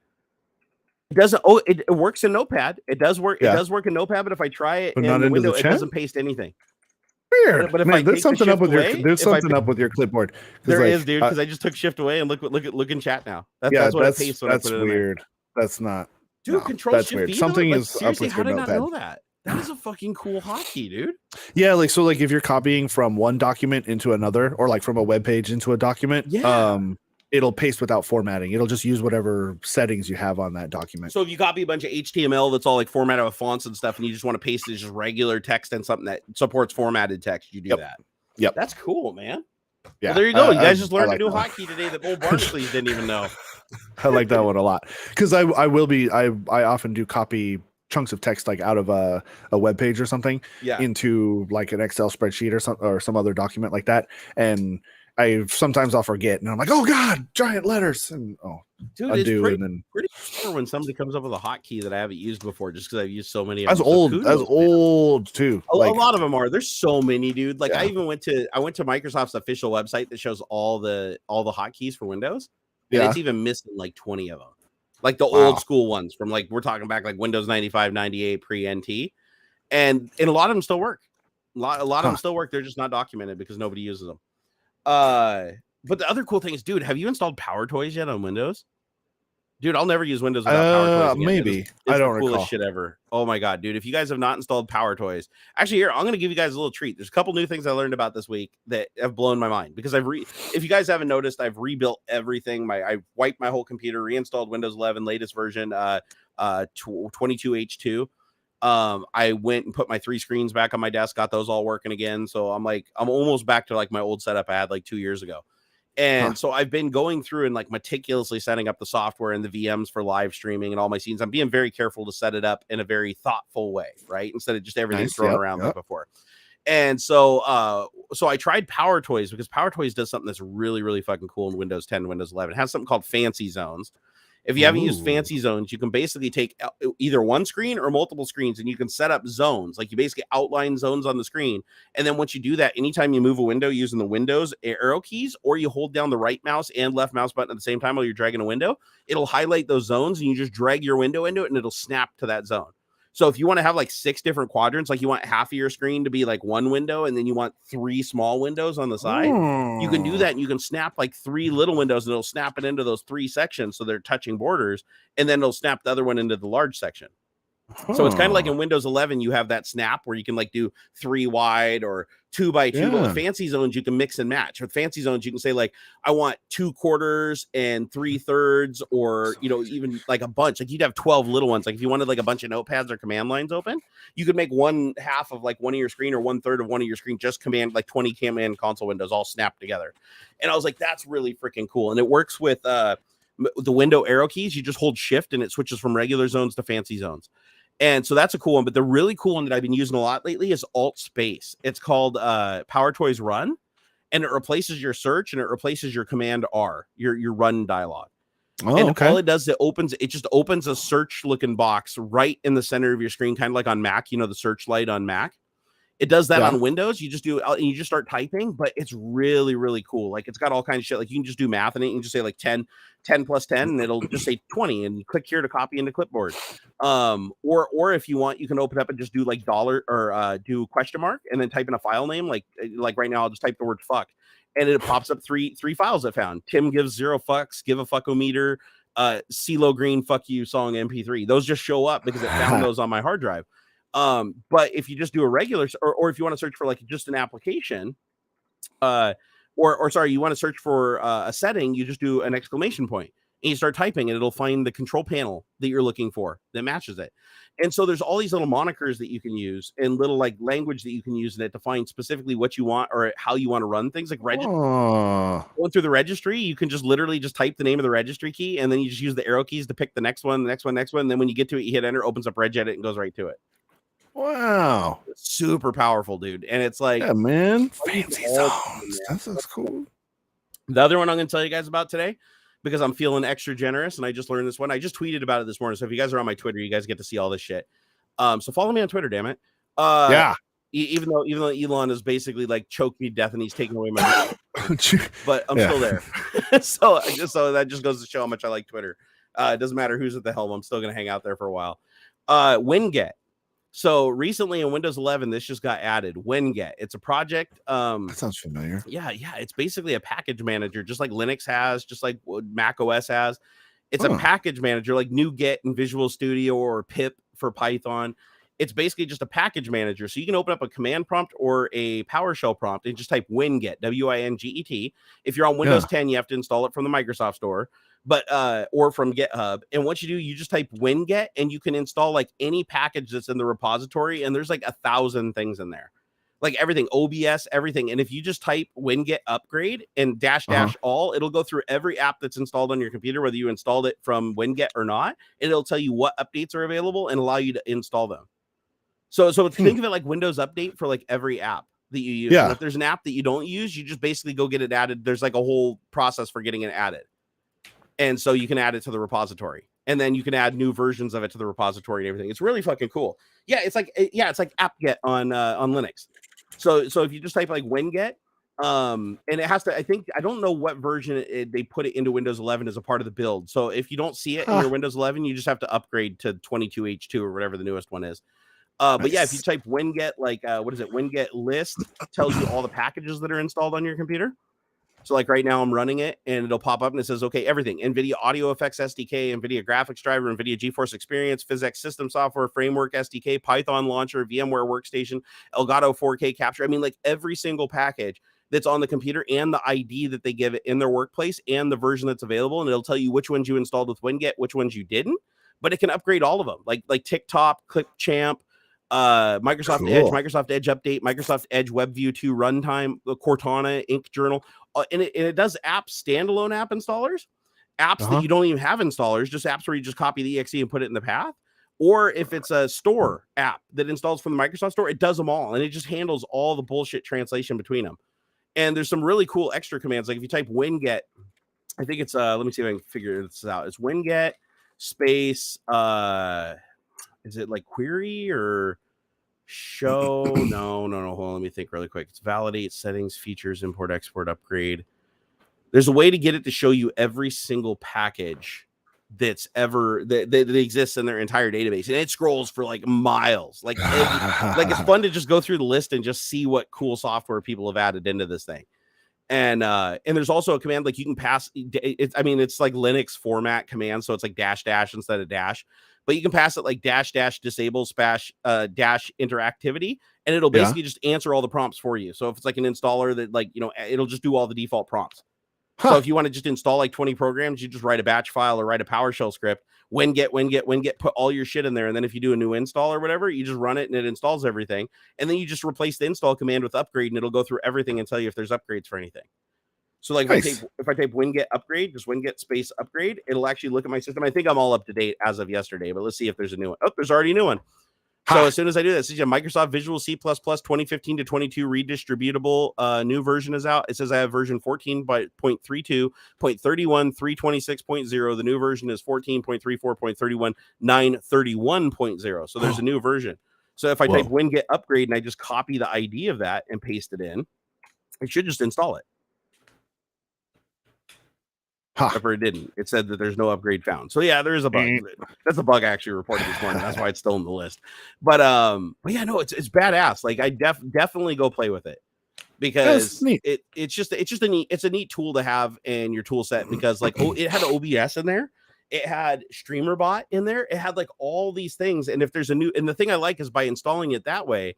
it doesn't. Oh, it works in Notepad. It does work. It does work in Notepad. But if I try it in the window, it doesn't paste anything. Weird. But if Man, I there's take something the up with away, your up with your clipboard. There is, dude, because I just took shift away and look in chat now. That's what it pastes when I put it in weird. There. That's not. Dude, No, Control that's Shift weird. V, Something though? Like, is seriously, up with how your did I not notepad. know that? That is a fucking cool hotkey, dude. Yeah, like so, like if you're copying from one document into another, or like from a web page into a document, it'll paste without formatting. It'll just use whatever settings you have on that document. So if you copy a bunch of HTML that's all like formatted with fonts and stuff, and you just want to paste it as just regular text and something that supports formatted text, you do that. Yep, that's cool, man. Yeah, well, there you go. You guys just learned a new hotkey today that old Barnacules didn't even know. I like that one a lot because I often do copy chunks of text like out of a web page or something into like an Excel spreadsheet or some other document like that, and sometimes I'll forget and I'm like, oh god, giant letters, and dude, undo, it's and then pretty cool when somebody comes up with a hotkey that I haven't used before, just because I've used so many. That's old too. A lot of them are. There's so many, dude. Like I even went to Microsoft's official website that shows all the hotkeys for Windows, and it's even missing like 20 of them. Like the old school ones from like, we're talking back like Windows 95, 98 pre-NT. And a lot of them still work. A lot of them still work. They're just not documented because nobody uses them. But the other cool thing is, dude, have you installed PowerToys yet on Windows? Dude, I'll never use Windows without PowerToys again. Maybe. It's I don't the coolest recall. Shit ever. Oh my god, dude. If you guys have not installed PowerToys, actually here, I'm going to give you guys a little treat. There's a couple new things I learned about this week that have blown my mind because if you guys haven't noticed, I've rebuilt everything. I wiped my whole computer, reinstalled Windows 11 latest version 22H2. I went and put my 3 screens back on my desk, got those all working again. So I'm almost back to like my old setup I had like 2 years ago. And so I've been going through and like meticulously setting up the software and the VMs for live streaming and all my scenes. I'm being very careful to set it up in a very thoughtful way, right? Instead of just everything thrown around like before. And so I tried PowerToys because PowerToys does something that's really, really fucking cool in Windows 10 and Windows 11. It has something called Fancy Zones. If you haven't used Fancy Zones, you can basically take either one screen or multiple screens, and you can set up zones. Like you basically outline zones on the screen. And then once you do that, anytime you move a window using the Windows arrow keys, or you hold down the right mouse and left mouse button at the same time while you're dragging a window, it'll highlight those zones, and you just drag your window into it, and it'll snap to that zone. So if you want to have like 6 different quadrants, like you want half of your screen to be like one window, and then you want 3 small windows on the side, you can do that, and you can snap like 3 little windows, and it'll snap it into those 3 sections so they're touching borders, and then it'll snap the other one into the large section. So it's kind of like in Windows 11, you have that snap where you can like do 3 wide or 2 by 2. But with Fancy Zones, you can mix and match. With Fancy Zones, you can say like, I want 2/4 and 3/3, or even like a bunch. Like you'd have 12 little ones. Like if you wanted like a bunch of notepads or command lines open, you could make 1/2 of like one of your screen or 1/3 of one of your screen, just command like 20 command console windows all snapped together. And I was like, that's really freaking cool. And it works with the window arrow keys. You just hold shift and it switches from regular zones to Fancy Zones. And so that's a cool one. But the really cool one that I've been using a lot lately is Alt Space. It's called PowerToys Run, and it replaces your search and it replaces your Command R, your run dialog. And all it does, it just opens a search looking box right in the center of your screen, kind of like on Mac, the search light on Mac. It does that on Windows. You just do it and you just start typing, but it's really, really cool. Like it's got all kinds of shit. Like you can just do math in it. You can just say like 10 plus 10, and it'll just say 20, and you click here to copy into clipboard. Or if you want, you can open up and just do like dollar or do question mark and then type in a file name. Like right now, I'll just type the word fuck, and it pops up three files I found. Tim gives 0 fucks, give a fuckometer, CeeLo Green, fuck you song MP3. Those just show up because it found those on my hard drive. But if you just do a regular, or if you want to search for like just an application, or sorry, you want to search for a setting, you just do an exclamation point and you start typing, and it'll find the control panel that you're looking for that matches it. And so there's all these little monikers that you can use and little like language that you can use in it to find specifically what you want or how you want to run things. Like going through the registry, you can just literally just type the name of the registry key, and then you just use the arrow keys to pick the next one. And then when you get to it, you hit enter, opens up Regedit, and goes right to it. Wow. It's super powerful, dude. And it's like, yeah, man. Fancy Zones. That's cool. The other one I'm going to tell you guys about today, because I'm feeling extra generous, and I just learned this one. I just tweeted about it this morning. So if you guys are on my Twitter, you guys get to see all this shit. So follow me on Twitter, damn it. Yeah. Even though Elon is basically like choked me to death and he's taking away my but I'm still there. so that just goes to show how much I like Twitter. It doesn't matter who's at the helm. I'm still going to hang out there for a while. Winget. So recently in Windows 11, this just got added. WinGet. It's a project. That sounds familiar. Yeah. It's basically a package manager, just like Linux has, just like Mac OS has. It's a package manager like NuGet in Visual Studio or pip for Python. It's basically just a package manager. So you can open up a command prompt or a PowerShell prompt and just type WinGet, WINGET. If you're on Windows 10, you have to install it from the Microsoft Store, but or from GitHub. And once you do, you just type WinGet and you can install like any package that's in the repository. And there's like 1,000 things in there. Like everything, OBS, everything. And if you just type WinGet upgrade and -- all, it'll go through every app that's installed on your computer, whether you installed it from WinGet or not. And it'll tell you what updates are available and allow you to install them. So think of it like Windows Update for like every app that you use. Yeah. And if there's an app that you don't use, you just basically go get it added. There's like a whole process for getting it added. And so you can add it to the repository. And then you can add new versions of it to the repository and everything. It's really fucking cool. Yeah, it's like apt-get on Linux. So if you just type like WinGet, and it has to, I don't know what version they put it into Windows 11 as a part of the build. So if you don't see it in your Windows 11, you just have to upgrade to 22H2 or whatever the newest one is. But yeah, if you type WinGet, like what is it? WinGet list tells you all the packages that are installed on your computer. So like right now I'm running it and it'll pop up and it says, okay, everything: NVIDIA Audio Effects SDK, NVIDIA Graphics Driver, NVIDIA GeForce Experience, PhysX System Software, Framework SDK, Python Launcher, VMware Workstation, Elgato 4K Capture. I mean, like every single package that's on the computer and the ID that they give it in their workplace and the version that's available. And it'll tell you which ones you installed with WinGet, which ones you didn't, but it can upgrade all of them. Like TikTok, Clipchamp, Microsoft Edge, Microsoft Edge Update, Microsoft Edge WebView 2 Runtime, Cortana, Ink Journal, and it does standalone app installers, apps that you don't even have installers, just apps where you just copy the exe and put it in the path. Or if it's a store app that installs from the Microsoft Store, it does them all, and it just handles all the bullshit translation between them. And there's some really cool extra commands. Like if you type WinGet, I think it's let me see if I can figure this out. It's WinGet space is it like query or show? No. Hold on. Let me think really quick. It's validate, settings, features, import, export, upgrade. There's a way to get it to show you every single package that's ever that exists in their entire database, and it scrolls for like miles. Like it's fun to just go through the list and just see what cool software people have added into this thing. And there's also a command like you can pass it. I mean, it's like Linux format command, so it's like -- instead of dash. But you can pass it like -- disable -- dash interactivity, and it'll basically just answer all the prompts for you. So if it's like an installer that like, it'll just do all the default prompts. So if you want to just install like 20 programs, you just write a batch file or write a PowerShell script, WinGet, put all your shit in there. And then if you do a new install or whatever, you just run it and it installs everything. And then you just replace the install command with upgrade and it'll go through everything and tell you if there's upgrades for anything. So like if I type WinGet upgrade, just WinGet space upgrade, it'll actually look at my system. I think I'm all up to date as of yesterday, but let's see if there's a new one. Oh, there's already a new one. So as soon as I do this, it's a Microsoft Visual C++ 2015 to 22 redistributable new version is out. It says I have version 14.32.31 326.0. The new version is 14.34.31 931.0. So there's a new version. So if I type WinGet upgrade and I just copy the ID of that and paste it in, it should just install it. However, it didn't. It said that there's no upgrade found. So yeah, there is a bug. That's a bug I actually reported this morning. That's why it's still in the list. But yeah, no, it's badass. Like I definitely go play with it because it's just a neat tool to have in your tool set because like it had OBS in there, it had StreamerBot in there, it had like all these things. And if there's and the thing I like is by installing it that way.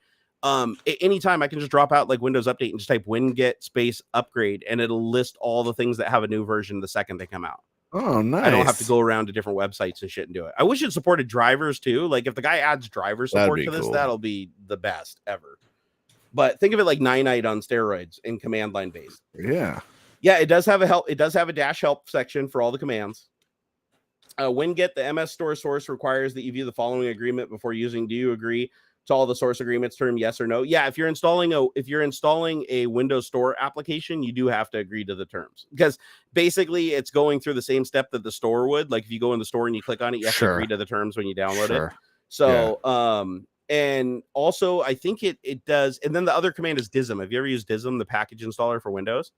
Anytime I can just drop out like Windows Update and just type WinGet space upgrade and it'll list all the things that have a new version the second they come out. Oh, nice. I don't have to go around to different websites and shit and do it. I wish it supported drivers too. Like if the guy adds driver support to this, that'll be the best ever. But think of it like Ninite on steroids in command line based. Yeah. Yeah, it does have a dash help section for all the commands. WinGet, the MS Store source requires that you view the following agreement before using. Do you agree to all the source agreements term? Yes or no? Yeah, if you're installing a Windows Store application, you do have to agree to the terms because basically it's going through the same step that the store would. Like if you go in the store and you click on it, you have to agree to the terms when you download it. So and also I think it does. And then the other command is DISM. Have you ever used DISM, the package installer for Windows?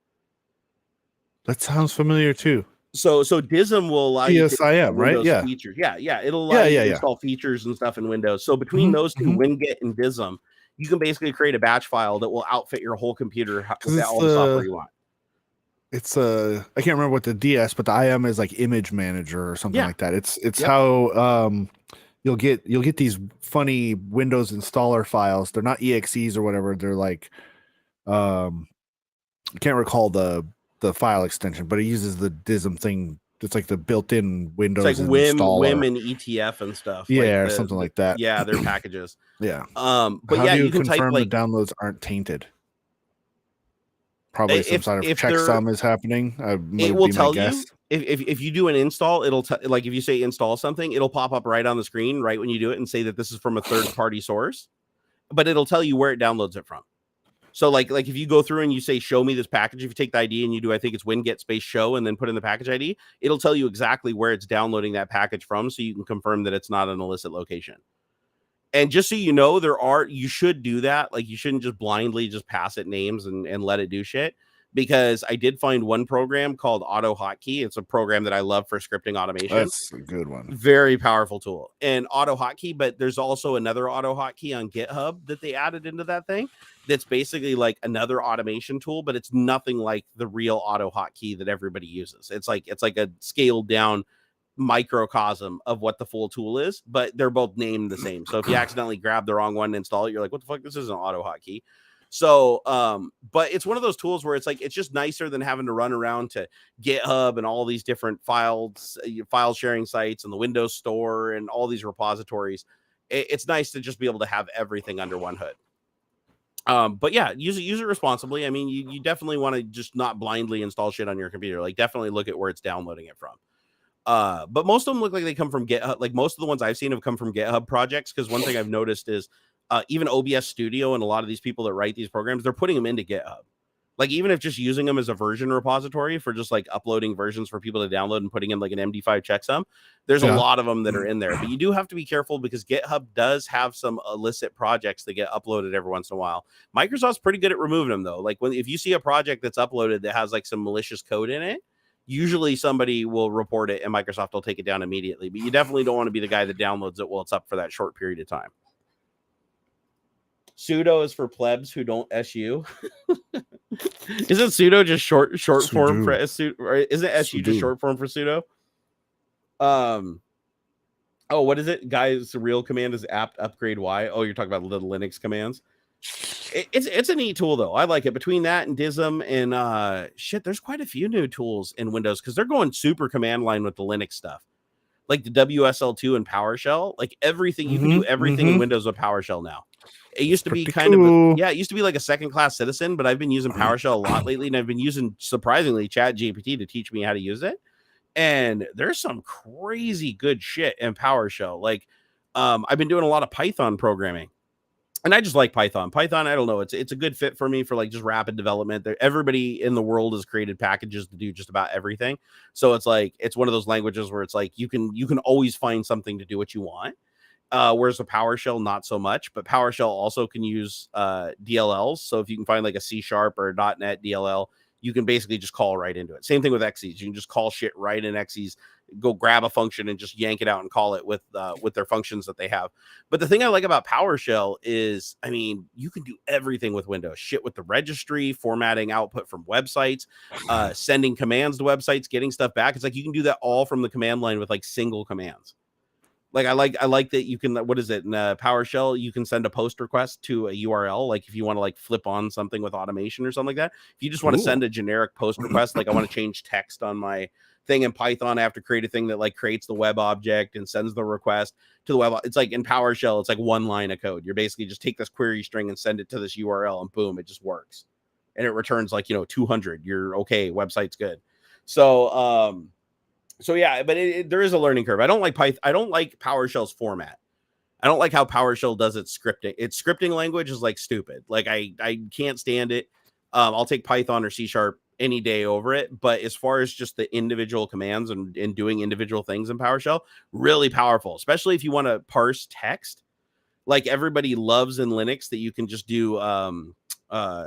That sounds familiar too. So DISM will allow you to install Windows right? features. Yeah. It'll allow you to install features and stuff in Windows. So between those two, WinGet and DISM, you can basically create a batch file that will outfit your whole computer with all the software you want. It's I can't remember what the DS, but the IM is like image manager or something like that. It's how you'll get these funny Windows installer files. They're not exes or whatever. They're like I can't recall the file extension, but it uses the DISM thing. It's like the built-in Windows it's like Wim and ETF and stuff. Yeah, or something like that. Yeah, they're packages. Yeah. But how do you can confirm type the downloads aren't tainted? Probably some sort of checksum is happening. It will tell you if you do an install. It'll like if you say install something, it'll pop up right on the screen right when you do it and say that this is from a third-party source. But it'll tell you where it downloads it from. So like if you go through and you say show me this package, if you take the ID and you do, I think it's WinGet space show and then put in the package ID, it'll tell you exactly where it's downloading that package from, so you can confirm that it's not an illicit location. And just so you know, you should do that. Like, you shouldn't just blindly just pass it names and let it do shit. Because I did find one program called Auto Hotkey. It's a program that I love for scripting automation. That's a good one. Very powerful tool. And Auto Hotkey, but there's also another Auto Hotkey on GitHub that they added into that thing. That's basically like another automation tool, but it's nothing like the real Auto Hotkey that everybody uses. It's like a scaled down microcosm of what the full tool is, but they're both named the same. So if you accidentally grab the wrong one and install it, you're like, what the fuck? This isn't Auto Hotkey. So, but it's one of those tools where it's like, it's just nicer than having to run around to GitHub and all these different file sharing sites and the Windows Store and all these repositories. It's nice to just be able to have everything under one hood. But yeah, use it responsibly. I mean, you definitely want to just not blindly install shit on your computer. Like, definitely look at where it's downloading it from. But most of them look like they come from GitHub. Like, most of the ones I've seen have come from GitHub projects. Because one thing I've noticed is even OBS Studio and a lot of these people that write these programs, they're putting them into GitHub. Like, even if just using them as a version repository for just like uploading versions for people to download and putting in like an MD5 checksum, there's a lot of them that are in there. But you do have to be careful because GitHub does have some illicit projects that get uploaded every once in a while. Microsoft's pretty good at removing them, though. Like, if you see a project that's uploaded that has like some malicious code in it, usually somebody will report it and Microsoft will take it down immediately. But you definitely don't want to be the guy that downloads it while it's up for that short period of time. Sudo is for plebs who don't SU. Isn't sudo just short form for SU? Or isn't SU just short form for sudo? Oh, what is it? Guys, the real command is apt upgrade Y. Oh, you're talking about the Linux commands. It's a neat tool though. I like it. Between that and DISM and shit, there's quite a few new tools in Windows because they're going super command line with the Linux stuff. Like the WSL2 and PowerShell, like everything, you can do everything in Windows with PowerShell now. It used to be kind of, it used to be like a second class citizen, but I've been using PowerShell a lot lately, and I've been using, surprisingly, ChatGPT to teach me how to use it. And there's some crazy good shit in PowerShell. Like, I've been doing a lot of Python programming, and I just like Python. Python, I don't know, it's a good fit for me for like just rapid development. Everybody in the world has created packages to do just about everything. So it's like, it's one of those languages where it's like you can always find something to do what you want. Whereas with PowerShell, not so much, but PowerShell also can use DLLs. So if you can find like a C# or a .NET DLL, you can basically just call right into it. Same thing with XEs. You can just call shit right in XEs, go grab a function and just yank it out and call it with their functions that they have. But the thing I like about PowerShell is, I mean, you can do everything with Windows. Shit with the registry, formatting output from websites, sending commands to websites, getting stuff back. It's like you can do that all from the command line with like single commands. Like I like that you can, what is it, in PowerShell, you can send a post request to a URL. Like if you want to like flip on something with automation or something like that. If you just want to send a generic post request, like I want to change text on my thing in Python, I have to create a thing that like creates the web object and sends the request to the web. It's like in PowerShell, it's like one line of code. You're basically just take this query string and send it to this URL and boom, it just works. And it returns like, 200. You're okay. Website's good. So yeah, but there is a learning curve. I don't like Python. I don't like PowerShell's format. I don't like how PowerShell does its scripting. Its scripting language is like stupid. Like I can't stand it. I'll take Python or C# any day over it. But as far as just the individual commands and doing individual things in PowerShell, really powerful, especially if you want to parse text. Like everybody loves in Linux that you can just do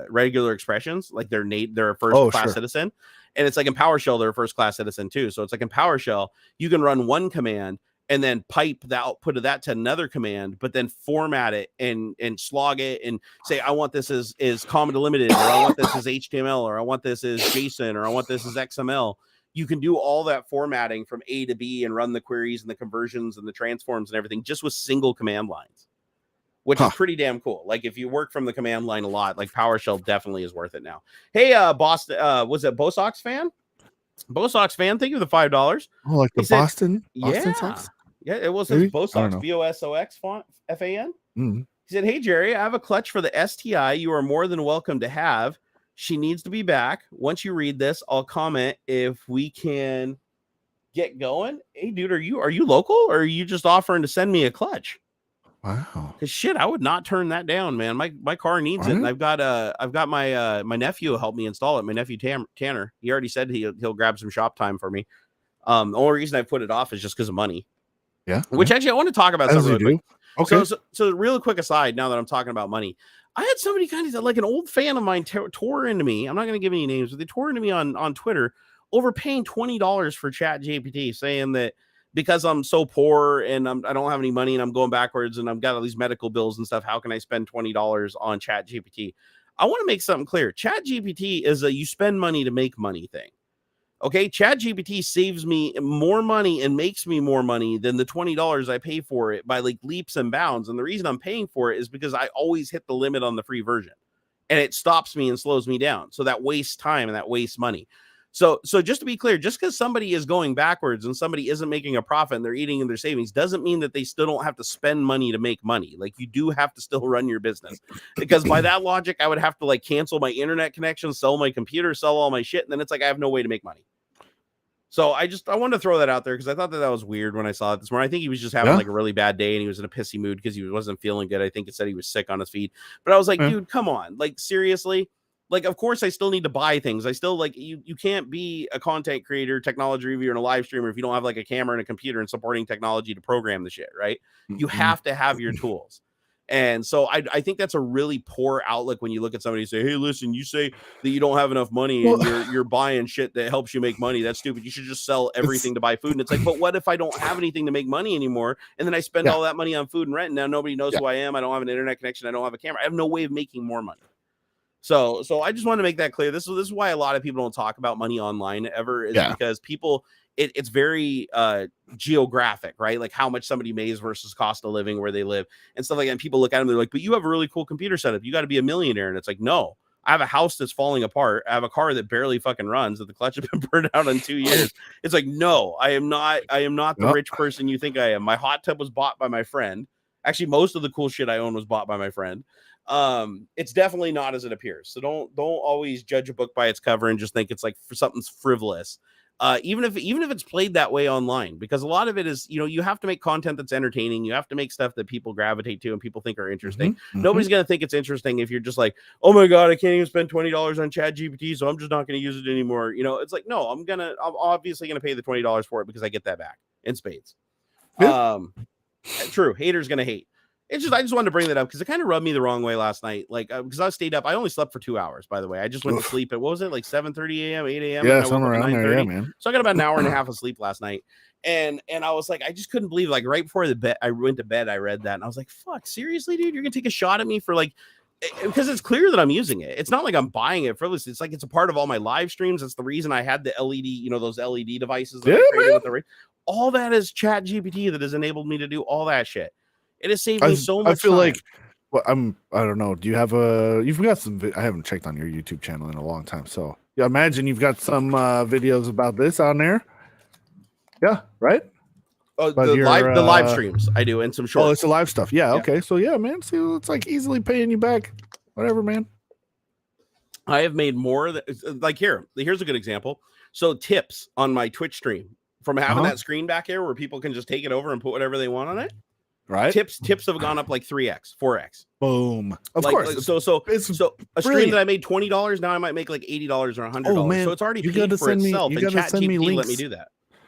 regular expressions, like they're a first class citizen. And it's like in PowerShell, they're a first class citizen too. So it's like in PowerShell, you can run one command and then pipe the output of that to another command, but then format it and slog it and say, I want this as comma delimited, or I want this as HTML, or I want this as JSON, or I want this as XML. You can do all that formatting from A to B and run the queries and the conversions and the transforms and everything just with single command lines, which is pretty damn cool. Like if you work from the command line a lot, like PowerShell definitely is worth it now. Hey, Boston, was it Bosox fan? Bosox fan, thank you for the $5. Oh, like the Boston Sox? Yeah, it was his Bosox, Bosox font, FAN. Mm. He said, hey, Jerry, I have a clutch for the STI you are more than welcome to have. She needs to be back. Once you read this, I'll comment if we can get going. Hey, dude, are you local, or are you just offering to send me a clutch? Wow. Because shit, I would not turn that down, man. My car needs it. And I've got my my nephew help me install it. My nephew Tanner. He already said he'll grab some shop time for me. The only reason I put it off is just because of money. Yeah. Which actually I want to talk about something really quick. Okay. So real quick aside, now that I'm talking about money, I had somebody kind of like an old fan of mine tore into me. I'm not going to give any names, but they tore into me on Twitter over paying $20 for ChatGPT, saying that because I'm so poor and I don't have any money and I'm going backwards and I've got all these medical bills and stuff, how can I spend $20 on ChatGPT? I want to make something clear. ChatGPT is a you spend money to make money thing. Okay, ChatGPT saves me more money and makes me more money than the $20 I pay for it by like leaps and bounds. And the reason I'm paying for it is because I always hit the limit on the free version, and it stops me and slows me down. So that wastes time and that wastes money. So just to be clear, just because somebody is going backwards and somebody isn't making a profit and they're eating in their savings doesn't mean that they still don't have to spend money to make money. Like you do have to still run your business, because by that logic, I would have to like cancel my internet connection, sell my computer, sell all my shit. And then it's like, I have no way to make money. So I wanted to throw that out there because I thought that was weird when I saw it this morning. I think he was just having like a really bad day and he was in a pissy mood because he wasn't feeling good. I think it said he was sick on his feet, but I was like, dude, come on. Like, seriously? Like, of course I still need to buy things. I still like, you can't be a content creator, technology reviewer, and a live streamer if you don't have like a camera and a computer and supporting technology to program the shit, right? You have to have your tools. And so I think that's a really poor outlook when you look at somebody and say, hey, listen, you say that you don't have enough money and you're buying shit that helps you make money. That's stupid. You should just sell everything to buy food. And it's like, but what if I don't have anything to make money anymore? And then I spend all that money on food and rent. And now nobody knows who I am. I don't have an internet connection. I don't have a camera. I have no way of making more money. So I just want to make that clear. This is why a lot of people don't talk about money online ever, is because people, it's very geographic, right? Like how much somebody makes versus cost of living where they live and stuff like that. And people look at them, they're like, but you have a really cool computer setup. You got to be a millionaire. And it's like, no, I have a house that's falling apart. I have a car that barely fucking runs, that the clutch has been burned out in 2 years. It's like, no, I am not the rich person you think I am. My hot tub was bought by my friend. Actually, most of the cool shit I own was bought by my friend. It's definitely not as it appears. So don't always judge a book by its cover and just think it's like for something's frivolous. Even if it's played that way online, because a lot of it is, you have to make content that's entertaining. You have to make stuff that people gravitate to and people think are interesting. Nobody's going to think it's interesting if you're just like, oh my God, I can't even spend $20 on ChatGPT, so I'm just not going to use it anymore. It's like, no, I'm obviously going to pay the $20 for it because I get that back in spades. True. Haters going to hate. It's just, I just wanted to bring that up because it kind of rubbed me the wrong way last night. Like, because I stayed up. I only slept for 2 hours, by the way. I just went to sleep at, what was it, like 7:30 a.m., 8 a.m.? Yeah, somewhere around there, yeah, man. So I got about an hour and a half of sleep last night. And I was like, I just couldn't believe, like, right before I went to bed, I read that. And I was like, fuck, seriously, dude? You're going to take a shot at me for, like, because it's clear that I'm using it. It's not like I'm buying it for this. It's like it's a part of all my live streams. That's the reason I had the LED, those LED devices that I created with all that is ChatGPT that has enabled me to do all that shit. It has saved me so much. I feel time. like, well, I don't know. Do you have you've got some, I haven't checked on your YouTube channel in a long time. So yeah, imagine you've got some videos about this on there. Yeah. Right. Oh, the live streams I do, and some shorts. Oh, it's the live stuff. Yeah. Okay. So yeah, man. See, it's like easily paying you back. Whatever, man. I have made more like here's a good example. So tips on my Twitch stream from having that screen back here where people can just take it over and put whatever they want on it. Right. Tips have gone up like 3x, 4x. Boom. Of course. So a stream that I made $20, now I might make like $80 or $100. Oh, man. So it's already paid for itself. And ChatGPT let me do that.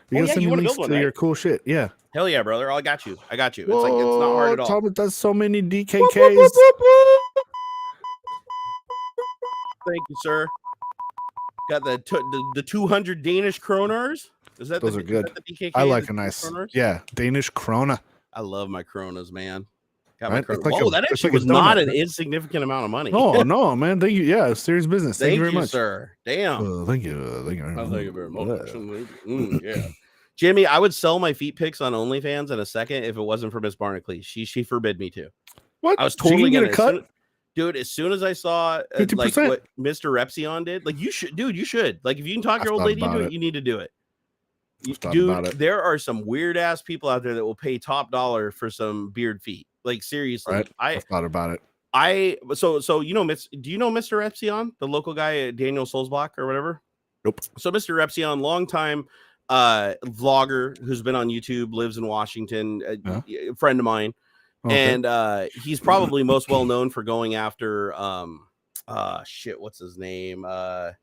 You gotta send me links to your cool shit. Yeah. Hell yeah, brother. I got you. It's like, it's not hard at all. Thomas does so many DKKs. Thank you, sir. Got the 200 Danish kroners. Is that those are good? Is that the DKK? I like a nice Danish krona. I love my kronas, man. Got right? my Whoa, that actually was not an insignificant amount of money. No, man. Thank you. Yeah, serious business. Thank you very much, sir. Damn. Thank you. Thank you very much. Yeah. Jimmy, I would sell my feet pics on OnlyFans in a second if it wasn't for Miss Barnacules. She forbid me to. What? I was totally gonna cut. Dude, as soon as I saw like what Mr. Repsion did, like you should. Like if you can talk your old lady into it, you need to do it. Dude, there are some weird ass people out there that will pay top dollar for some beard feet. Like seriously, right? I thought about it. So do you know Mr. Repsion, the local guy, Daniel Soulsblock or whatever? Nope. So Mr. Repsion, long time vlogger who's been on YouTube, lives in Washington, a friend of mine. Okay. And he's probably most well known for going after what's his name? The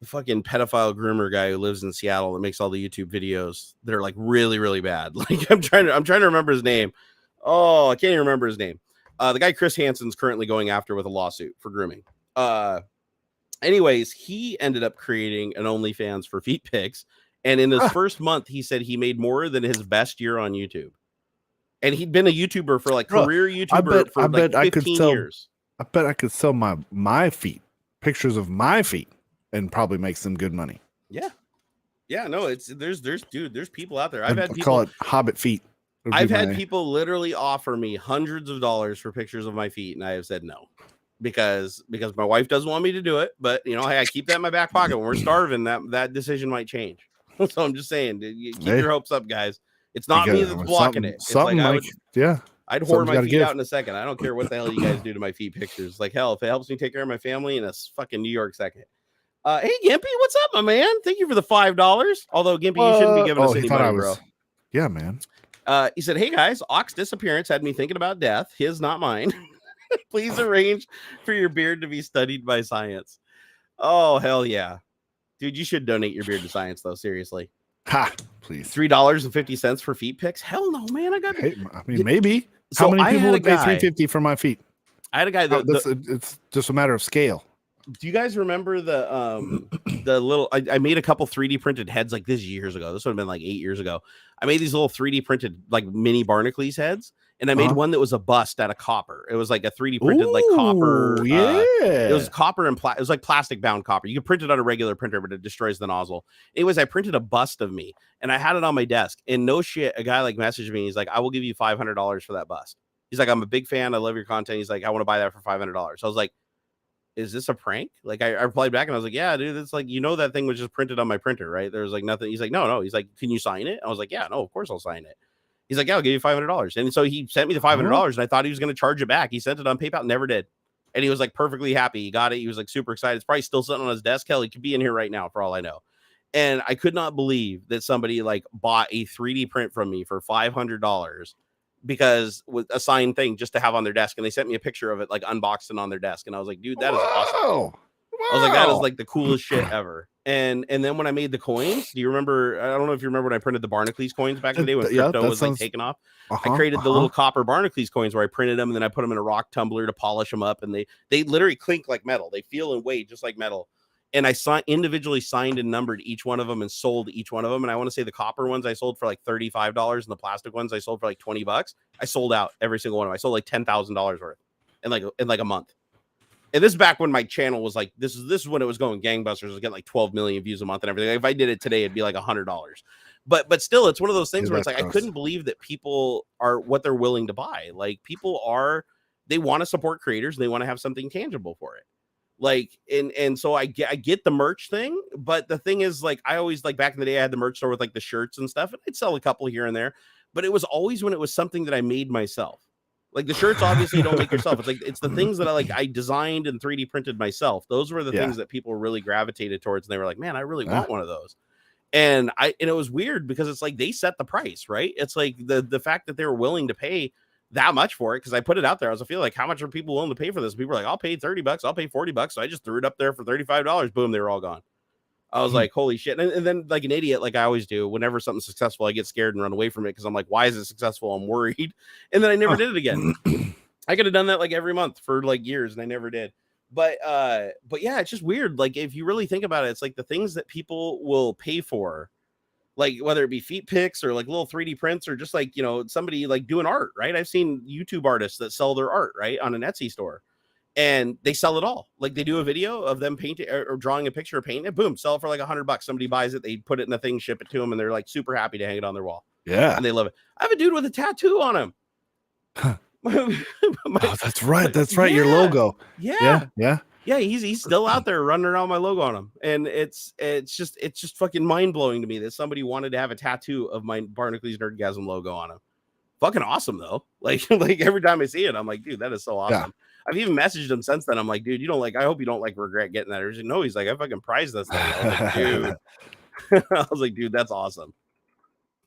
fucking pedophile groomer guy who lives in Seattle that makes all the YouTube videos that are like really, really bad. Like I'm trying to remember his name. Oh, I can't even remember his name. The guy Chris Hansen's currently going after with a lawsuit for grooming. Anyways, he ended up creating an OnlyFans for feet pics, and in his first month, he said he made more than his best year on YouTube. And he'd been a YouTuber for like career YouTuber for like 15 years. I bet I could sell my feet, pictures of my feet, and probably make some good money. Yeah. No, there's people out there. I've had people call it Hobbit feet. I've had people literally offer me hundreds of dollars for pictures of my feet, and I have said no because my wife doesn't want me to do it. But hey, I keep that in my back pocket. When we're starving, that decision might change. So I'm just saying, keep your hopes up, guys. It's not me that's blocking it. It's like I'd whore my feet out in a second. I don't care what the hell you guys do to my feet pictures. Like hell, if it helps me take care of my family in a fucking New York second. Hey Gimpy, what's up, my man? Thank you for the $5. Although Gimpy, you shouldn't be giving us any money, bro. Yeah, man. He said, "Hey guys, Ox disappearance had me thinking about death. His, not mine. Please arrange for your beard to be studied by science." Oh hell yeah, dude! You should donate your beard to science, though. Seriously. Ha! Please. $3.50 for feet pics? Hell no, man! Maybe. So how many people would pay $3.50 for my feet? I had a guy it's just a matter of scale. Do you guys remember the little? I made a couple 3D printed heads like this years ago. This would have been like 8 years ago. I made these little 3D printed like mini Barnacules heads, and I made one that was a bust out of copper. It was like a 3D printed like copper. It was copper and it was like plastic bound copper. You could print it on a regular printer, but it destroys the nozzle. Anyways, I printed a bust of me, and I had it on my desk. And no shit, a guy like messaged me. He's like, "I will give you $500 for that bust." He's like, "I'm a big fan. I love your content." He's like, "I want to buy that for $500." I was like, is this a prank? Like I replied back and I was like, yeah, dude, it's like, that thing was just printed on my printer, right? There was like nothing. He's like, no. He's like, can you sign it? I was like, yeah, no, of course I'll sign it. He's like, yeah, I'll give you $500. And so he sent me the $500 and I thought he was going to charge it back. He sent it on PayPal, never did. And he was like perfectly happy. He got it. He was like super excited. It's probably still sitting on his desk. Hell, he could be in here right now for all I know. And I could not believe that somebody like bought a 3D print from me for $500 because with a signed thing just to have on their desk. And they sent me a picture of it like unboxed and on their desk. And I was like, dude, that is awesome. I was like, that is like the coolest shit ever. And then when I made the coins, do you remember? I don't know if you remember when I printed the Barnacules coins back in the day when crypto was like taken off. I created the little copper Barnacules coins where I printed them and then I put them in a rock tumbler to polish them up. And they literally clink like metal. They feel and weigh just like metal. And I individually signed and numbered each one of them and sold each one of them. And I want to say the copper ones I sold for like $35 and the plastic ones I sold for like $20. I sold out every single one of them. I sold like $10,000 worth in like a month. And this is back when my channel was like, this is when it was going gangbusters. I was getting like 12 million views a month and everything. Like if I did it today, it'd be like $100. But still, it's one of those things where it's like, I couldn't believe that people are what they're willing to buy. Like they want to support creators. And they want to have something tangible for it. Like, and so I get the merch thing, but the thing is, like, I always, like, back in the day, I had the merch store with like the shirts and stuff, and I'd sell a couple here and there, but it was always when it was something that I made myself. Like the shirts, obviously, you don't make yourself. It's like, it's the things that I designed and 3D printed myself. Those were the things that people really gravitated towards. And they were like, man, I really want one of those. And it was weird because it's like, they set the price, right? It's like the fact that they were willing to pay that much for it, because I put it out there. I was like, how much are people willing to pay for this? People were like, I'll pay $30, I'll pay $40. So I just threw it up there for $35. Boom, they were all gone. I was like, holy shit. And then, like an idiot, like I always do, whenever something's successful, I get scared and run away from it because I'm like, why is it successful? I'm worried. And then I never did it again. I could have done that like every month for like years, and I never did. But yeah, it's just weird. Like if you really think about it, it's like the things that people will pay for, like whether it be feet pics or like little 3D prints or just like, you know, somebody like doing art, right? I've seen YouTube artists that sell their art, right, on an Etsy store, and they sell it all. Like they do a video of them painting or drawing a picture of painting it, boom, sell it for like $100. Somebody buys it, they put it in the thing, ship it to them, and they're like super happy to hang it on their wall. Yeah. And they love it. I have a dude with a tattoo on him. Oh, that's right. That's right. Yeah. Your logo. Yeah. Yeah. Yeah, he's still out there running around my logo on him, and it's just fucking mind blowing to me that somebody wanted to have a tattoo of my Barnacules Nerdgasm logo on him. Fucking awesome though. Like every time I see it, I'm like, dude, that is so awesome. Yeah. I've even messaged him since then. I'm like, dude, you don't like. I hope you don't like regret getting that. Or no, he's like, I fucking prize this thing. I was like, dude. I was like, dude, that's awesome.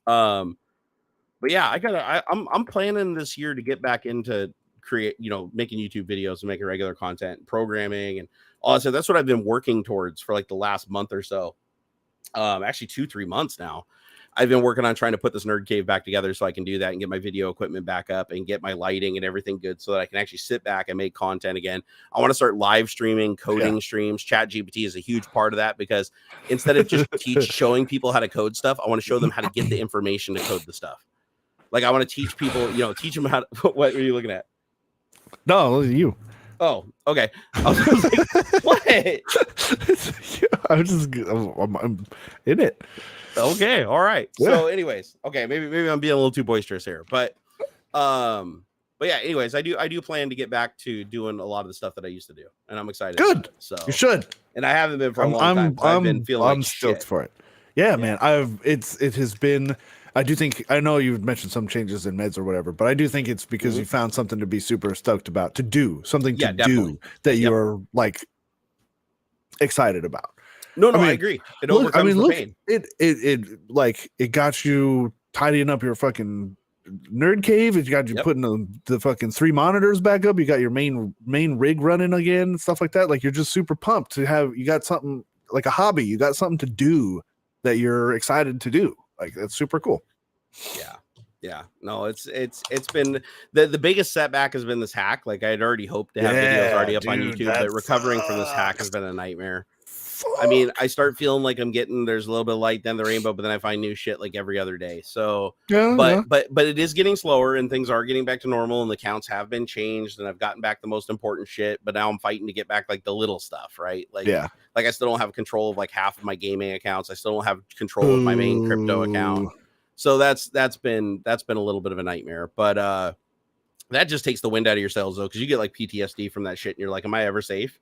But yeah, I'm planning this year to get back into making YouTube videos and making regular content, programming, and all that stuff. That's what I've been working towards for like the last month or so. Actually 2-3 months now. I've been working on trying to put this nerd cave back together so I can do that and get my video equipment back up and get my lighting and everything good so that I can actually sit back and make content again. I want to start live streaming coding streams. ChatGPT is a huge part of that, because instead of just showing people how to code stuff, I want to show them how to get the information to code the stuff. Like I want to teach people, teach them how to, what are you looking at? No, you. Oh, okay. I was like, what? I'm in it. Okay, all right. Yeah. So, anyways, okay, maybe I'm being a little too boisterous here, but yeah. Anyways, I do plan to get back to doing a lot of the stuff that I used to do, and I'm excited. Good. So you should. And I haven't been for a long time. I've been feeling. I'm stoked for it. Yeah, man. It has been. I know you've mentioned some changes in meds or whatever, but I do think it's because you found something to be super stoked about, to do something to do that you're like excited about. No, I agree. It overcomes the pain. It got you tidying up your fucking nerd cave. It got you putting the fucking 3 monitors back up. You got your main rig running again and stuff like that. Like you're just super pumped to have. You got something like a hobby. You got something to do that you're excited to do. Like that's super cool. Yeah. No, it's been the biggest setback has been this hack. Like I had already hoped to have videos already up on YouTube, but recovering from this hack has been a nightmare. I mean, I start feeling like there's a little bit of light, then the rainbow, but then I find new shit like every other day. So, but it is getting slower and things are getting back to normal and the counts have been changed and I've gotten back the most important shit, but now I'm fighting to get back like the little stuff, right? Like I still don't have control of like half of my gaming accounts. I still don't have control of my main crypto account. So that's been a little bit of a nightmare, but that just takes the wind out of your sails though, because you get like PTSD from that shit and you're like, am I ever safe?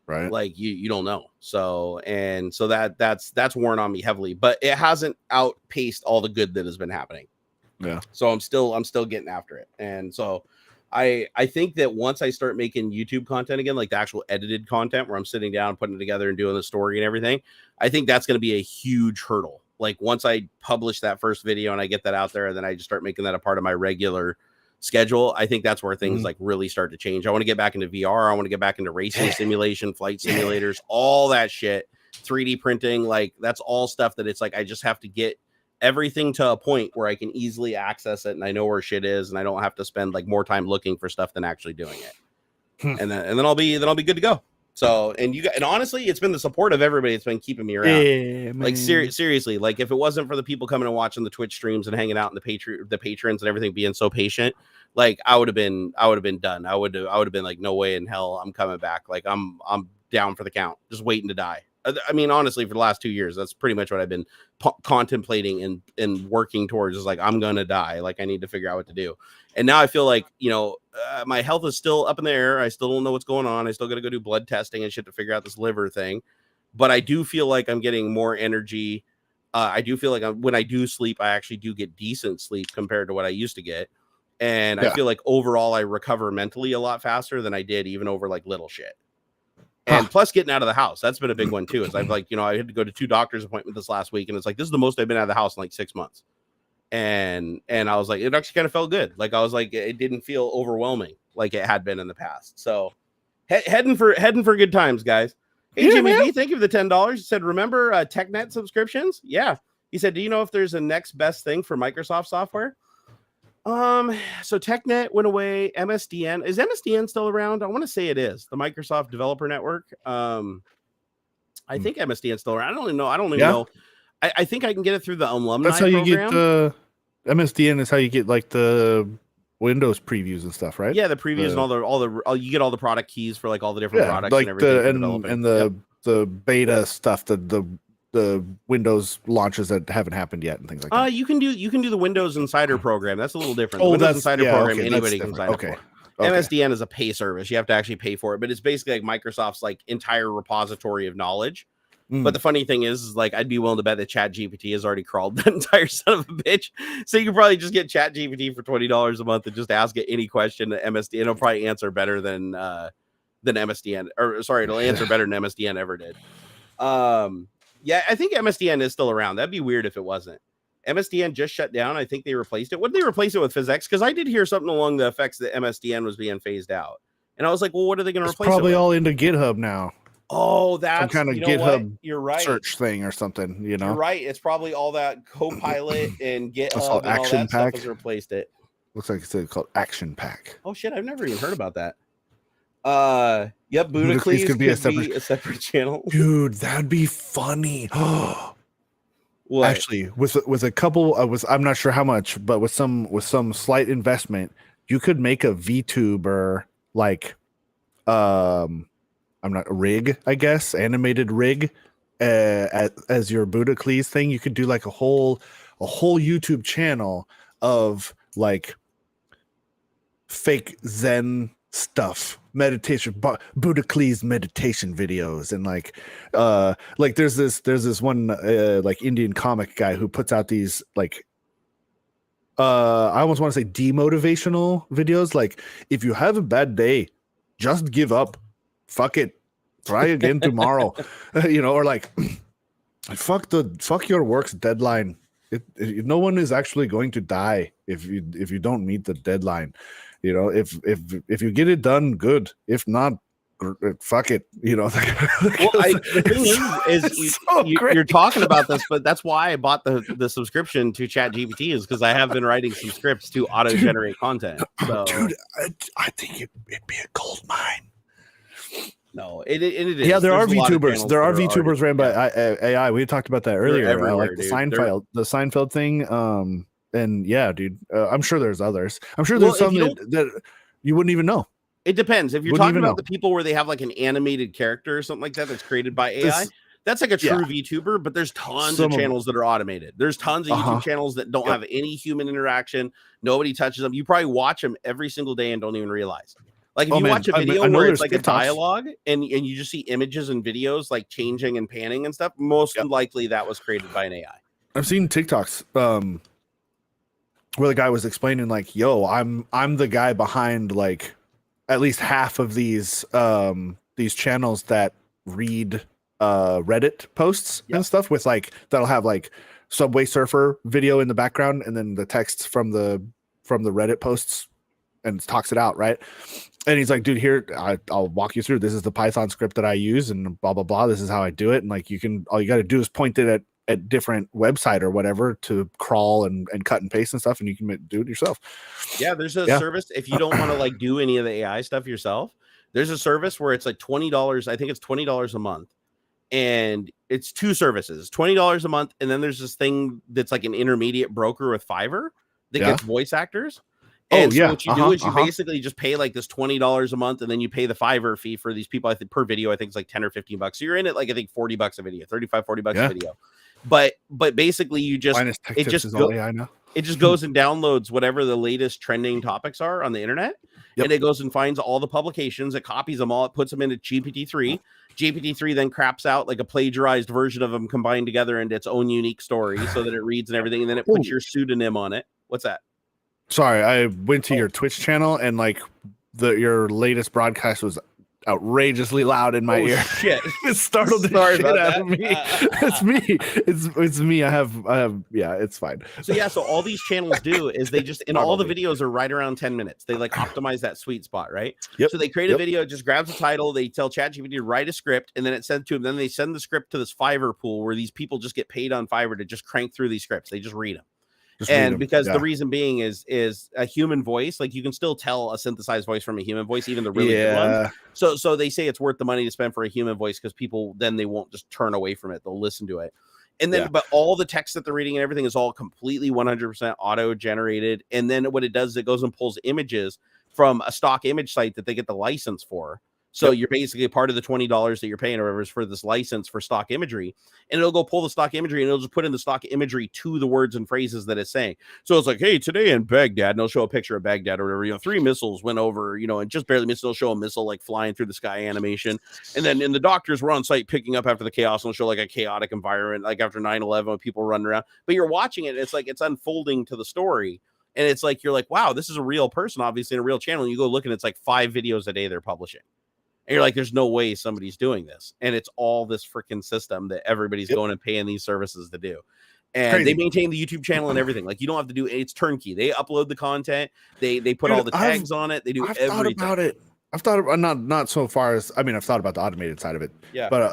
Right. Like you don't know. So that's worn on me heavily, but it hasn't outpaced all the good that has been happening. Yeah. So I'm still getting after it. And so I think that once I start making YouTube content again, like the actual edited content where I'm sitting down, putting it together and doing the story and everything, I think that's going to be a huge hurdle. Like once I publish that first video and I get that out there, and then I just start making that a part of my regular schedule, I think that's where things like really start to change. I want to get back into VR. I want to get back into racing simulation, flight simulators, all that shit, 3D printing. Like that's all stuff that it's like, I just have to get everything to a point where I can easily access it and I know where shit is and I don't have to spend like more time looking for stuff than actually doing it. And then I'll be good to go. So, and honestly, it's been the support of everybody that's been keeping me around. Yeah, like seriously, like if it wasn't for the people coming and watching the Twitch streams and hanging out and the patrons and everything being so patient, like I would have been done. I would have been like, no way in hell I'm coming back. Like I'm down for the count, just waiting to die. I mean, honestly, for the last 2 years, that's pretty much what I've been contemplating and working towards is like, I'm going to die. Like I need to figure out what to do. And now I feel like, my health is still up in the air. I still don't know what's going on. I still got to go do blood testing and shit to figure out this liver thing. But I do feel like I'm getting more energy. I do feel like when I do sleep, I actually do get decent sleep compared to what I used to get. And I feel like overall I recover mentally a lot faster than I did even over like little shit. And plus getting out of the house, that's been a big one too. Is I've like, I had to go to 2 doctor's appointments this last week. And it's like, this is the most I've been out of the house in like 6 months. And I was like, it actually kind of felt good. Like I was like, it didn't feel overwhelming like it had been in the past. So heading for good times, guys. Hey, Jimmy B, thank you for the $10. He said, remember TechNet subscriptions? Yeah. He said, do you know if there's a next best thing for Microsoft software? So TechNet went away. MSDN, is MSDN still around? I want to say it is the Microsoft Developer Network. I think MSDN still around. I don't even know. I think I can get it through the alumni. That's how you program. get the MSDN is how you get like the Windows previews and stuff, right? Yeah, the previews and all you get all the product keys for like all the different products like and everything. And the beta stuff, the Windows launches that haven't happened yet and things like that. You can do the Windows Insider program. That's a little different. The Windows Insider program, anybody can sign up for. MSDN is a pay service. You have to actually pay for it, but it's basically like Microsoft's like entire repository of knowledge. But the funny thing is like I'd be willing to bet that ChatGPT has already crawled that entire son of a bitch. So you can probably just get ChatGPT for $20 a month and just ask it any question to MSDN. It'll probably answer better than MSDN, or sorry, it'll answer better than MSDN ever did. Yeah, I think MSDN is still around. That'd be weird if it wasn't. MSDN just shut down. I think they replaced it. What did they replace it with? PhysX? Because I did hear something along the effects that MSDN was being phased out, and I was like, well, what are they going to replace? Probably it with? All into GitHub now. Oh, that's some kind of GitHub You're right. search thing or something, you know? You're right. It's probably all that Copilot and GitHub and Action all that Pack. stuff has replaced it. Looks like it's called Action Pack. Oh shit, I've never even heard about that. Yep, Barnacules could be a separate channel. Dude, that'd be funny. What? Actually, with a couple, I'm not sure how much, but with some slight investment, you could make a VTuber like I'm not a rig, I guess, animated rig as your Barnacules thing. You could do like a whole YouTube channel of like fake Zen stuff, meditation, Barnacules meditation videos, and like there's this one like Indian comic guy who puts out these like I almost want to say demotivational videos, like if you have a bad day, just give up. Fuck it. Try again tomorrow. Or like fuck your work's deadline. No one is actually going to die if you don't meet the deadline. If you get it done, good. If not, fuck it. Well, the thing is you're talking about this, but that's why I bought the subscription to ChatGPT, is because I have been writing some scripts to auto generate content. So. Dude, I think it'd be a gold mine. No, it is. Yeah, there are VTubers. There are VTubers ran by AI. We talked about that earlier. Like the Seinfeld thing. And yeah, dude, I'm sure there's others. I'm sure there's some that you wouldn't even know. It depends. If you're talking about the people where they have like an animated character or something like that that's created by AI, that's like a true VTuber. But there's tons of channels that are automated. There's tons of YouTube channels that don't have any human interaction. Nobody touches them. You probably watch them every single day and don't even realize. Like if you watch a video where it's like a dialogue and you just see images and videos like changing and panning and stuff, most likely that was created by an AI. I've seen TikToks where the guy was explaining like, yo, I'm the guy behind like at least half of these channels that read Reddit posts and stuff, with like that'll have like Subway Surfer video in the background and then the text from the Reddit posts and talks it out, right? And he's like, dude, here, I'll walk you through. This is the Python script that I use and blah, blah, blah. This is how I do it. And like, all you got to do is point it at different website or whatever to crawl and cut and paste and stuff. And you can do it yourself. Yeah. There's a service. If you don't want to like do any of the AI stuff yourself, there's a service where it's like $20. I think it's $20 a month. And it's two services, $20 a month. And then there's this thing that's like an intermediate broker with Fiverr that gets voice actors. And so what you do is you basically just pay like this $20 a month, and then you pay the Fiverr fee for these people. I think per video, I think it's like 10 or 15 bucks. So you're in it like I think $40 a video, 35, 40 bucks a video. But basically you just it just goes and downloads whatever the latest trending topics are on the internet. And it goes and finds all the publications, it copies them all, it puts them into GPT-3. GPT-3 then craps out like a plagiarized version of them combined together into its own unique story so that it reads and everything, and then it puts your pseudonym on it. What's that? Sorry, I went to your Twitch channel and like your latest broadcast was outrageously loud in my ear. Shit. It startled the shit out of me. It's me. It's me. I have it's fine. So all these channels do is they just, and all the videos are right around 10 minutes. They like optimize that sweet spot, right? So they create a video, just grabs a title, they tell ChatGPT to write a script, and then it's sent to them. Then they send the script to this Fiverr pool where these people just get paid on Fiverr to just crank through these scripts. They just read them. And because the reason being is a human voice, like you can still tell a synthesized voice from a human voice, even the really good ones. So they say it's worth the money to spend for a human voice because people then they won't just turn away from it. They'll listen to it. And then, but all the text that they're reading and everything is all completely 100% auto generated. And then what it does is it goes and pulls images from a stock image site that they get the license for. So you're basically part of the $20 that you're paying or whatever is for this license for stock imagery, and it'll go pull the stock imagery and it'll just put in the stock imagery to the words and phrases that it's saying. So it's like, hey, today in Baghdad, and they'll show a picture of Baghdad or whatever, 3 missiles went over, and just barely missed. They'll show a missile like flying through the sky animation. And then the doctors were on site picking up after the chaos, and they'll show like a chaotic environment, like after 9/11 when people running around. But you're watching it, and it's like it's unfolding to the story. And it's like, you're like, wow, this is a real person, obviously, in a real channel. And you go look and it's like 5 videos a day they're publishing. And you're like, there's no way somebody's doing this. And it's all this freaking system that everybody's going and paying these services to do. And they maintain the YouTube channel and everything. Like, you don't have to do it. It's turnkey. They upload the content. They put all the tags on it. They do everything. Thought about it. I've thought about not so far as, I mean, I've thought about the automated side of it. Yeah. But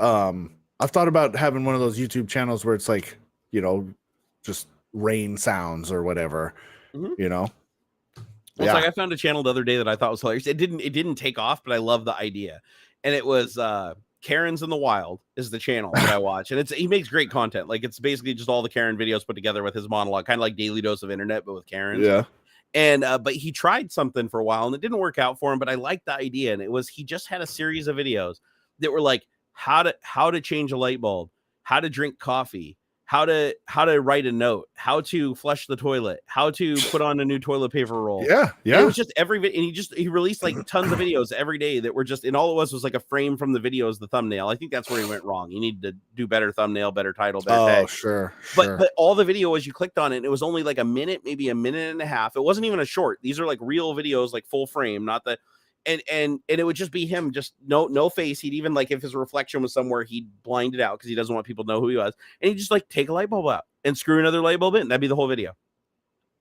I've thought about having one of those YouTube channels where it's like, just rain sounds or whatever, Well, it's like I found a channel the other day that I thought was hilarious. It didn't take off, but I love the idea. And it was Karen's in the Wild is the channel that I watch. And he makes great content. Like, it's basically just all the Karen videos put together with his monologue, kind of like Daily Dose of Internet, but with Karen. Yeah. And but he tried something for a while and it didn't work out for him, but I liked the idea. And it was, he just had a series of videos that were like how to change a light bulb, how to drink coffee, how to write a note, how to flush the toilet, how to put on a new toilet paper roll. Yeah. And it was just and he released like tons of videos every day that were just, and all it was like a frame from the video as the thumbnail. I think that's where he went wrong. He needed to do better thumbnail, better title, better tag. Sure. But all the video was, you clicked on it and it was only like a minute, maybe a minute and a half. It wasn't even a short. These are like real videos, like full frame, not the. And it would just be him, just no face. He'd even, like, if his reflection was somewhere, he'd blind it out because he doesn't want people to know who he was. And he'd just like take a light bulb out and screw another light bulb in. That'd be the whole video.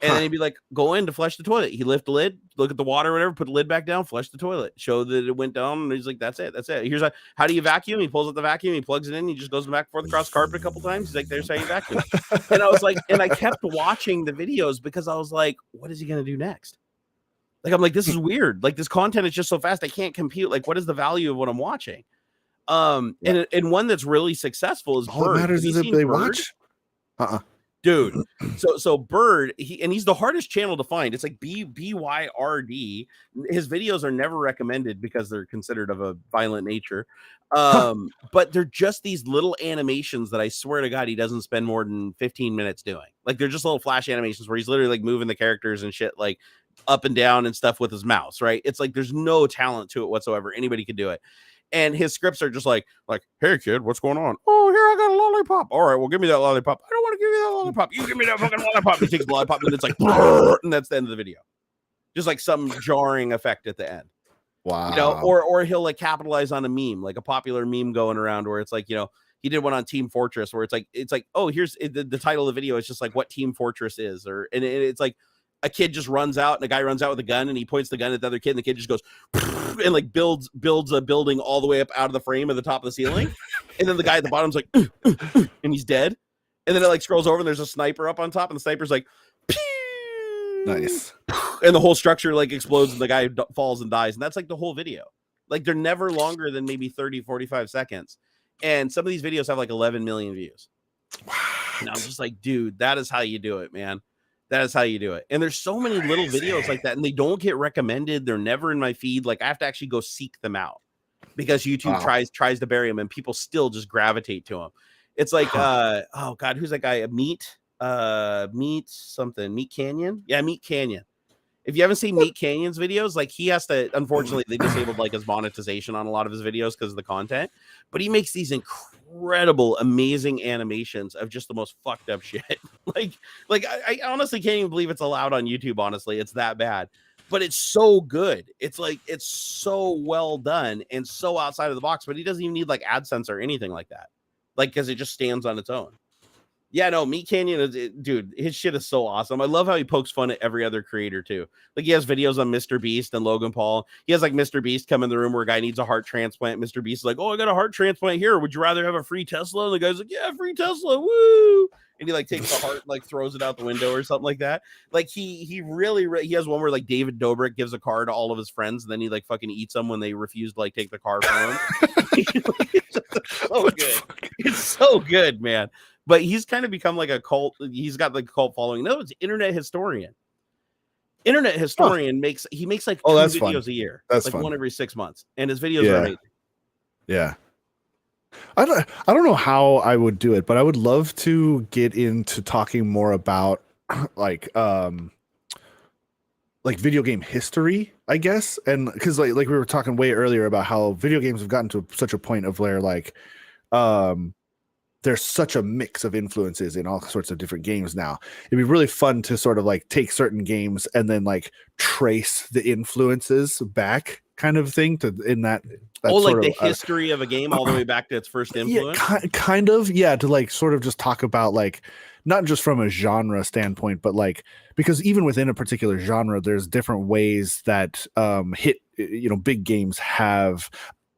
And then he'd be like, go in to flush the toilet. He lift the lid, look at the water or whatever, put the lid back down, flush the toilet, show that it went down. And he's like, that's it. Here's how do you vacuum? He pulls out the vacuum, he plugs it in, he just goes back and forth across the carpet a couple times. He's like, there's how you vacuum. And I was like, and I kept watching the videos because I was like, what is he gonna do next? Like, I'm like, this is weird. Like, this content is just so fast. I can't compute. Like, what is the value of what I'm watching? And one that's really successful is all Bird. That matters is if they watch. Dude. So Bird, he's the hardest channel to find. It's like BYRD. His videos are never recommended because they're considered of a violent nature. But they're just these little animations that I swear to God he doesn't spend more than 15 minutes doing. Like, they're just little flash animations where he's literally like moving the characters and shit, like up and down and stuff with his mouse, right? It's like there's no talent to it whatsoever. Anybody could do it. And his scripts are just like, hey kid, what's going on? Oh, here I got a lollipop. All right, well, give me that lollipop. I don't want to give you that lollipop. You give me that fucking lollipop. He takes the lollipop and it's like, and that's the end of the video. Just like some jarring effect at the end. Wow. Or he'll like capitalize on a meme, like a popular meme going around where it's like, he did one on Team Fortress where it's like, oh, here's the title of the video is just like what Team Fortress is, and it's like a kid just runs out and a guy runs out with a gun and he points the gun at the other kid and the kid just goes and like builds a building all the way up out of the frame of the top of the ceiling. And then the guy at the bottom's like, and he's dead. And then it like scrolls over and there's a sniper up on top and the sniper's like, pew! Nice. And the whole structure like explodes and the guy falls and dies. And that's like the whole video. Like, they're never longer than maybe 30, 45 seconds. And some of these videos have like 11 million views. And I'm just like, dude, that is how you do it, man. That is how you do it. And there's so many little videos like that, and they don't get recommended. They're never in my feed. Like, I have to actually go seek them out because YouTube tries to bury them, and people still just gravitate to them. It's like, oh God, who's that guy? Meat Canyon. Yeah, Meat Canyon. If you haven't seen Meat Canyon's videos, like, he has to, unfortunately, they disabled like his monetization on a lot of his videos because of the content, but he makes these incredible, amazing animations of just the most fucked up shit. I honestly can't even believe it's allowed on YouTube. Honestly, it's that bad, but it's so good. It's like, it's so well done and so outside of the box, but he doesn't even need like AdSense or anything like that. Like, cause it just stands on its own. Yeah, no, Meat Canyon is, dude, his shit is so awesome. I love how he pokes fun at every other creator too. Like he has videos on Mr. Beast and Logan Paul. He has like Mr. Beast come in the room where a guy needs a heart transplant. Mr. Beast is like, oh, I got a heart transplant here. Would you rather have a free Tesla? And the guy's like, yeah, free Tesla. Woo. And he like takes the heart, like throws it out the window or something like that. Like he really he has one where like David Dobrik gives a car to all of his friends, and then he like fucking eats them when they refuse to like take the car from him. It's so good. It's so good, man. But he's kind of become like a cult. He's got like a cult following. No, it's internet historian. Internet historian makes like 2 videos a year. That's like fun. One every 6 months, and his videos are amazing. Yeah. I don't know how I would do it, but I would love to get into talking more about like video game history, I guess. And because like we were talking way earlier about how video games have gotten to such a point of where like there's such a mix of influences in all sorts of different games now. It'd be really fun to sort of like take certain games and then like trace the influences back, kind of thing, to in that like the history of a game all the way back to its first influence. Yeah, kind of, yeah, to like sort of just talk about like not just from a genre standpoint, but like because even within a particular genre, there's different ways that big games have.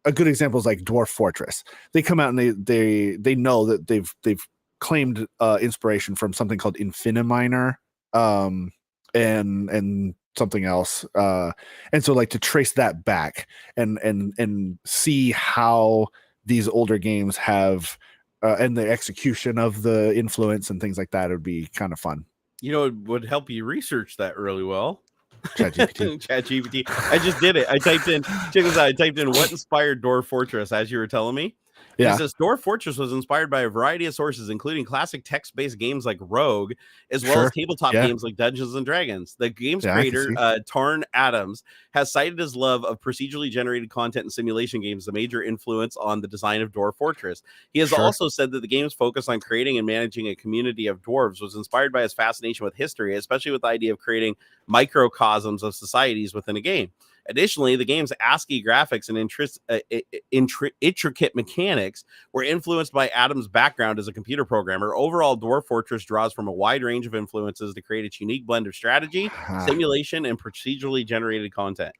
A good example is like Dwarf Fortress. They come out and they know that they've claimed inspiration from something called Infiniminer, and something else. And so like to trace that back and see how these older games have and the execution of the influence and things like that would be kind of fun. You know, it would help you research that really well. ChatGPT. ChatGPT. I just did it. I typed in, check this out. I typed in what inspired Dwarf Fortress as you were telling me. Yeah. It says Dwarf Fortress was inspired by a variety of sources, including classic text-based games like Rogue, as well as tabletop games like Dungeons and Dragons. The game's creator, Tarn Adams, has cited his love of procedurally generated content and simulation games as a major influence on the design of Dwarf Fortress. He has also said that the game's focus on creating and managing a community of dwarves was inspired by his fascination with history, especially with the idea of creating microcosms of societies within a game. Additionally, the game's ASCII graphics and intricate mechanics were influenced by Adam's background as a computer programmer. Overall, Dwarf Fortress draws from a wide range of influences to create its unique blend of strategy, simulation, and procedurally generated content.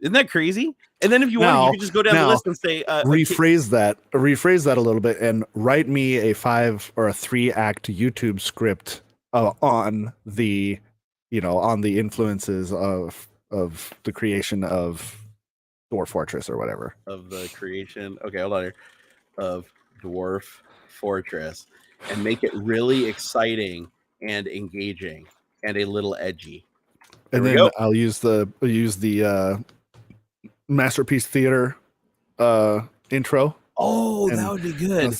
Isn't that crazy? And then if you want, you can just go down the list and say, rephrase that a little bit and write me a 5 or a 3-act YouTube script on the influences of the creation of Dwarf Fortress or whatever. Of the creation. Okay, hold on here. Of Dwarf Fortress, and make it really exciting and engaging and a little edgy. And then I'll use the Masterpiece Theater intro. Oh, that would be good. I'll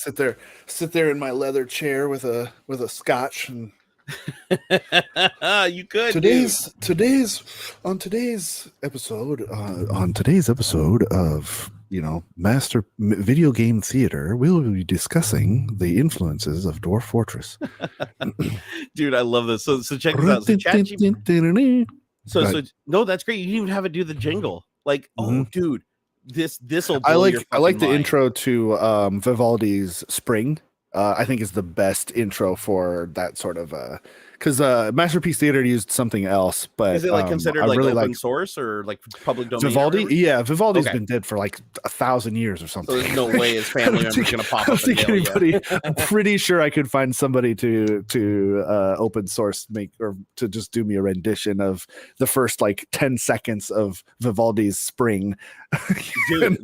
sit there in my leather chair with a scotch and you could. Today's episode of Master Video Game Theater, we'll be discussing the influences of Dwarf Fortress. Dude, I love this. So check this out. So no, that's great. You didn't even have it do the jingle. Like, dude, this will. I like the intro to Vivaldi's Spring. I think is the best intro for that sort of because Masterpiece Theater used something else, but is it like considered like really open source or like public domain? Vivaldi's been dead for like 1,000 years or something. So there's no way his family member's gonna pop up. I'm pretty sure I could find somebody to open source make or to just do me a rendition of the first like 10 seconds of Vivaldi's Spring. Dude,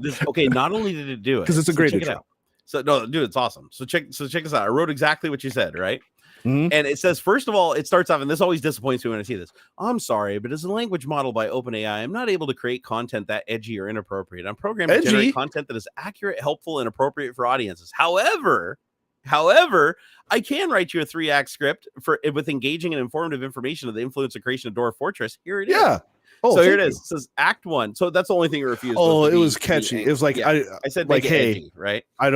not only did it do it because it's a great intro. So no, dude, it's awesome. So check this out. I wrote exactly what you said, right? And it says, first of all, it starts off, and this always disappoints me when I see this. I'm sorry, but as a language model by OpenAI, I'm not able to create content that edgy or inappropriate. I'm programmed to generate content that is accurate, helpful, and appropriate for audiences. However, I can write you a 3-act script with engaging and informative information of the influence and creation of Dwarf Fortress. Here it is. Yeah. Oh, so here it is. It says Act 1. So that's the only thing you refused. Oh, it was catchy. It was like I said, like, hey, edgy, right? I'm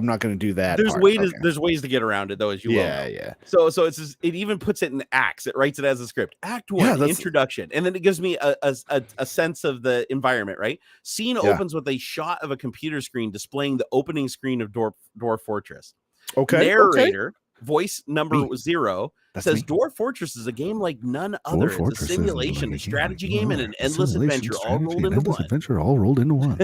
not going to do that. There's ways to get around it though, as you will. Yeah. So it's just, it even puts it in acts. It writes it as a script. Act 1, introduction, and then it gives me a sense of the environment. Right. Scene opens with a shot of a computer screen displaying the opening screen of Dwarf Fortress. Okay. voice number 0 says Dwarf Fortress is a game like none other. It's a simulation, a strategy game, and an endless adventure all rolled into one.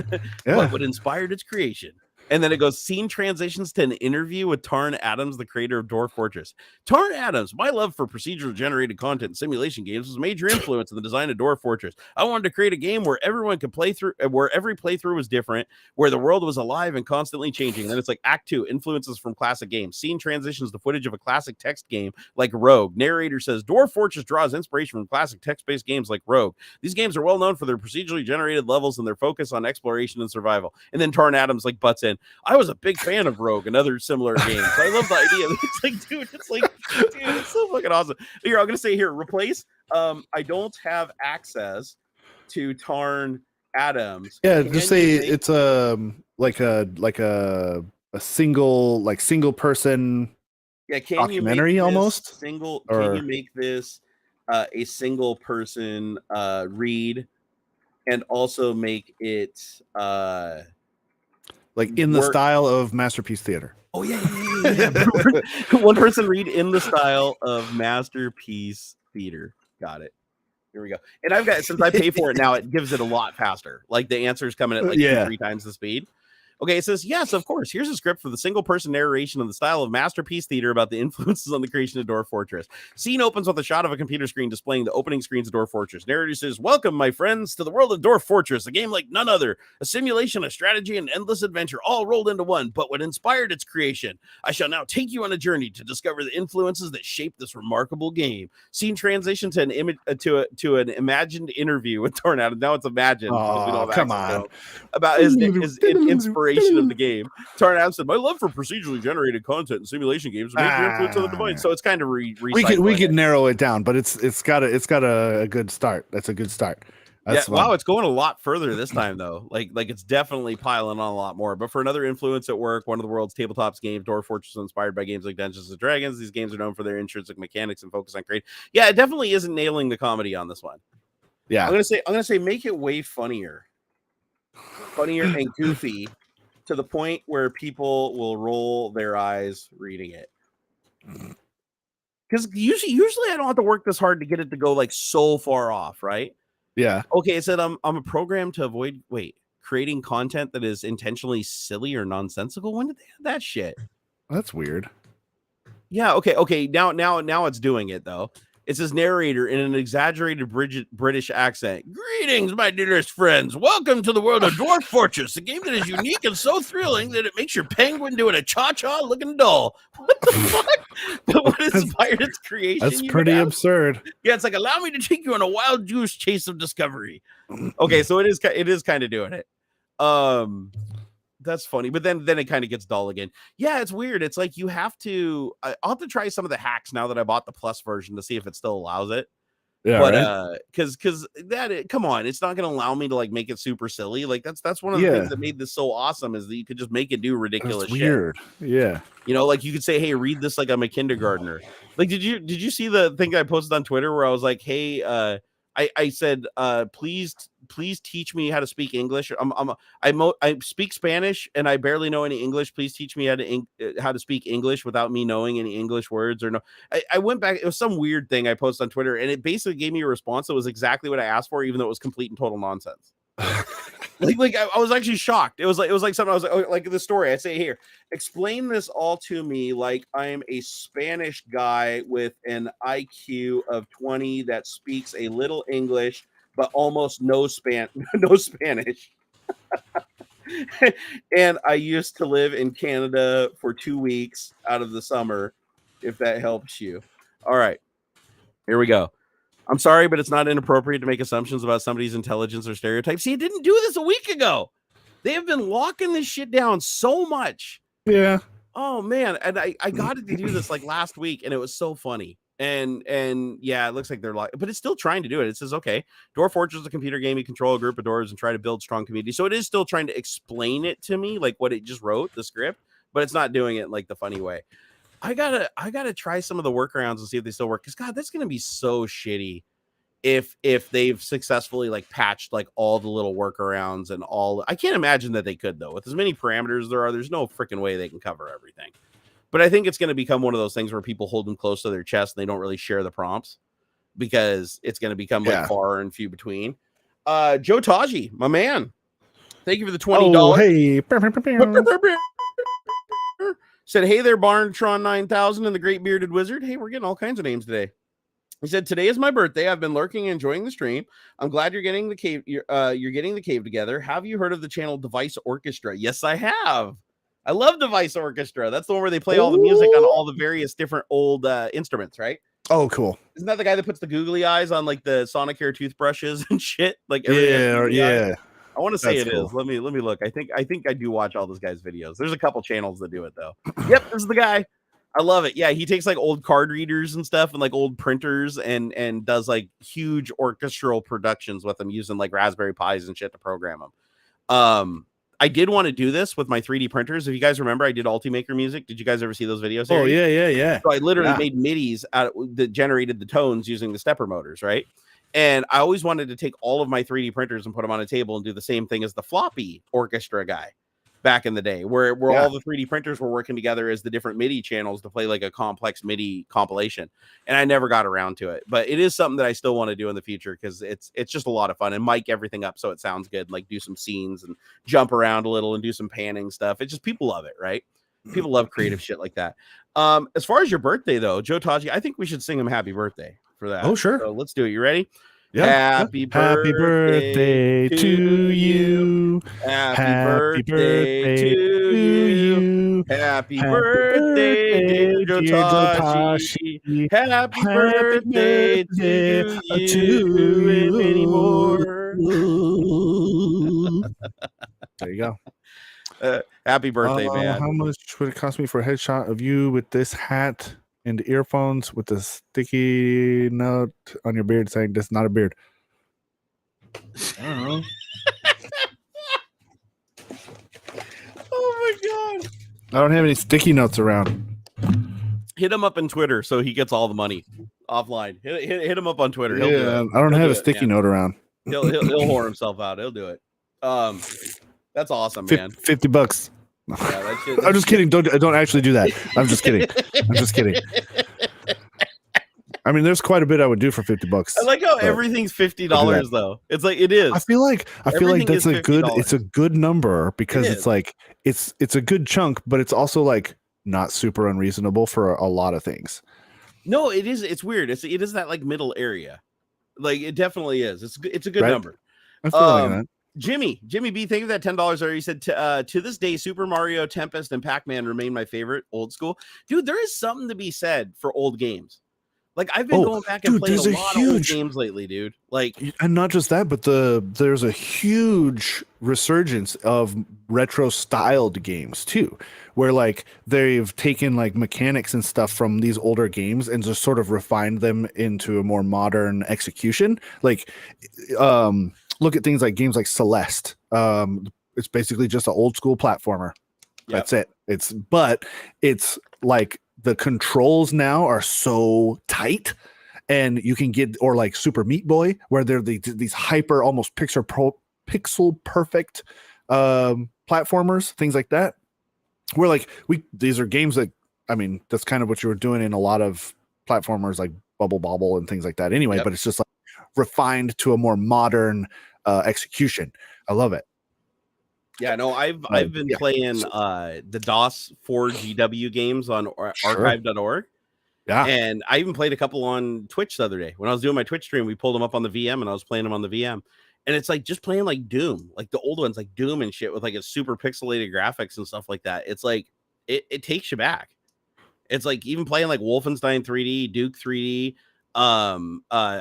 But what inspired its creation? And then it goes, scene transitions to an interview with Tarn Adams, the creator of Dwarf Fortress. Tarn Adams, my love for procedural generated content and simulation games was a major influence in the design of Dwarf Fortress. I wanted to create a game where everyone could play through, where every playthrough was different, where the world was alive and constantly changing. And then it's like Act 2, influences from classic games. Scene transitions to footage of a classic text game like Rogue. Narrator says, Dwarf Fortress draws inspiration from classic text-based games like Rogue. These games are well known for their procedurally generated levels and their focus on exploration and survival. And then Tarn Adams like butts in, I was a big fan of Rogue and other similar games. I love the idea. It's like, dude, it's so fucking awesome. Here, I'm gonna say here, replace. I don't have access to Tarn Adams. Yeah, just say it's like a single person. Yeah, can documentary you make almost single? Can you make this a single person read, and also make it like in the style of Masterpiece Theater? Oh yeah. One person read in the style of Masterpiece Theater. Got it. Here we go. And I've got, since I pay for it now, it gives it a lot faster. Like the answers coming at like 2-3 times the speed. Okay, it says, yes, of course. Here's a script for the single-person narration in the style of Masterpiece Theater about the influences on the creation of Dwarf Fortress. Scene opens with a shot of a computer screen displaying the opening screens of Dwarf Fortress. Narrator says, welcome, my friends, to the world of Dwarf Fortress, a game like none other. A simulation, a strategy, and endless adventure, all rolled into one. But what inspired its creation? I shall now take you on a journey to discover the influences that shaped this remarkable game. Scene transition to an image to an imagined interview with Tornado. Now it's imagined. Oh, come on. About his inspiration of the game. Tarn said, my love for procedurally generated content and simulation games made the influence on the device. So it's kind of we could narrow it down, but it's got a good start. That's a good start. Wow, it's going a lot further this time though. Like it's definitely piling on a lot more. But for another influence at work, one of the world's tabletops games, Dwarf Fortress, is inspired by games like Dungeons and Dragons. These games are known for their intrinsic mechanics and focus on creating. Yeah, it definitely isn't nailing the comedy on this one. Yeah, I'm gonna say make it way funnier and goofy to the point where people will roll their eyes reading it. Because usually I don't have to work this hard to get it to go like so far off, right? Yeah. Okay, it said I'm a program to avoid creating content that is intentionally silly or nonsensical. When did they have that shit? That's weird. Yeah, okay. Now it's doing it though. It says narrator in an exaggerated British accent. Greetings, my dearest friends. Welcome to the world of Dwarf Fortress, a game that is unique and so thrilling that it makes your penguin doing a cha-cha looking dull. What the fuck? But what inspired its creation? That's pretty absurd. Yeah, it's like, allow me to take you on a wild goose chase of discovery. Okay, so it is kind of doing it. That's funny, but then it kind of gets dull again. Yeah, it's weird. It's like I'll have to try some of the hacks now that I bought the plus version to see if it still allows it. Yeah, but because come on, it's not going to allow me to like make it super silly. Like that's one of the things that made this so awesome is that you could just make it do ridiculous shit. Weird. Yeah, like you could say, hey, read this like I'm a kindergartner. Like did you see the thing I posted on Twitter where I was like, hey, I said, please teach me how to speak English. I speak Spanish and I barely know any English. Please teach me how to speak English without me knowing any English words or no. I went back. It was some weird thing I posted on Twitter and it basically gave me a response that was exactly what I asked for, even though it was complete and total nonsense. like I was actually shocked. It was like something I was like the story I say here. Explain this all to me like I'm a Spanish guy with an IQ of 20 that speaks a little English but almost no Spanish. And I used to live in Canada for 2 weeks out of the summer, if that helps you. All right, here we go. I'm sorry, but it's not inappropriate to make assumptions about somebody's intelligence or stereotypes. See, it didn't do this a week ago. They have been locking this shit down so much. Yeah. Oh man, and I got it to do this like last week, and it was so funny. And yeah, it looks like they're locked, but it's still trying to do it. It says, okay, Dwarf Fortress is a computer game. You control a group of dwarves and try to build strong community. So it is still trying to explain it to me, like what it just wrote, the script, but it's not doing it like the funny way. I gotta try some of the workarounds and see if they still work. Because God, that's gonna be so shitty if they've successfully like patched like all the little workarounds and all. I can't imagine that they could though. With as many parameters there are, there's no freaking way they can cover everything. But I think it's going to become one of those things where people hold them close to their chest and they don't really share the prompts because it's going to become like far and few between. Joe Taji, my man, thank you for the $20. Oh, hey. Said, hey there, Barntron 9000 and the Great Bearded Wizard. Hey, we're getting all kinds of names today. He said, today is my birthday. I've been lurking and enjoying the stream. I'm glad you're getting the cave. You're getting the cave together. Have you heard of the channel Device Orchestra? Yes, I have. I love Device Orchestra. That's the one where they play all the music on all the various different old instruments, right? Oh, cool. Isn't that the guy that puts the googly eyes on like the Sonicare toothbrushes and shit? Like yeah. I want to say it is. Let me look. I think I do watch all this guy's videos. There's a couple channels that do it though. Yep, this is the guy. I love it. Yeah, he takes like old card readers and stuff and like old printers and does like huge orchestral productions with them using like Raspberry Pis and shit to program them. I did want to do this with my 3D printers. If you guys remember, I did Ultimaker music. Did you guys ever see those videos? Oh, yeah. So I literally made MIDIs that generated the tones using the stepper motors, right? And I always wanted to take all of my 3D printers and put them on a table and do the same thing as the floppy orchestra guy back in the day, where all the 3D printers were working together as the different MIDI channels to play like a complex MIDI compilation. And I never got around to it, but it is something that I still want to do in the future because it's just a lot of fun and mic everything up so it sounds good, like do some scenes and jump around a little and do some panning stuff. It's just people love it, right? People love creative shit like that. As far as your birthday though, Joe Taji, I think we should sing him happy birthday for that. Oh, sure. So let's do it. You ready? Yeah. Happy birthday to you. Happy birthday to you. Happy birthday, dear Jotashi. Happy birthday to you and many more. There you go. Happy birthday, man. How much would it cost me for a headshot of you with this hat and earphones with a sticky note on your beard saying this is not a beard? I don't know. Oh my god. I don't have any sticky notes around. Hit him up on Twitter so he gets all the money offline. Hit him up on Twitter. Yeah, I don't have a sticky note around. He'll whore himself out. He'll do it. That's awesome, man. $50. Yeah, I'm just kidding. Don't actually do that. I'm just kidding. I mean, there's quite a bit I would do for $50. I like how everything's $50 though. It's like it is. I feel like that's a good. It's a good number because it's like it's a good chunk, but it's also like not super unreasonable for a lot of things. No, it is. It's weird. It is that like middle area. Like it definitely is. It's a good number. I feel like that. Jimmy B, thank you for that $10 there. He said, to this day, Super Mario, Tempest, and Pac-Man remain my favorite old school. Dude, there is something to be said for old games. Like, I've been going back and playing a lot of old games lately, dude. Like, and not just that, but there's a huge resurgence of retro-styled games, too, where, like, they've taken, like, mechanics and stuff from these older games and just sort of refined them into a more modern execution. Like, look at things like games like Celeste. It's basically just an old school platformer. Yep. That's it. It's like the controls now are so tight, and you can get, or like Super Meat Boy, where they're these hyper, almost pixel perfect platformers, things like that. Where like these are games that, I mean, that's kind of what you were doing in a lot of platformers like Bubble Bobble and things like that. Anyway, but it's just like refined to a more modern execution. I love it. Yeah, no, I've been playing the DOS 4 GW games on archive.org. Yeah. And I even played a couple on Twitch the other day. When I was doing my Twitch stream, we pulled them up on the VM and I was playing them on the VM. And it's like just playing like Doom, like the old ones, like Doom and shit with like a super pixelated graphics and stuff like that. It's like it takes you back. It's like even playing like Wolfenstein 3D, Duke 3D. I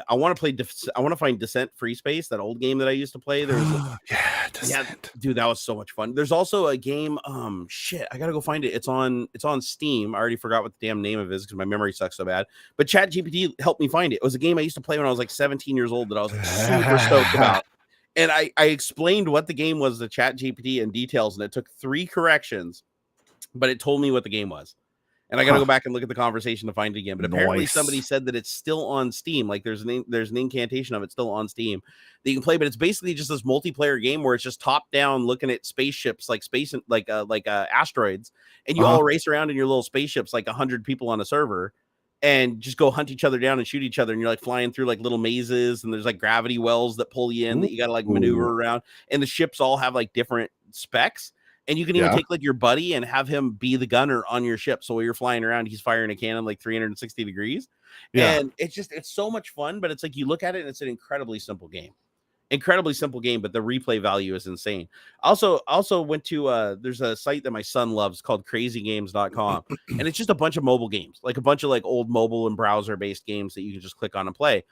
want to play. I want to find Descent Free Space, that old game that I used to play. There's Descent. Dude, that was so much fun. There's also a game. Shit, I gotta go find it. It's on Steam. I already forgot what the damn name of it is because my memory sucks so bad. But ChatGPT helped me find it. It was a game I used to play when I was like 17 years old that I was like super stoked about. And I explained what the game was to ChatGPT in details, and it took 3 corrections, but it told me what the game was. And I got to go back and look at the conversation to find it again. But apparently somebody said that it's still on Steam. Like there's an incantation of it still on Steam that you can play. But it's basically just this multiplayer game where it's just top down looking at spaceships, like asteroids. And you all race around in your little spaceships, like 100 people on a server, and just go hunt each other down and shoot each other. And you're like flying through like little mazes, and there's like gravity wells that pull you in that you got to like maneuver around. And the ships all have like different specs. And you can even take like your buddy and have him be the gunner on your ship. So while you're flying around, he's firing a cannon like 360 degrees. Yeah. And it's so much fun, but it's like you look at it and it's an incredibly simple game, but the replay value is insane. Also went to there's a site that my son loves called crazygames.com. And it's just a bunch of mobile games, like a bunch of like old mobile and browser based games that you can just click on and play.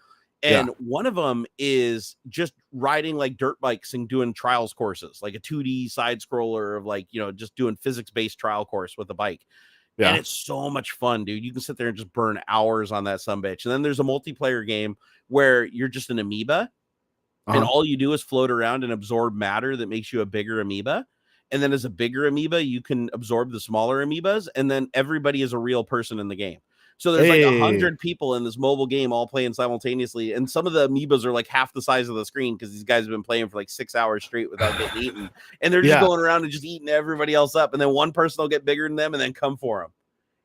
And one of them is just riding like dirt bikes and doing trials courses, like a 2D side scroller of like, just doing physics-based trial course with a bike. Yeah. And it's so much fun, dude. You can sit there and just burn hours on that sumbitch. And then there's a multiplayer game where you're just an amoeba and all you do is float around and absorb matter that makes you a bigger amoeba. And then as a bigger amoeba, you can absorb the smaller amoebas. And then everybody is a real person in the game. So there's like 100 people in this mobile game all playing simultaneously. And some of the amoebas are like half the size of the screen because these guys have been playing for like 6 hours straight without getting eaten. And they're just going around and just eating everybody else up. And then one person will get bigger than them and then come for them.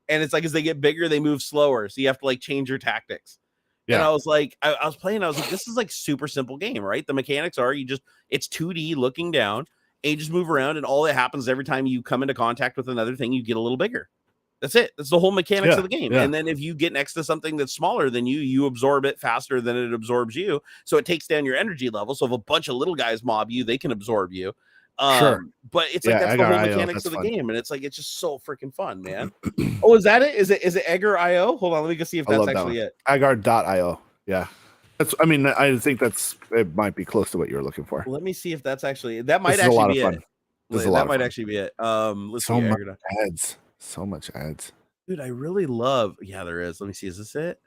And it's like as they get bigger, they move slower. So you have to like change your tactics. Yeah. And I was like, I was playing. I was like, this is like super simple game, right? The mechanics are it's 2D looking down and you just move around. And all that happens every time you come into contact with another thing, you get a little bigger. That's it. That's the whole mechanics of the game. Yeah. And then if you get next to something that's smaller than you absorb it faster than it absorbs you. So it takes down your energy level. So if a bunch of little guys mob you, they can absorb you. Sure. But it's like that's the whole mechanics of the game. And it's like it's just so freaking fun, man. Oh, is that it? Is it Agar.io? Hold on, let me go see if that's actually it. Agar.io. Yeah. I think it might be close to what you're looking for. Let me see if that's actually that might actually be it. That might actually be it. Let's see. Ads. So much ads. Dude, I really love. Yeah, there is. Let me see. Is this it?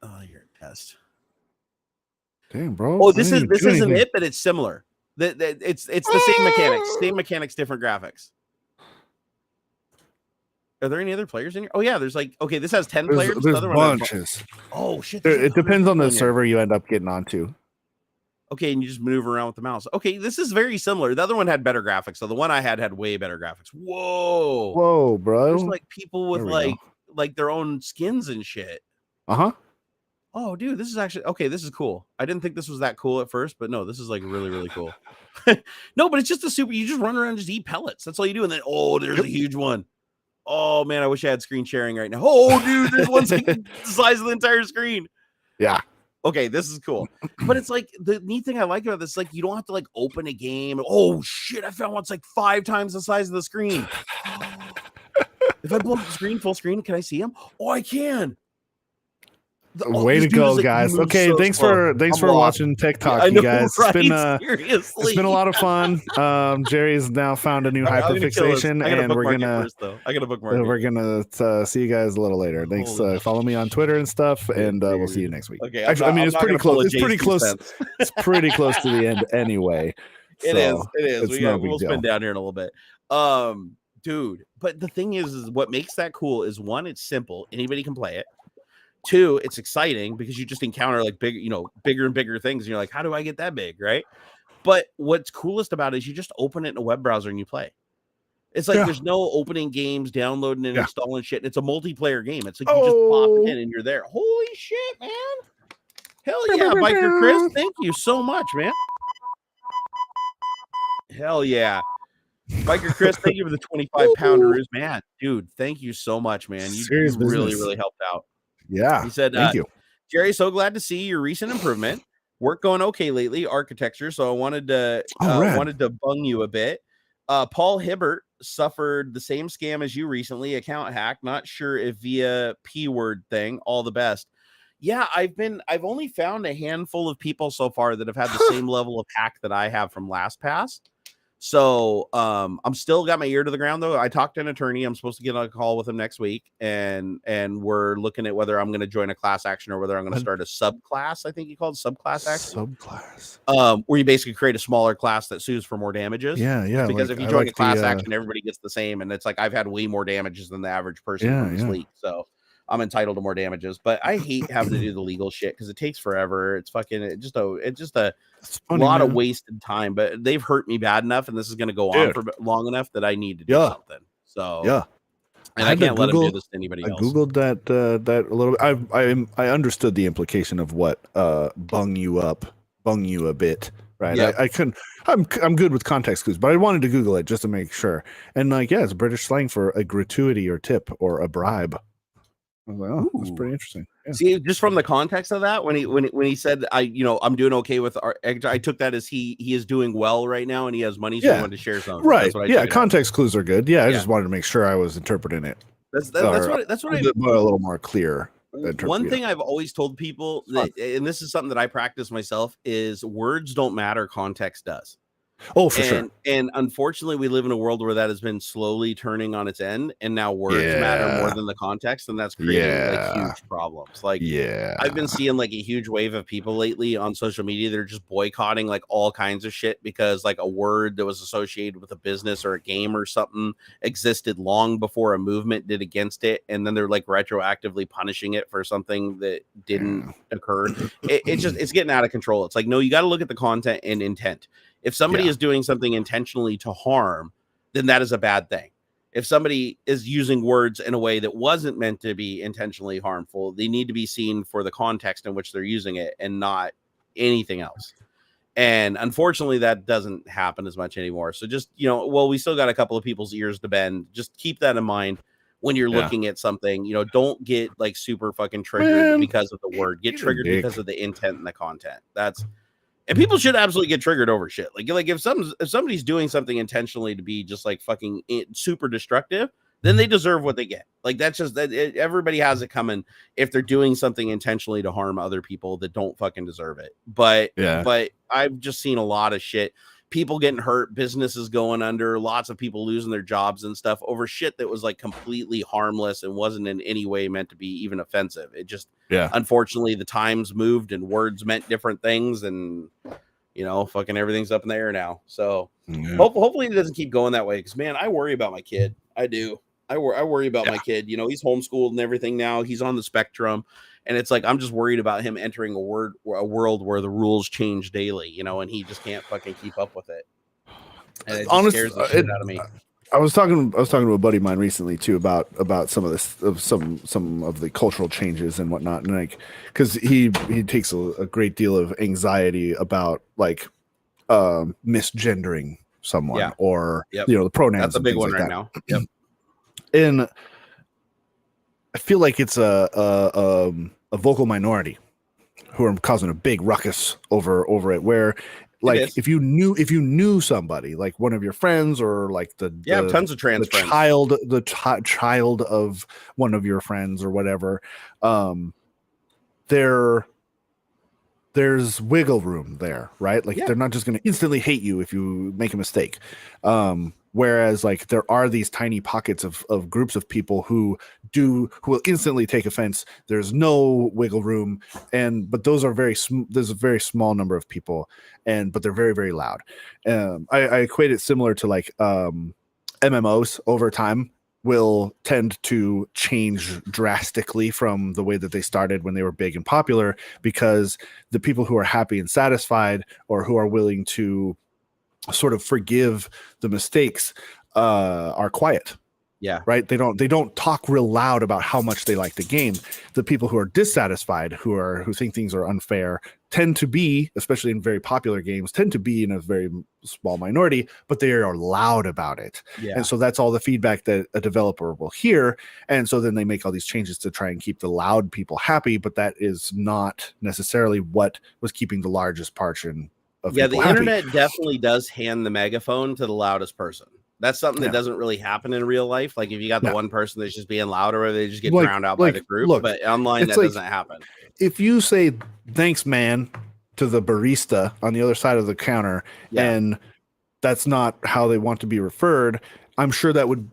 Oh, you're a test. Dang, bro. Oh, this isn't it, but it's similar. It's the same mechanics, different graphics. Are there any other players in here? Oh yeah, there's like this has 10 players. There's bunches. Oh shit! It depends on the server you end up getting onto. Okay, and you just maneuver around with the mouse. Okay, this is very similar. The other one had better graphics. So the one I had way better graphics. Whoa, bro! There's like people with like their own skins and shit. Oh, dude, this is actually okay. This is cool. I didn't think this was that cool at first, but no, this is like really, really cool. No, but it's just a super. You just run around and just eat pellets. That's all you do. And then there's a huge one. Oh man, I wish I had screen sharing right now. Oh, dude, there's one the size of the entire screen. Yeah. Okay, this is cool. But it's like the neat thing I like about this, like you don't have to like open a game. Oh shit, I found one's like 5 times the size of the screen. If I blow up the screen full screen, can I see him? Oh, I can. Way to go, guys. Okay, thanks for watching TikTok, you guys. Right? It's been a lot of fun. Jerry's now found a new hyperfixation, and we're gonna see you guys a little later. Thanks. Follow me on Twitter and stuff, and we'll see you next week. Okay, it's pretty close. It's pretty close. It's pretty close to the end anyway. It is. We'll spin down here in a little bit. Dude, but the thing is what makes that cool is one, it's simple. Anybody can play it. 2, it's exciting because you just encounter like bigger and bigger things. And you're like, how do I get that big? Right. But what's coolest about it is you just open it in a web browser and you play. It's like there's no opening games, downloading and installing shit. It's a multiplayer game. It's like you just pop it in and you're there. Holy shit, man. Hell yeah, Biker Chris. Thank you so much, man. Hell yeah. Biker Chris, thank you for the 25 pounder. Man, dude, thank you so much, man. You really, really helped out. Yeah. He said, thank you. Jerry, so glad to see your recent improvement. Work going okay lately, architecture. So I wanted to bung you a bit. Paul Hibbert suffered the same scam as you recently, account hack. Not sure if via P-word thing. All the best. Yeah, I've only found a handful of people so far that have had the same level of hack that I have from LastPass. So I'm still got my ear to the ground though. I talked to an attorney. I'm supposed to get on a call with him next week, and we're looking at whether I'm going to join a class action or whether I'm going to start a subclass. I think he called subclass action. Subclass. Where you basically create a smaller class that sues for more damages. Yeah. Because if you join a class action, everybody gets the same, and it's like I've had way more damages than the average person from this leak. So I'm entitled to more damages, but I hate having to do the legal shit because it takes forever. It's just a lot of wasted time, but they've hurt me bad enough, and this is going to go on for long enough that I need to do something. So and I can't let them do this to anybody else. I googled that a little bit. I understood the implication of what bung you a bit. Right. Yeah. I couldn't. I'm good with context clues, but I wanted to Google it just to make sure. And it's British slang for a gratuity or tip or a bribe. I was like, oh, that's pretty interesting. Yeah. See, just from the context of that, when he said, I'm doing okay with I took that as he is doing well right now and he has money, so he wanted to share something. Right. Context clues are good. Yeah. I just wanted to make sure I was interpreting it. That's what I a little more clear. One thing I've always told people that, and this is something that I practice myself, is words don't matter, context does. Oh, for sure. And unfortunately, we live in a world where that has been slowly turning on its end, and now words matter more than the context, and that's creating like huge problems. Like, I've been seeing like a huge wave of people lately on social media that are just boycotting like all kinds of shit because like a word that was associated with a business or a game or something existed long before a movement did against it, and then they're like retroactively punishing it for something that didn't occur. It's getting out of control. It's like, no, you got to look at the content and intent. If somebody is doing something intentionally to harm, then that is a bad thing. If somebody is using words in a way that wasn't meant to be intentionally harmful, they need to be seen for the context in which they're using it and not anything else. And unfortunately, that doesn't happen as much anymore. So just, we still got a couple of people's ears to bend. Just keep that in mind when you're looking at something. Don't get like super fucking triggered because of the word. Get triggered because of the intent and the content. And people should absolutely get triggered over shit. Like if somebody's doing something intentionally to be just like fucking super destructive, then they deserve what they get. Like that's just that everybody has it coming if they're doing something intentionally to harm other people that don't fucking deserve it. But I've just seen a lot of shit. People getting hurt, businesses going under, lots of people losing their jobs and stuff over shit that was like completely harmless and wasn't in any way meant to be even offensive. It just, unfortunately, the times moved and words meant different things, and fucking everything's up in the air now. So hopefully it doesn't keep going that way. Because man, I worry about my kid. I do. I worry about my kid. He's homeschooled and everything now. He's on the spectrum. And it's like, I'm just worried about him entering a world where the rules change daily, and he just can't fucking keep up with it. And it scares the shit out of me. I was talking to a buddy of mine recently too about some of this, some of the cultural changes and whatnot, and like, because he takes a great deal of anxiety about like misgendering someone or the pronouns. That's a big one right now. Yep. And I feel like it's a vocal minority who are causing a big ruckus over it, where like if you knew somebody, like one of your friends or like tons of trans friends. child of one of your friends or whatever, there's wiggle room there, right? Like they're not just going to instantly hate you if you make a mistake. Whereas like there are these tiny pockets of groups of people who will instantly take offense. There's no wiggle room, but those are there's a very small number of people, but they're very, very loud. I equate it similar to like MMOs over time will tend to change drastically from the way that they started when they were big and popular, because the people who are happy and satisfied, or who are willing to sort of forgive the mistakes, are quiet. Yeah. Right. They don't talk real loud about how much they like the game. The people who are dissatisfied, who think things are unfair, tend to be, especially in very popular games, tend to be in a very small minority, but they are loud about it. Yeah. And so that's all the feedback that a developer will hear. And so then they make all these changes to try and keep the loud people happy, but that is not necessarily what was keeping the largest portion of people the happy. Internet definitely does hand the megaphone to the loudest person. That's something that doesn't really happen in real life. Like if you got the one person that's just being loud, or they just get drowned out by the group. Look, but online that doesn't happen. If you say thanks, man, to the barista on the other side of the counter, and that's not how they want to be referred, I'm sure that would,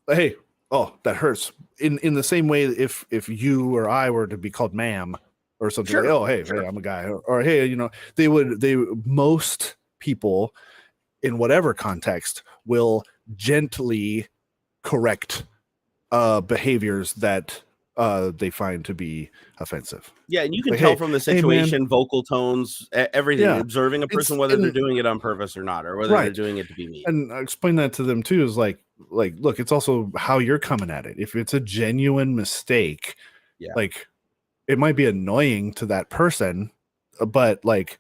hey, oh, that hurts. In the same way, if you or I were to be called ma'am or something, Sure, like, oh, hey, I'm a guy, or hey, most people in whatever context will gently correct behaviors that they find to be offensive. Yeah, and you can tell from the situation, vocal tones, everything, observing a person, whether they're doing it on purpose or not, or whether they're doing it to be mean. And I explain that to them too, is like, look, it's also how you're coming at it. If it's a genuine mistake, like, it might be annoying to that person, but like,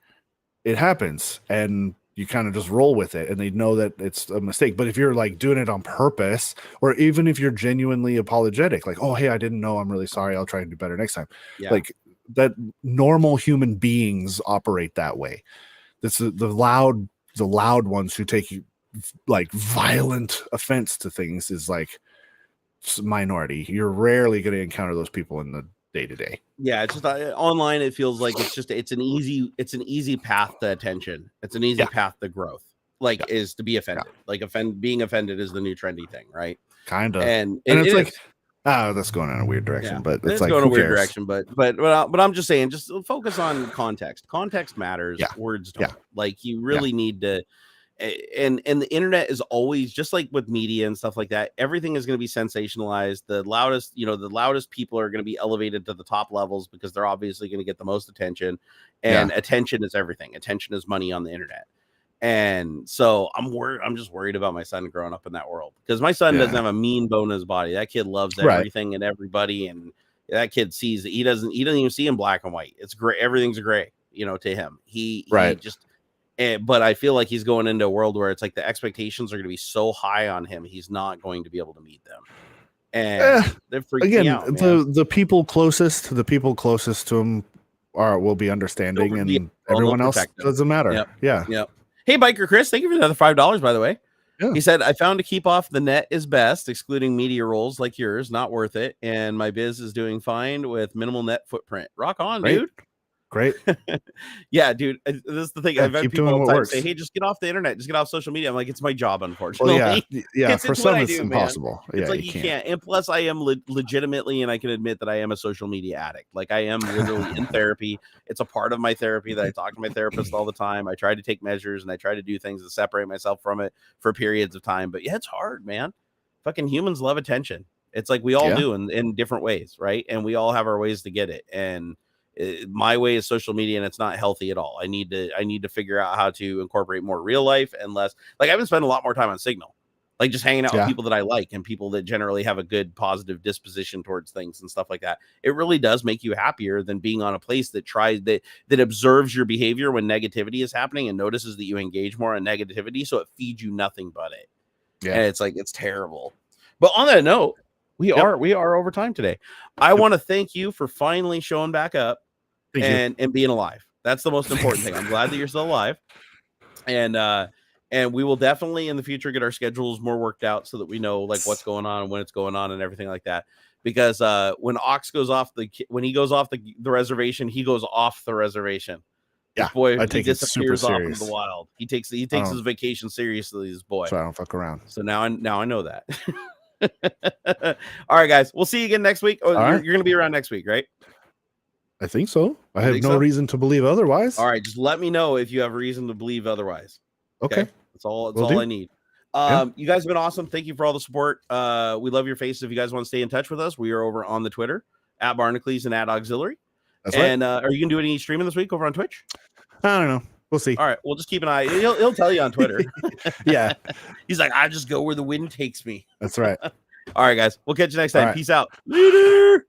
it happens, and you kind of just roll with it, and they know that it's a mistake. But if you're like doing it on purpose, or even if you're genuinely apologetic, like, oh, hey, I didn't know, I'm really sorry, I'll try and do better next time. Like, that normal human beings operate that way. That's the loud ones who take like violent offense to things is like minority. You're rarely going to encounter those people in the day-to-day. Yeah, it's just online. It feels like it's an easy path to attention. It's an easy path to growth. Like, is to be offended. Like, being offended is the new trendy thing, right? Kind of. And it's like, that's going in a weird direction. But it's like, going in a weird direction. But I'm just saying, just focus on context. Context matters. Words don't. Like, you really need to. And the internet is always, just like with media and stuff like that, everything is going to be sensationalized. The loudest people are going to be elevated to the top levels because they're obviously going to get the most attention, and attention is everything. Attention is money on the internet. And so I'm just worried about my son growing up in that world, because my son doesn't have a mean bone in his body. That kid loves everything and everybody, and that kid sees that he doesn't even see in black and white. It's gray. Everything's gray, to him. He just. But I feel like he's going into a world where it's like the expectations are going to be so high on him, he's not going to be able to meet them. And they're freaking out. The people closest to him will be understanding, and everyone else doesn't matter. Yep. Hey, Biker Chris, thank you for another $5, by the way. He said, I found to keep off the net is best, excluding media roles like yours, not worth it. And my biz is doing fine with minimal net footprint. Rock on, dude. Great. Yeah, dude. This is the thing. I've had people all the time say, hey, just get off the internet. Just get off social media. I'm like, it's my job, unfortunately. Well, yeah. For some, it's impossible. It's like you can't. And plus, I am legitimately, and I can admit that I am a social media addict. Like, I am literally in therapy. It's a part of my therapy that I talk to my therapist all the time. I try to take measures, and I try to do things to separate myself from it for periods of time. But yeah, it's hard, man. Fucking humans love attention. It's like we all do in different ways, right? And we all have our ways to get it. And my way is social media, and it's not healthy at all. I need to figure out how to incorporate more real life and less. Like, I've been spending a lot more time on Signal, like just hanging out with people that I like and people that generally have a good positive disposition towards things and stuff like that. It really does make you happier than being on a place that that observes your behavior when negativity is happening and notices that you engage more in negativity, so it feeds you nothing but it. And it's like, it's terrible. But on that note, we are over time today. I want to thank you for finally showing back up and being alive. That's the most important thing. I'm glad that you're still alive. And we will definitely in the future get our schedules more worked out so that we know like what's going on and when it's going on and everything like that. Because when Ox goes off when he goes off the reservation, he goes off the reservation. Yeah, boy, he disappears off into the wild. He takes his vacation seriously, this boy. So I don't fuck around. So now I know that. All right, guys. We'll see you again next week. Oh, you're going to be around next week, right? I think so. I have no reason to believe otherwise. All right, just let me know if you have reason to believe otherwise. Okay. That's all I need. You guys have been awesome. Thank you for all the support. We love your faces. If you guys want to stay in touch with us, we are over on the Twitter at Barnacules and at Auxiliary. That's right. And are you going to do any streaming this week over on Twitch? I don't know. We'll see. All right. We'll just keep an eye. He'll tell you on Twitter. Yeah. He's like, I just go where the wind takes me. That's right. All right, guys. We'll catch you next time. Peace out. Later.